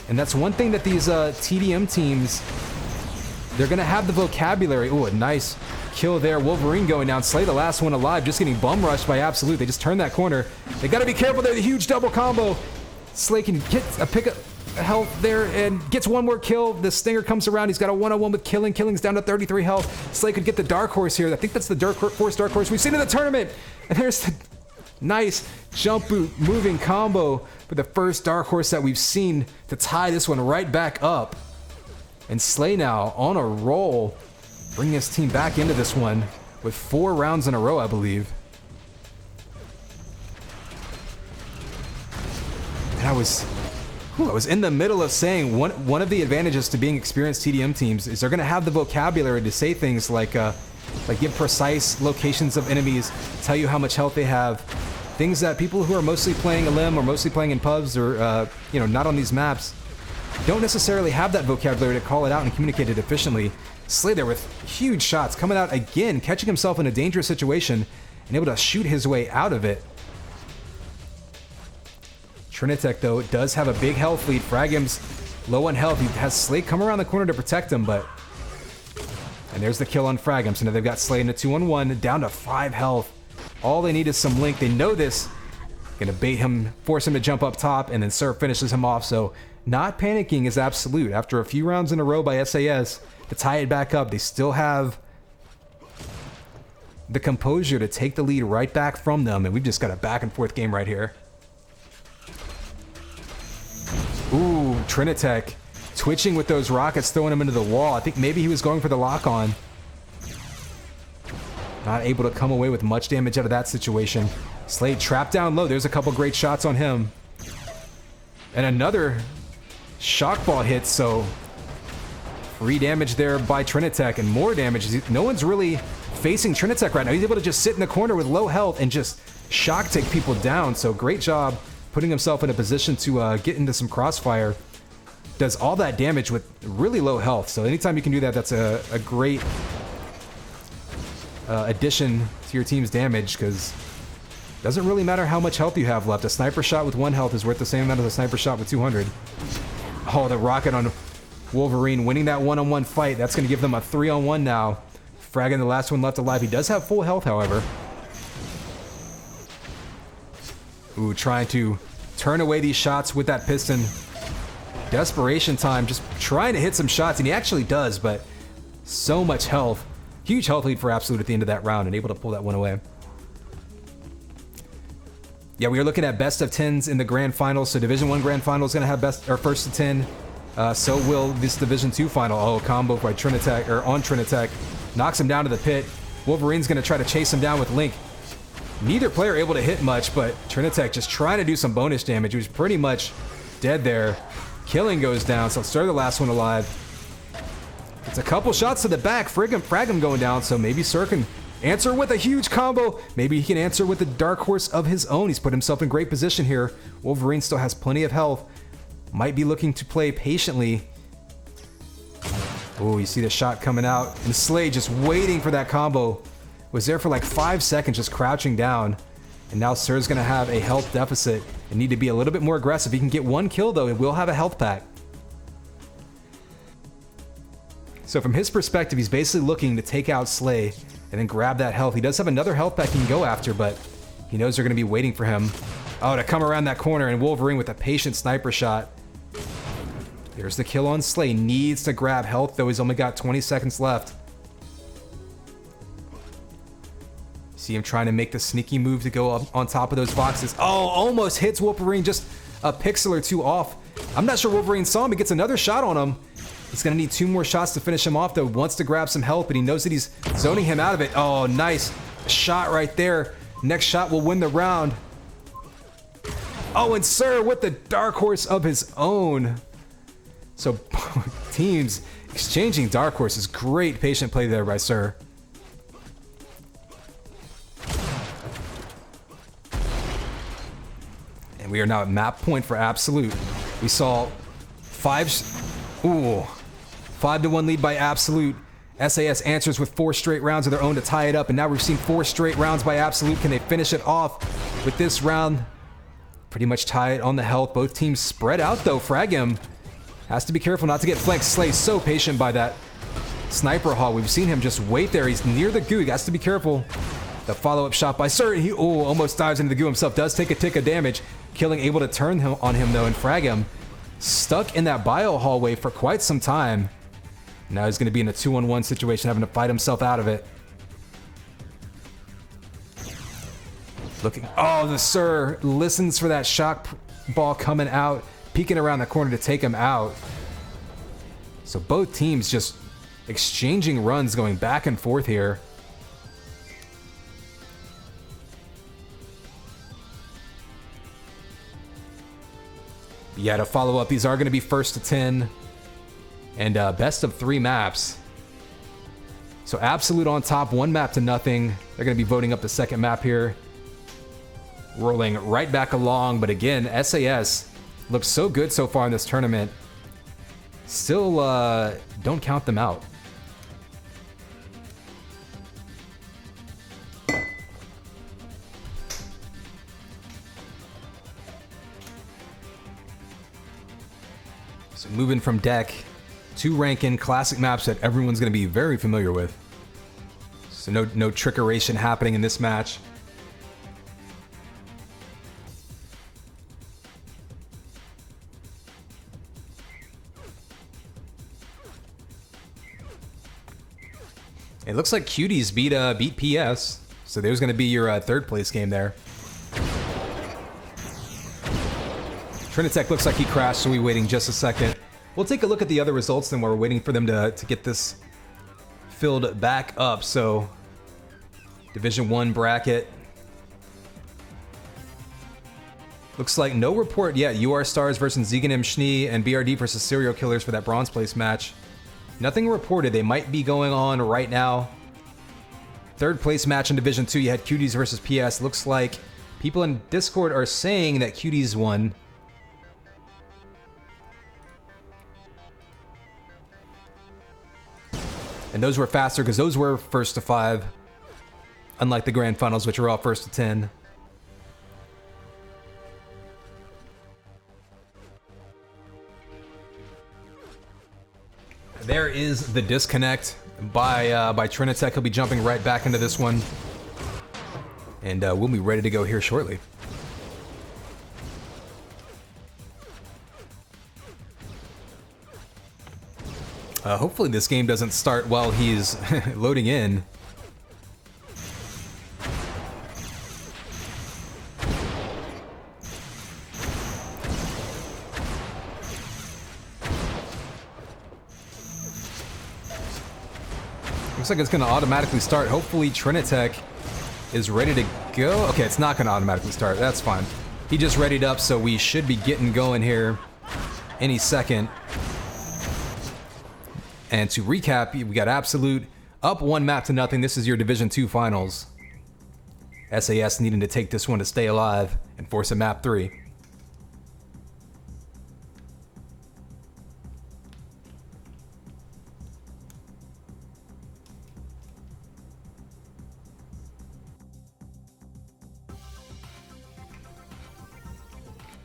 And that's one thing that these TDM teams, they're going to have the vocabulary. Ooh, a nice kill there. Wolverine going down. Slay the last one alive, just getting bum rushed by Absolute. They just turn that corner. They got to be careful there. The huge double combo. Slay can get a pick up health there and gets one more kill. The Stinger comes around. He's got a 1-on-1 with Killing. Killing's down to 33 health. Slay could get the Dark Horse here. I think that's the Dark Horse we've seen in the tournament. And there's the nice jump boot moving combo for the first Dark Horse that we've seen to tie this one right back up. And Slay now on a roll, bringing his team back into this one with 4 rounds in a row, I believe. And I was in the middle of saying one of the advantages to being experienced TDM teams is they're going to have the vocabulary to say things like give precise locations of enemies, tell you how much health they have, things that people who are mostly playing Elim or mostly playing in pubs or not on these maps don't necessarily have that vocabulary to call it out and communicate it efficiently. Slay there with huge shots coming out again, catching himself in a dangerous situation and able to shoot his way out of it. Trinitech, though, does have a big health lead. Fraggem's low on health. He has Slay come around the corner to protect him, but... And there's the kill on Fragem. So now they've got Slay in a 2-on-1, down to 5 health. All they need is some link. They know this. Gonna bait him, force him to jump up top, and then Sir finishes him off. So not panicking is Absolute. After a few rounds in a row by SAS, to tie it back up, they still have the composure to take the lead right back from them, and we've just got a back and forth game right here. Trinitech twitching with those rockets, throwing him into the wall. I think maybe he was going for the lock-on. Not able to come away with much damage out of that situation. Slade trapped down low. There's a couple great shots on him. And another shock ball hit, so free damage there by Trinitech and more damage. No one's really facing Trinitech right now. He's able to just sit in the corner with low health and just shock take people down. So great job putting himself in a position to get into some crossfire. Does all that damage with really low health. So anytime you can do that, that's a great addition to your team's damage, because it doesn't really matter how much health you have left. A sniper shot with 1 health is worth the same amount as a sniper shot with 200. Oh, the rocket on Wolverine winning that one-on-one fight. That's going to give them a 3-on-1 now. Fragging the last one left alive. He does have full health, however. Ooh, trying to turn away these shots with that piston. Desperation time, just trying to hit some shots, and he actually does, but so much health. Huge health lead for Absolute at the end of that round, and able to pull that one away. Yeah, we are looking at best of 10s in the grand finals. So Division 1 grand final is going to have best or first to 10. So will this Division 2 final. Oh, combo by Trinitech, or on Trinitech. Knocks him down to the pit. Wolverine's going to try to chase him down with Link. Neither player able to hit much, but Trinitech just trying to do some bonus damage. He was pretty much dead there. Killing goes down, so Sir the last one alive. It's a couple shots to the back. Fragum going down, so maybe Sir can answer with a huge combo. Maybe he can answer with a dark horse of his own. He's put himself in great position here. Wolverine still has plenty of health. Might be looking to play patiently. Oh, you see the shot coming out. And Slade just waiting for that combo. Was there for like 5 seconds just crouching down. And now Sir's going to have a health deficit and need to be a little bit more aggressive. He can get 1 kill though. It will have a health pack. So from his perspective, he's basically looking to take out Slay and then grab that health. He does have another health pack he can go after, but he knows they're going to be waiting for him. Oh, to come around that corner, and Wolverine with a patient sniper shot. There's the kill on Slay. Needs to grab health, though. He's only got 20 seconds left. See him trying to make the sneaky move to go up on top of those boxes. Oh, almost hits Wolverine just a pixel or 2 off. I'm not sure Wolverine saw him. He gets another shot on him. He's going to need 2 more shots to finish him off, though. Wants to grab some health, but he knows that he's zoning him out of it. Oh, nice shot right there. Next shot will win the round. Oh, and Sir with the dark horse of his own. So teams exchanging dark horses. Great patient play there by Sir. And we are now at map point for Absolute. We saw 5-1 lead by Absolute. SAS answers with 4 straight rounds of their own to tie it up, and now we've seen 4 straight rounds by Absolute. Can they finish it off with this round? Pretty much tie it on the health. Both teams spread out though. Fragum has to be careful not to get flanked. Slay so patient by that sniper haul. We've seen him just wait there. He's near the goo. He has to be careful. The follow-up shot by Sir. He almost dives into the goo himself. Does take a tick of damage. Killing able to turn him on him though, and Fragum stuck in that bio hallway for quite some time. Now he's going to be in a 2-on-1 situation, having to fight himself out of it. Looking. Oh, the Sir listens for that shock ball coming out, peeking around the corner to take him out. So both teams just exchanging runs, going back and forth here. Yeah, to follow up, these are going to be first to 10 and best of 3 maps. So Absolute on top, 1 map to nothing. They're going to be voting up the second map here. Rolling right back along, but again, SAS looks so good so far in this tournament. Still don't count them out. So moving from deck to ranking, classic maps that everyone's going to be very familiar with. So no trickeration happening in this match. It looks like Cuties beat PS, so there's going to be your third place game there. Trinitech looks like he crashed, so we're waiting just a second. We'll take a look at the other results then while we're waiting for them to get this filled back up. So, Division 1 bracket. Looks like no report yet. UR Stars versus Zegan Schnee and BRD versus Serial Killers for that bronze place match. Nothing reported. They might be going on right now. Third place match in Division 2, you had Cuties versus PS. Looks like people in Discord are saying that Cuties won. And those were faster because those were first to 5. Unlike the grand finals, which are all first to 10. There is the disconnect by Trinitech. He'll be jumping right back into this one. And we'll be ready to go here shortly. Hopefully this game doesn't start while he's loading in. Looks like it's going to automatically start. Hopefully Trinitech is ready to go. Okay, it's not going to automatically start. That's fine. He just readied up, so we should be getting going here any second. And to recap, we got Absolute up 1-0. This is your Division 2 finals. SAS needing to take this one to stay alive and force a map 3.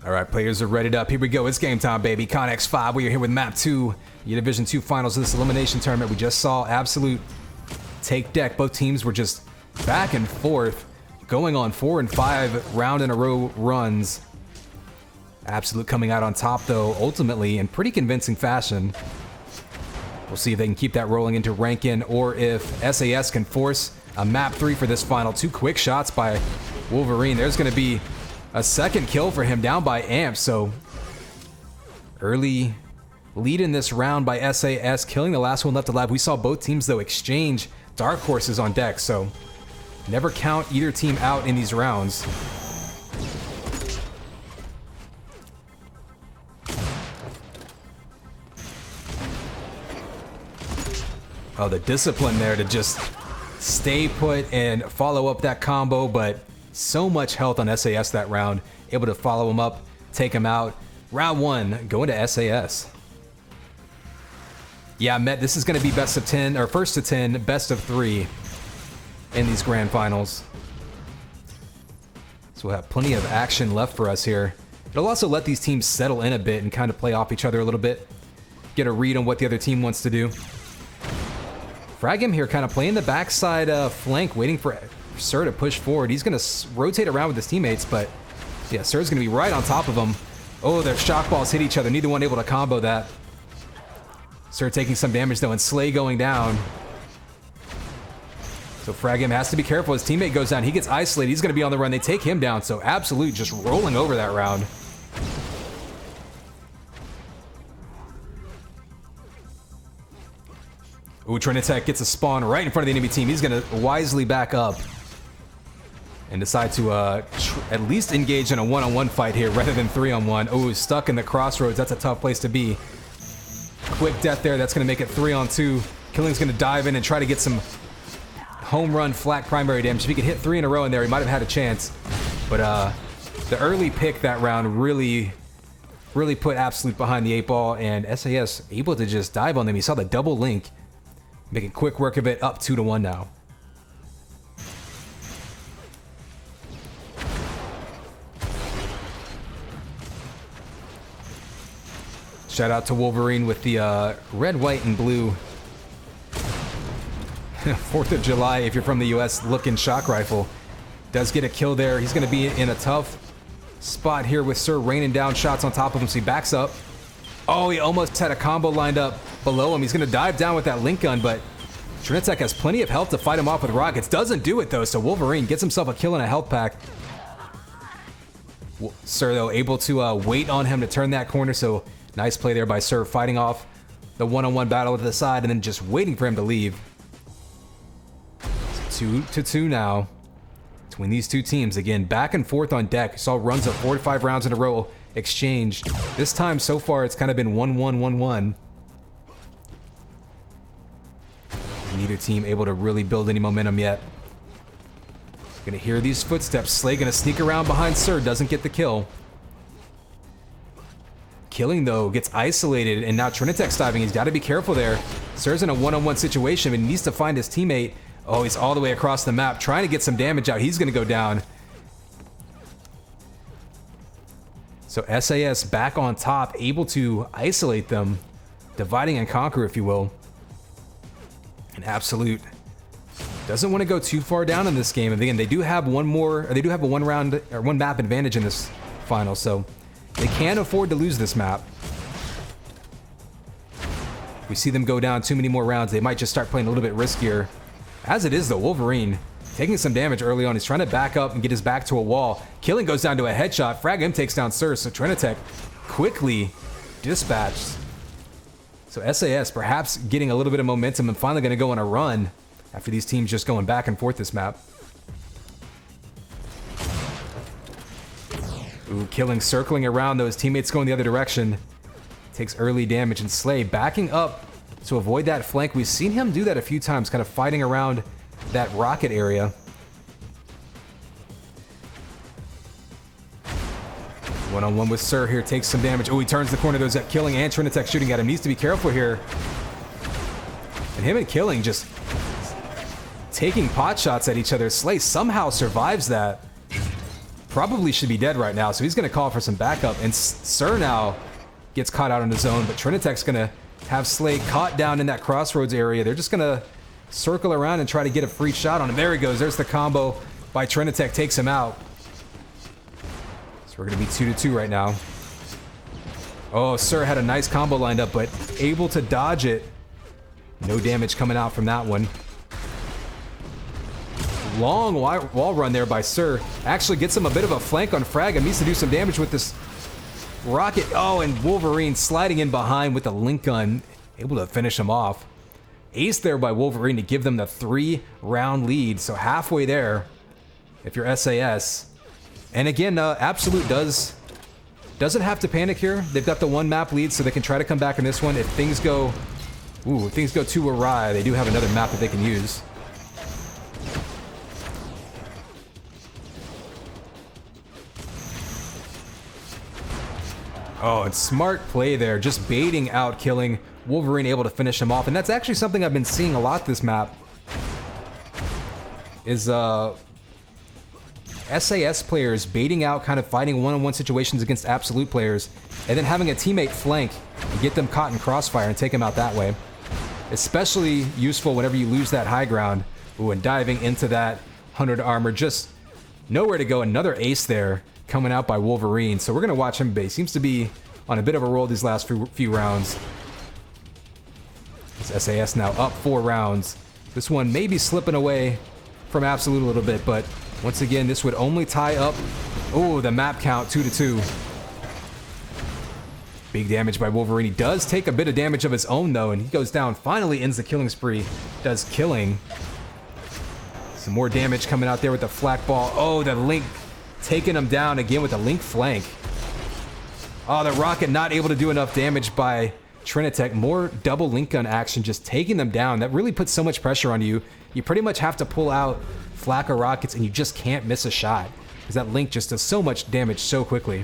All right, players are readied up. Here we go. It's game time, baby. Connex 5. We are here with Map 2, your Division 2 finals of this Elimination Tournament. We just saw Absolute take deck. Both teams were just back and forth, going on 4 and 5 round-in-a-row runs. Absolute coming out on top, though, ultimately in pretty convincing fashion. We'll see if they can keep that rolling into rank-in or if SAS can force a Map 3 for this final. 2 quick shots by Wolverine. There's going to be a second kill for him down by Amp, so early lead in this round by SAS, killing the last one left alive. We saw both teams, though, exchange Dark Horses on deck, so never count either team out in these rounds. Oh, the discipline there to just stay put and follow up that combo, but so much health on SAS that round. Able to follow him up, take him out. Round 1, going to SAS. Yeah, Met, this is going to be best of 10, or first to 10, best of 3 in these grand finals. So we'll have plenty of action left for us here. It'll also let these teams settle in a bit and kind of play off each other a little bit. Get a read on what the other team wants to do. Fragim here kind of playing the backside flank, waiting for Sir to push forward. He's going to rotate around with his teammates, but yeah, Sir's going to be right on top of him. Oh, their shock balls hit each other. Neither one able to combo that. Sir taking some damage, though, and Slay going down. So Fragim has to be careful. His teammate goes down. He gets isolated. He's going to be on the run. They take him down, so Absolute just rolling over that round. Ooh, Trinitech gets a spawn right in front of the enemy team. He's going to wisely back up and decide to at least engage in a one-on-one fight here rather than 3-on-1. Oh, stuck in the crossroads. That's a tough place to be. Quick death there. That's going to make it 3-on-2. Killing's going to dive in and try to get some home run flat primary damage. If he could hit 3 in a row in there, he might have had a chance. But the early pick that round really put Absolute behind the 8 ball, and SAS able to just dive on them. You saw the double link. Making quick work of it, up 2-1 now. Shout out to Wolverine with the red, white, and blue 4th of July, if you're from the US, looking shock rifle. Does get a kill there. He's going to be in a tough spot here with Sir raining down shots on top of him, so he backs up. Oh, he almost had a combo lined up below him. He's going to dive down with that link gun, but Trinitech has plenty of health to fight him off with rockets. Doesn't do it, though, so Wolverine gets himself a kill and a health pack. Sir, though, able to wait on him to turn that corner. So nice play there by Sir, fighting off the one-on-one battle to the side and then just waiting for him to leave. It's 2-2 now between these two teams. Again, back and forth on deck. Saw runs of 4 to 5 rounds in a row exchanged. This time so far it's kind of been 1-1, 1-1. Neither team able to really build any momentum yet. Gonna hear these footsteps. Slay gonna sneak around behind Sir, doesn't get the kill. Killing, though, gets isolated, and now Trinitex diving. He's got to be careful there. Sir's in a one-on-one situation, but he needs to find his teammate. Oh, he's all the way across the map, trying to get some damage out. He's gonna go down. So SAS back on top, able to isolate them. Dividing and conquer, if you will. And Absolute doesn't want to go too far down in this game. And again, they do have a one round or one map advantage in this final, so they can afford to lose this map. If we see them go down too many more rounds, they might just start playing a little bit riskier. As it is, though, Wolverine taking some damage early on. He's trying to back up and get his back to a wall. Killing goes down to a headshot. Frag M takes down Sir, so Trinitech quickly dispatched. So SAS perhaps getting a little bit of momentum and finally going to go on a run after these teams just going back and forth this map. Ooh, Killing circling around, those teammates going the other direction. Takes early damage, and Slay backing up to avoid that flank. We've seen him do that a few times, kind of fighting around that rocket area. One-on-one with Sir here, takes some damage. Oh, he turns the corner. There's that Killing and Trinitech shooting at him. Needs to be careful here. And him and Killing just taking pot shots at each other. Slay somehow survives that. Probably should be dead right now, so he's going to call for some backup. And Sir now gets caught out on his own, but Trinitech's going to have Slay caught down in that crossroads area. They're just going to circle around and try to get a free shot on him. There he goes. There's the combo by Trinitech. Takes him out. So we're going to be 2-2 right now. Oh, Sir had a nice combo lined up, but able to dodge it. No damage coming out from that one. Long wall run there by Sir. Actually gets him a bit of a flank on Frag and needs to do some damage with this rocket. Oh, and Wolverine sliding in behind with the link gun. Able to finish him off. Ace there by Wolverine to give them the 3-round lead. So halfway there if you're SAS. And again, Absolute doesn't have to panic here. They've got the 1-map lead, so they can try to come back in this one. If things go too awry, they do have another map that they can use. Oh, and smart play there, just baiting out Killing. Wolverine able to finish him off, and that's actually something I've been seeing a lot this map. Is SAS players baiting out, kind of fighting one-on-one situations against Absolute players, and then having a teammate flank and get them caught in crossfire and take them out that way. Especially useful whenever you lose that high ground. Ooh, and diving into that 100 armor, just nowhere to go. Another ace there coming out by Wolverine. So we're going to watch him base. Seems to be on a bit of a roll these last few rounds. This SAS now up 4 rounds. This one may be slipping away from Absolute a little bit, but once again, this would only tie up. Oh, the map count 2-2. Big damage by Wolverine. He does take a bit of damage of his own, though, and he goes down. Finally ends the killing spree. Does Killing. Some more damage coming out there with the flak ball. Oh, the link taking him down again with a link flank. Oh, the rocket not able to do enough damage by Trinitech. More double link gun action, just taking them down. That really puts so much pressure on you. You pretty much have to pull out flak or rockets, and you just can't miss a shot because that link just does so much damage so quickly.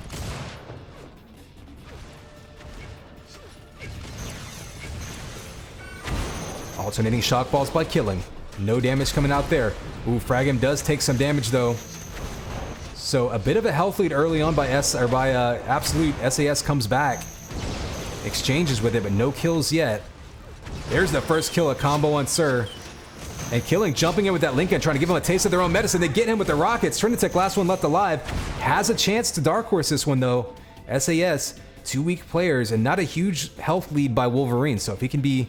Alternating shock balls by Killing. No damage coming out there. Ooh, Fragem does take some damage though. So a bit of a health lead early on by Absolute. SAS comes back, exchanges with it, but no kills yet. There's the first kill, a combo on Sir. And Killing jumping in with that link and trying to give him a taste of their own medicine. They get him with the rockets. Trinitech, last one left alive. Has a chance to Dark Horse this one though. SAS, 2 weak players and not a huge health lead by Wolverine. So if he can be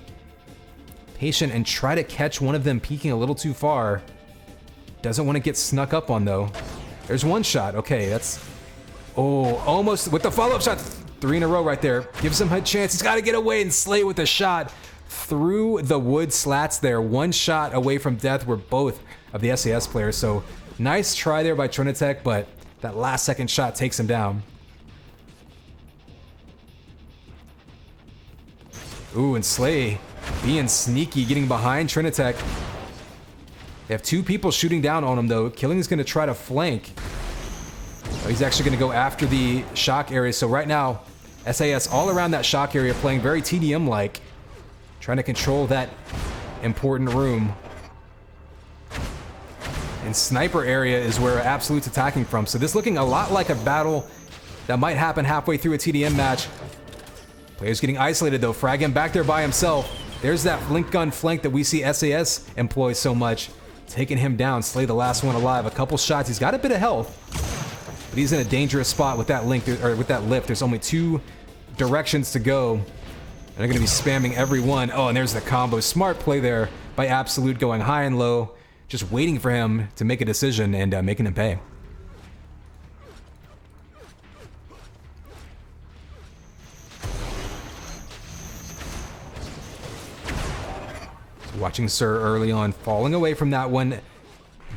patient and try to catch one of them peeking a little too far. Doesn't want to get snuck up on though. There's one shot. Okay, that's... Oh, almost with the follow-up shot. 3 in a row right there. Gives him a chance. He's got to get away, and Slay with a shot through the wood slats there. 1 shot away from death were both of the SAS players. So nice try there by Trinitech, but that last second shot takes him down. Ooh, and Slay being sneaky, getting behind Trinitech. They have 2 people shooting down on him, though. Killing's going to try to flank. Oh, he's actually going to go after the shock area. So right now, SAS all around that shock area, playing very TDM-like, trying to control that important room. And sniper area is where Absolute's attacking from. So this looking a lot like a battle that might happen halfway through a TDM match. Player's getting isolated, though. Frag him back there by himself. There's that link gun flank that we see SAS employ so much. Taking him down. Slay the last one alive. A couple shots. He's got a bit of health, but he's in a dangerous spot with that link, or with that lift. There's only 2 directions to go, and they're going to be spamming every one. Oh, and there's the combo. Smart play there by Absolute, going high and low, just waiting for him to make a decision and making him pay. Watching Sir early on, falling away from that one.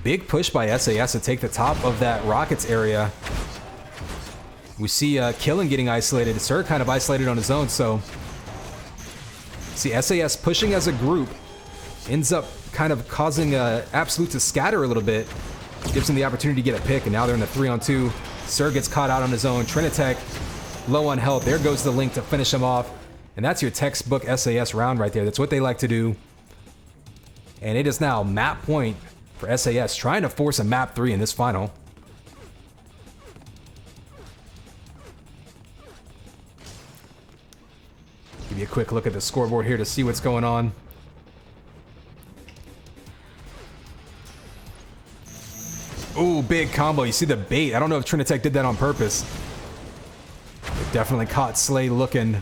Big push by SAS to take the top of that Rockets area. We see Killing getting isolated. Sir kind of isolated on his own, so... See, SAS pushing as a group ends up kind of causing Absolute to scatter a little bit. Gives him the opportunity to get a pick, and now they're in a 3-on-2. Sir gets caught out on his own. Trinitech low on health. There goes the link to finish him off. And that's your textbook SAS round right there. That's what they like to do. And it is now map point for SAS, trying to force a map 3 in this final. Give you a quick look at the scoreboard here to see what's going on. Ooh, big combo. You see the bait. I don't know if Trinitech did that on purpose. It definitely caught Slay looking.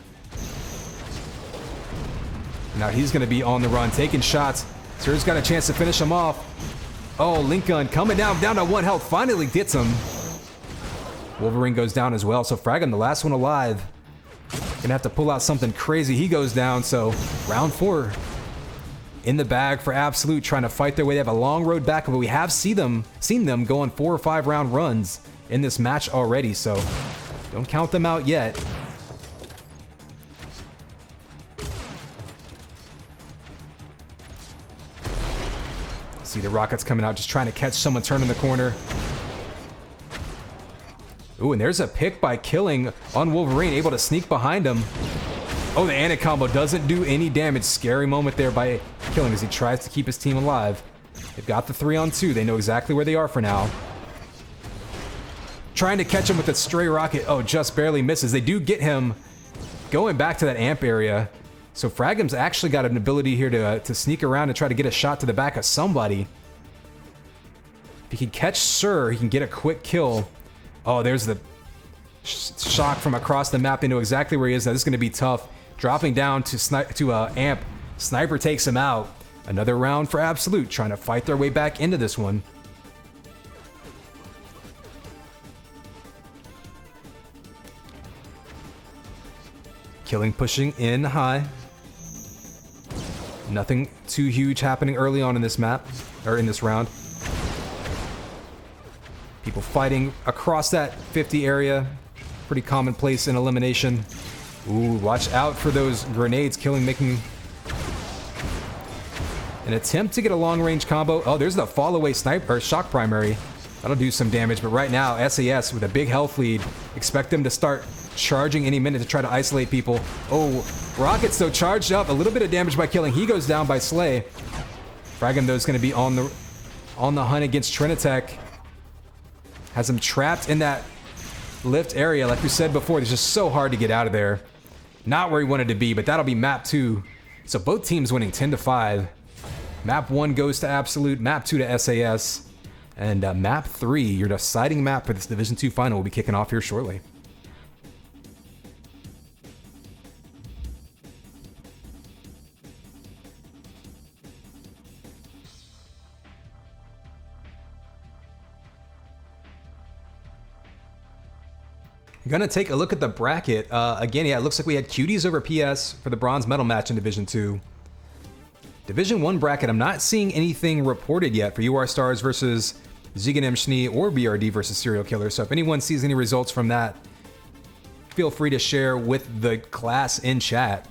Now he's going to be on the run, taking shots. Sir's got a chance to finish him off. Oh, link gun coming down to 1 health. Finally gets him. Wolverine goes down as well. So Fragum, the last one alive, gonna have to pull out something crazy. He goes down. So round 4 in the bag for Absolute, trying to fight their way. They have a long road back, but we have seen them go on 4 or 5 round runs in this match already. So don't count them out yet. See the Rockets coming out, just trying to catch someone turning the corner. Ooh, and there's a pick by Killing on Wolverine, able to sneak behind him. Oh, the Anna combo doesn't do any damage. Scary moment there by Killing as he tries to keep his team alive. They've got the 3-on-2. They know exactly where they are for now. Trying to catch him with a stray rocket. Oh, just barely misses. They do get him going back to that amp area. So Fragum's actually got an ability here to sneak around and try to get a shot to the back of somebody. If he can catch Sir, he can get a quick kill. Oh, there's the shock from across the map into exactly where he is. Now this is going to be tough. Dropping down to amp. Sniper takes him out. Another round for Absolute, trying to fight their way back into this one. Killing pushing in high. Nothing too huge happening early on in this map, or in this round. People fighting across that 50 area. Pretty commonplace in Elimination. Ooh, watch out for those grenades. Killing making an attempt to get a long-range combo. Oh, there's the fall-away sniper, or shock primary. That'll do some damage, but right now, SAS with a big health lead. Expect them to start charging any minute to try to isolate people. Oh, Rockets, though, charged up. A little bit of damage by Killing. He goes down by Slay. Fragum, though, is going to be on the hunt against Trinitech. Has him trapped in that lift area. Like we said before, it's just so hard to get out of there. Not where he wanted to be, but that'll be map 2. So both teams winning 10-5. Map 1 goes to Absolute, map 2 to SAS. And map 3, your deciding map for this Division 2 final, will be kicking off here shortly. You're gonna take a look at the bracket. Again, yeah, it looks like we had Cuties over PS for the bronze medal match in Division 2. Division 1 bracket, I'm not seeing anything reported yet for UR Stars versus Zigan M. Schnee or BRD versus Serial Killer. So if anyone sees any results from that, feel free to share with the class in chat.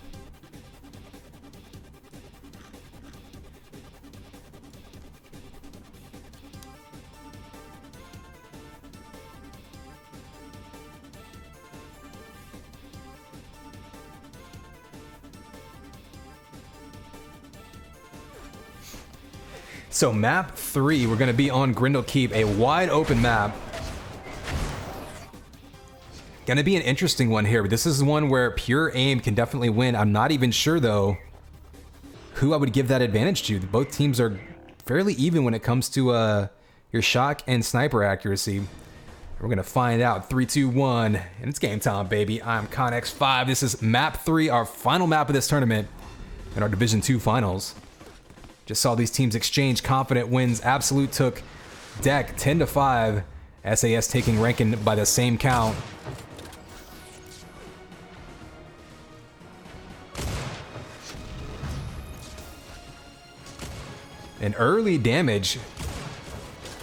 So map 3, we're going to be on Grindel Keep, a wide open map. Going to be an interesting one here, but this is one where pure aim can definitely win. I'm not even sure, though, who I would give that advantage to. Both teams are fairly even when it comes to your shock and sniper accuracy. We're going to find out. 3, 2, 1, and it's game time, baby. I'm Connex5. This is map 3, our final map of this tournament in our Division 2 finals. Just saw these teams exchange confident wins. Absolute took deck 10-5. SAS taking Rankin by the same count. An early damage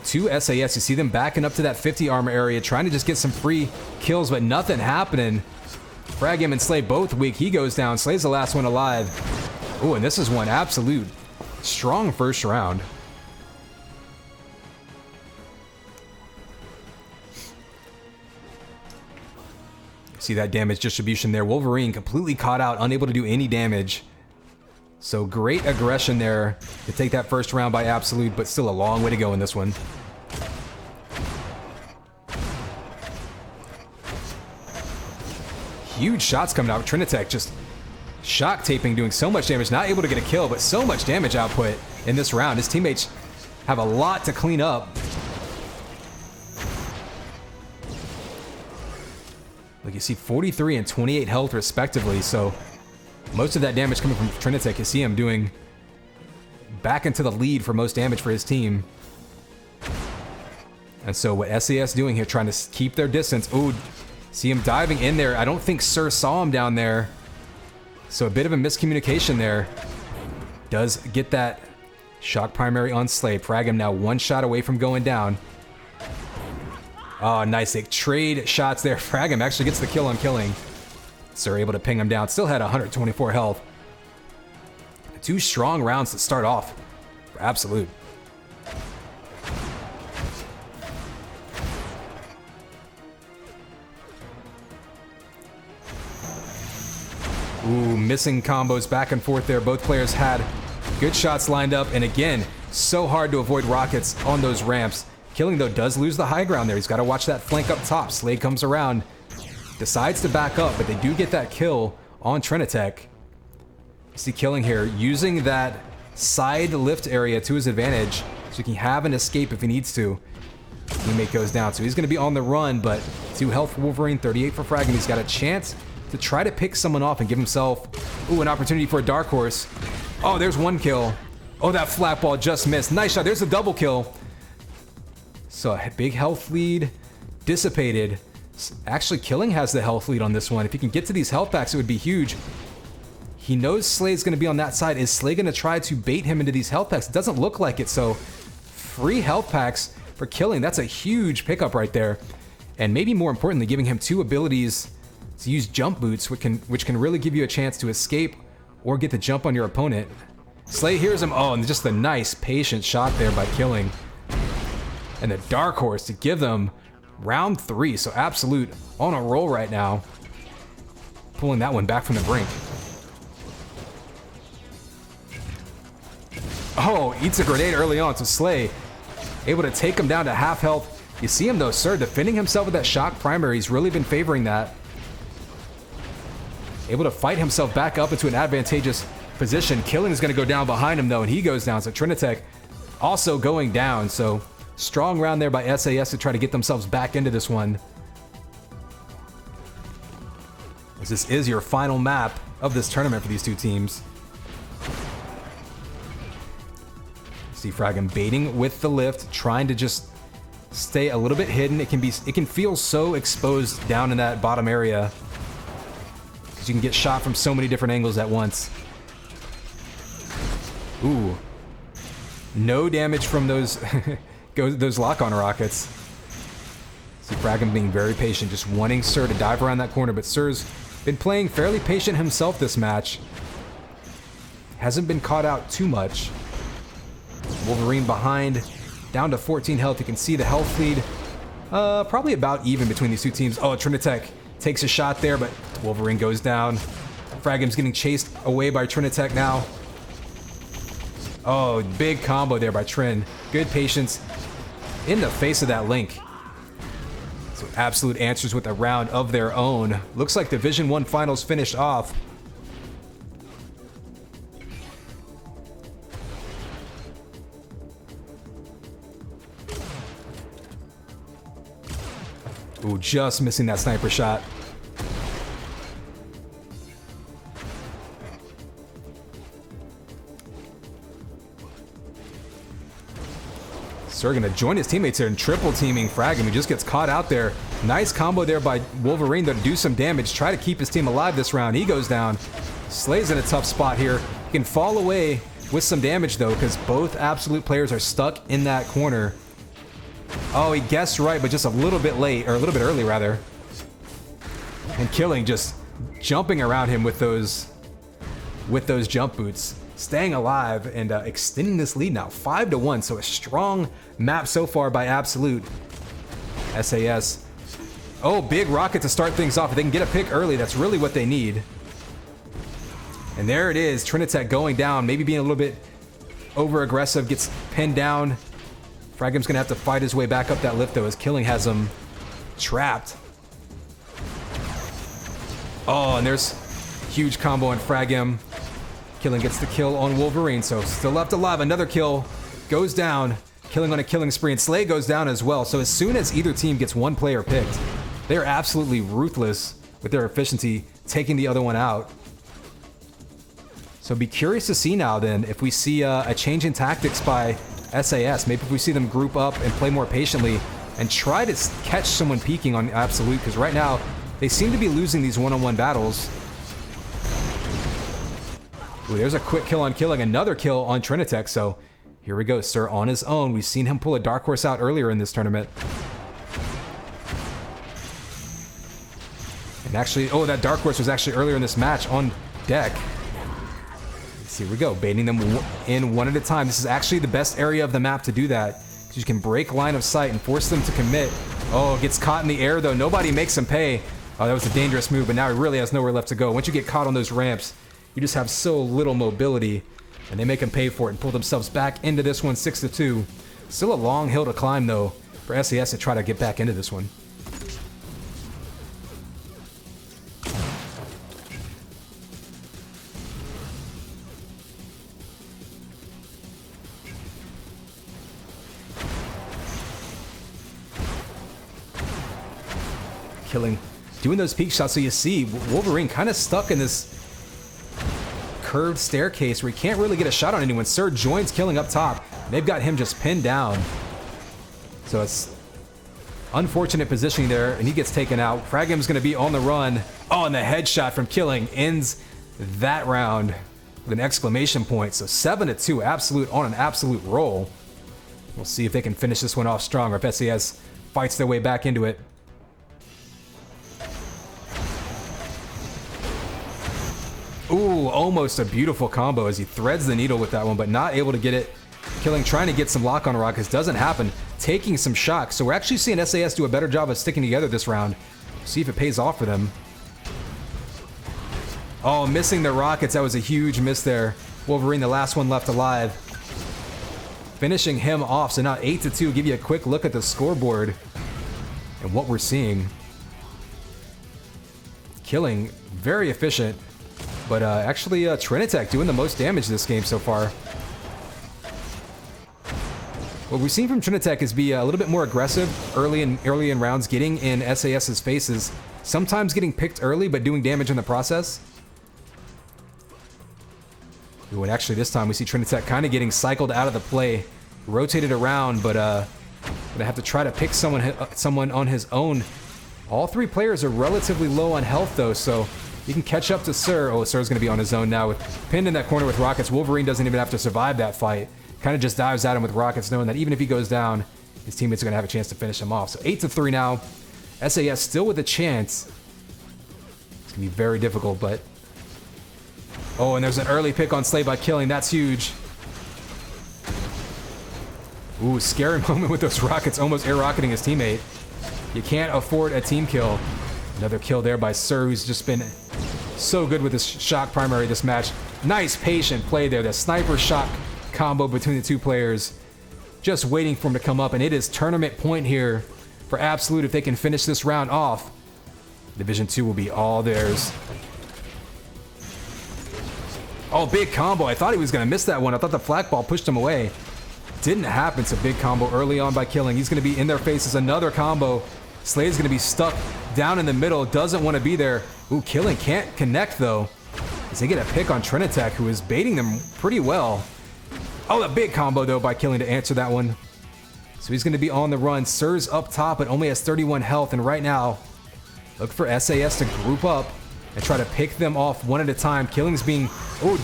to SAS. You see them backing up to that 50 armor area, trying to just get some free kills, but nothing happening. Fragam and Slay both weak. He goes down. Slay's the last one alive. Ooh, and this is one absolute strong first round. See that damage distribution there. Wolverine completely caught out, unable to do any damage. So great aggression there to take that first round by Absolute, but still a long way to go in this one. Huge shots coming out. Trinitech just shock taping, doing so much damage, not able to get a kill, but so much damage output in this round. His teammates have a lot to clean up. Like you see 43 and 28 health respectively, so most of that damage coming from Trinitech. You see him doing back into the lead for most damage for his team. And so what SAS doing here, trying to keep their distance. Ooh, see him diving in there. I don't think Sir saw him down there. So a bit of a miscommunication there. Does get that shock primary on Slay. Fragam now one shot away from going down. Oh, nice. They trade shots there. Fragam actually gets the kill on killing. Sir able to ping him down. Still had 124 health. 2 strong rounds to start off for Absolute. Ooh, missing combos back and forth there. Both players had good shots lined up. And again, so hard to avoid rockets on those ramps. Killing, though, does lose the high ground there. He's got to watch that flank up top. Slade comes around, decides to back up, but they do get that kill on Trinitech. See Killing here using that side lift area to his advantage so he can have an escape if he needs to. Teammate goes down, so he's going to be on the run, but 2 health for Wolverine, 38 for Fragam. He's got a chance to try to pick someone off and give himself, ooh, an opportunity for a dark horse. Oh, there's 1 kill. Oh, that flat ball just missed. Nice shot. There's a double kill. So a big health lead dissipated. Actually, Killing has the health lead on this one. If he can get to these health packs, it would be huge. He knows Slay's going to be on that side. Is Slay going to try to bait him into these health packs? It doesn't look like it, so free health packs for Killing. That's a huge pickup right there. And maybe more importantly, giving him 2 abilities to use jump boots, which can really give you a chance to escape or get the jump on your opponent. Slay hears him. Oh, and just the nice, patient shot there by Killing. And the dark horse to give them round 3. So Absolute on a roll right now. Pulling that one back from the brink. Oh, eats a grenade early on. So Slay able to take him down to half health. You see him though, Sir, defending himself with that shock primary. He's really been favoring that. Able to fight himself back up into an advantageous position. Killing is going to go down behind him though, and he goes down. So Trinitech also going down. So strong round there by SAS to try to get themselves back into this one. As this is your final map of this tournament for these 2 teams. See Fragam baiting with the lift, trying to just stay a little bit hidden. It can feel so exposed down in that bottom area. You can get shot from so many different angles at once. Ooh. No damage from those those lock-on rockets. See Fragum being very patient, just wanting Sir to dive around that corner, but Sir's been playing fairly patient himself this match. Hasn't been caught out too much. Wolverine behind, down to 14 health. You can see the health lead probably about even between these two teams. Oh, Trinitech takes a shot there, but Wolverine goes down. Fragum's getting chased away by Trinitech now. Oh, big combo there by Trin. Good patience in the face of that Link. So Absolute answers with a round of their own. Looks like Division 1 Finals finished off. Ooh, just missing that sniper shot. Sir gonna join his teammates here and triple teaming Fragum, who just gets caught out there. Nice combo there by Wolverine, though, to do some damage. Try to keep his team alive this round. He goes down. Slay's in a tough spot here. He can fall away with some damage, though, because both Absolute players are stuck in that corner. Oh, he guessed right, but just a little bit late, or a little bit early, rather. And Killing just jumping around him with those jump boots. Staying alive and extending this lead now, 5-1. So a strong map so far by Absolute. SAS. Oh, big rocket to start things off. If they can get a pick early, that's really what they need. And there it is, Trinitech going down, maybe being a little bit over-aggressive, gets pinned down. Fragum's gonna have to fight his way back up that lift, though, as Killing has him trapped. Oh, and there's huge combo on Fragum. Killing gets the kill on Wolverine, so still left alive. Another kill goes down. Killing on a killing spree, and Slay goes down as well. So as soon as either team gets one player picked, they're absolutely ruthless with their efficiency, taking the other one out. So be curious to see now then if we see a change in tactics by SAS. Maybe if we see them group up and play more patiently and try to catch someone peeking on Absolute, because right now they seem to be losing these one-on-one battles. Ooh, there's a quick kill on Killing, another kill on Trinitech, so here we go, Sir on his own. We've seen him pull a Dark Horse out earlier in this tournament. And actually, oh, that Dark Horse was actually earlier in this match on deck. Here we go, baiting them in one at a time. This is actually the best area of the map to do that, because you can break line of sight and force them to commit. Oh, gets caught in the air, though. Nobody makes him pay. Oh, that was a dangerous move, but now he really has nowhere left to go. Once you get caught on those ramps, you just have so little mobility, and they make him pay for it and pull themselves back into this one, 6-2. Still a long hill to climb, though, for SAS to try to get back into this one. Killing, doing those peek shots, so you see Wolverine kind of stuck in this curved staircase where he can't really get a shot on anyone. Sir joins Killing up top. They've got him just pinned down. So it's unfortunate positioning there, and he gets taken out. Fragum's going to be on the run. Oh, and the headshot from Killing ends that round with an exclamation point. So 7-2, Absolute on an absolute roll. We'll see if they can finish this one off strong, or if SAS fights their way back into it. Ooh, almost a beautiful combo as he threads the needle with that one, but not able to get it. Killing, trying to get some lock on rockets, doesn't happen. Taking some shocks, so we're actually seeing SAS do a better job of sticking together this round. See if it pays off for them. Oh, missing the rockets, that was a huge miss there. Wolverine, the last one left alive. Finishing him off, so now 8-2. Give you a quick look at the scoreboard and what we're seeing. Killing, very efficient. But actually, Trinitech doing the most damage this game so far. What we've seen from Trinitech is be a little bit more aggressive early in rounds, getting in SAS's faces. Sometimes getting picked early, but doing damage in the process. Ooh, and actually this time we see Trinitech kind of getting cycled out of the play. Rotated around, but Gonna have to try to pick someone on his own. All three players are relatively low on health though, so he can catch up to Sir. Oh, Sir's gonna be on his own now with pinned in that corner with rockets. Wolverine doesn't even have to survive that fight. Kind of just dives at him with rockets, knowing that even if he goes down, his teammates are gonna have a chance to finish him off. So 8-3 now. SAS still with a chance. It's gonna be very difficult, but... Oh, and there's an early pick on Slay by killing. That's huge. Ooh, scary moment with those rockets almost air-rocketing his teammate. You can't afford a team kill. Another kill there by Sir, who's just been so good with his shock primary this match. Nice patient play there. The sniper shock combo between the two players. Just waiting for him to come up, and it is tournament point here for Absolute if they can finish this round off. Division 2 will be all theirs. Oh, big combo. I thought he was going to miss that one. I thought the flak ball pushed him away. Didn't happen. It's a big combo early on by killing. He's going to be in their faces. Another combo. Slade's going to be stuck down in the middle. Doesn't want to be there. Ooh, killing can't connect though. As they get a pick on Trinitech, who is baiting them pretty well. Oh, the big combo though by killing to answer that one. So he's going to be on the run. Sir's up top, but only has 31 health. And right now, look for SAS to group up and try to pick them off one at a time. Killing's being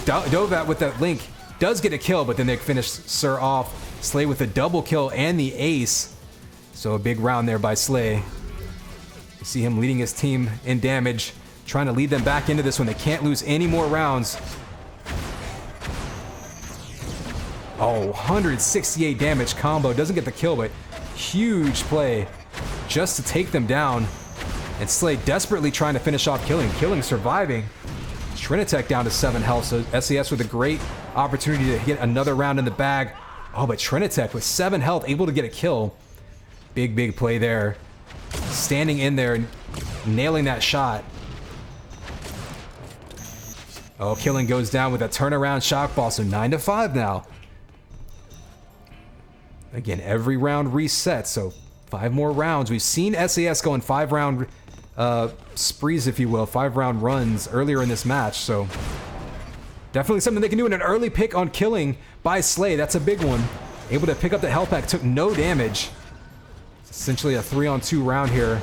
dove at with that link. Does get a kill, but then they finish Sir off. Slay with a double kill and the ace. So a big round there by Slay. You see him leading his team in damage, trying to lead them back into this one. They can't lose any more rounds. Oh, 168 damage combo. Doesn't get the kill, but huge play just to take them down. And Slay desperately trying to finish off Killing. Killing surviving. Trinitech down to 7 health, so SAS with a great opportunity to get another round in the bag. Oh, but Trinitech with 7 health, able to get a kill. Big, big play there. Standing in there and nailing that shot. Oh, Killing goes down with a turnaround shock ball, so 9-5 now. Again, every round resets, so 5 more rounds. We've seen SAS go in 5-round sprees, if you will, 5-round runs earlier in this match, so definitely something they can do. In an early pick on Killing by Slay. That's a big one. Able to pick up the health pack, took no damage. It's essentially a 3-on-2 round here.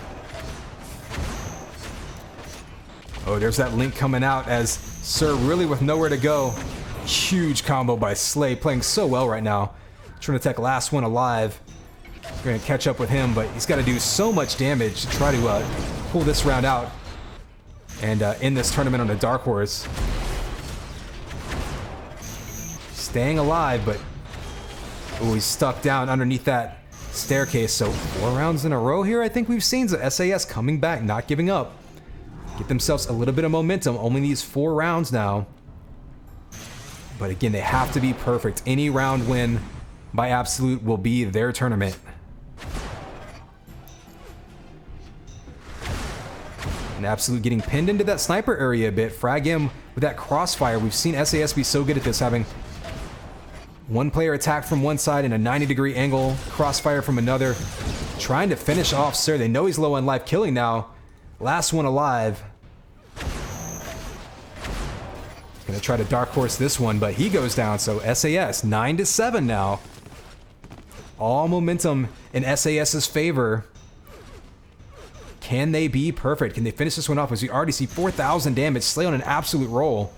Oh, there's that link coming out as Sir really with nowhere to go. Huge combo by Slay, playing so well right now. Trinitech last one alive. We're going to catch up with him, but he's got to do so much damage to try to pull this round out and end this tournament on a dark horse. Staying alive, but ooh, he's stuck down underneath that staircase. So 4 rounds in a row here, I think we've seen. So SAS coming back, not giving up. Get themselves a little bit of momentum. Only these 4 rounds now. But again, they have to be perfect. Any round win by Absolute will be their tournament. And Absolute getting pinned into that sniper area a bit. Frag him with that crossfire. We've seen SAS be so good at this, having one player attack from one side and a 90-degree angle, crossfire from another. Trying to finish off Sir. They know he's low on life. Killing now. Last one alive. Gonna try to dark horse this one, but he goes down. So SAS 9-7 now. All momentum in SAS's favor. Can they be perfect? Can they finish this one off? As we already see 4,000 damage. Slay on an absolute roll.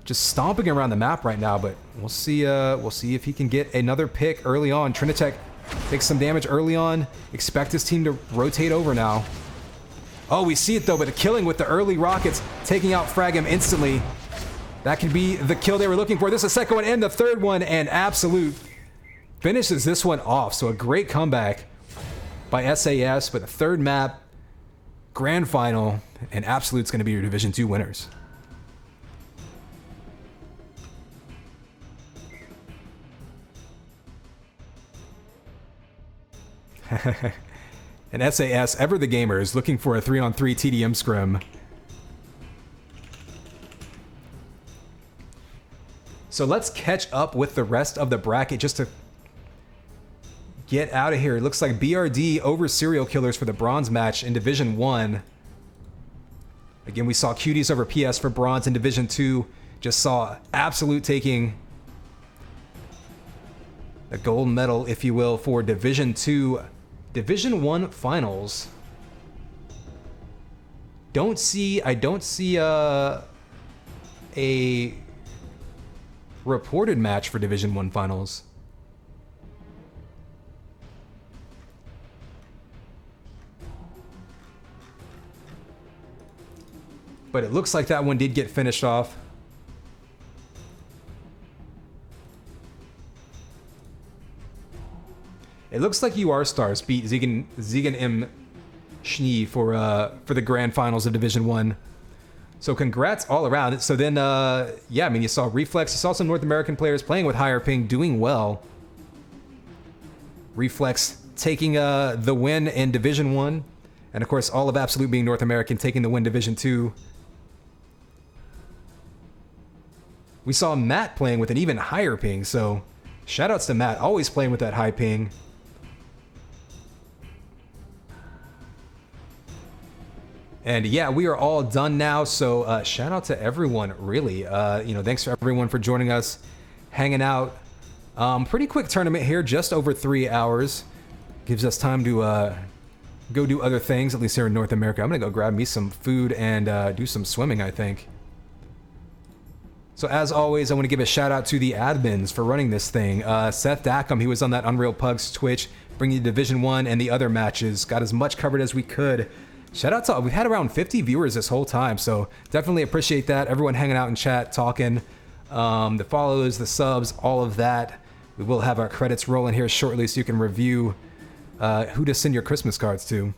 Just stomping around the map right now, but we'll see if he can get another pick early on. Trinitech takes some damage early on. Expect his team to rotate over now. Oh, we see it though, but the Killing with the early rockets, taking out Fragem instantly. That could be the kill they were looking for. This is the second one and the third one, and Absolute finishes this one off. So a great comeback by SAS, but the third map, grand final, and Absolute's going to be your Division 2 winners. And SAS, ever the gamers, looking for a 3-on-3 TDM scrim. So let's catch up with the rest of the bracket just to get out of here. It looks like BRD over Serial Killers for the bronze match in Division 1. Again, we saw Cuties over PS for bronze in Division 2. Just saw Absolute taking a gold medal, if you will, for Division 2, Division 1 finals. I don't see a reported match for Division 1 finals. But it looks like that one did get finished off. It looks like UR Stars beat Zigan M. Schnee for the grand finals of Division 1. So congrats all around. So then, yeah, I mean, you saw Reflex. You saw some North American players playing with higher ping doing well. Reflex taking the win in Division 1. And of course, all of Absolute being North American, taking the win Division 2. We saw Matt playing with an even higher ping, so shoutouts to Matt, always playing with that high ping. And yeah, we are all done now, so shout out to everyone, really. Thanks for everyone for joining us, hanging out. Pretty quick tournament here, just over 3 hours. Gives us time to go do other things, at least here in North America. I'm gonna go grab me some food and do some swimming, I think. So as always, I want to give a shout out to the admins for running this thing. Seth Dackham, he was on that UnrealPUGs Twitch, bringing you Division 1 and the other matches. Got as much covered as we could. Shout out to, we've had around 50 viewers this whole time, so definitely appreciate that. Everyone hanging out in chat, talking, the follows, the subs, all of that. We will have our credits rolling here shortly so you can review who to send your Christmas cards to.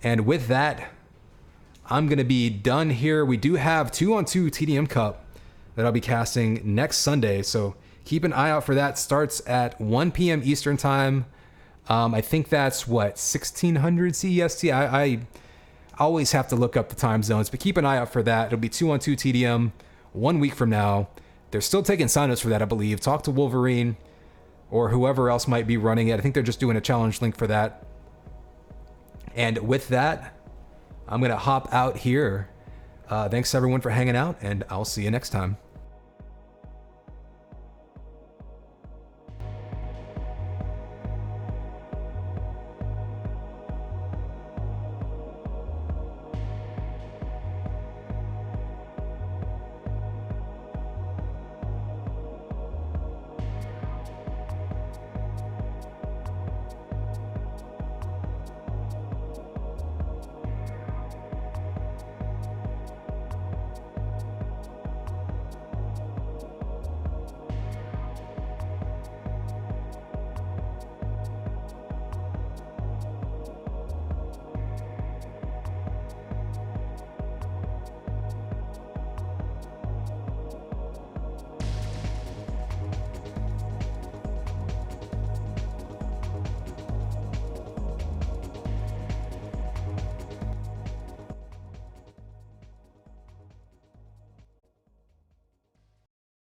And with that, I'm going to be done here. We do have 2-on-2 TDM Cup that I'll be casting next Sunday, so keep an eye out for that. Starts at 1 p.m. Eastern Time. I think that's, what, 1600 CEST? I always have to look up the time zones, but keep an eye out for that. It'll be 2-on-2 TDM 1 week from now. They're still taking signups for that, I believe. Talk to Wolverine or whoever else might be running it. I think they're just doing a challenge link for that. And with that, I'm going to hop out here. Thanks everyone for hanging out, and I'll see you next time.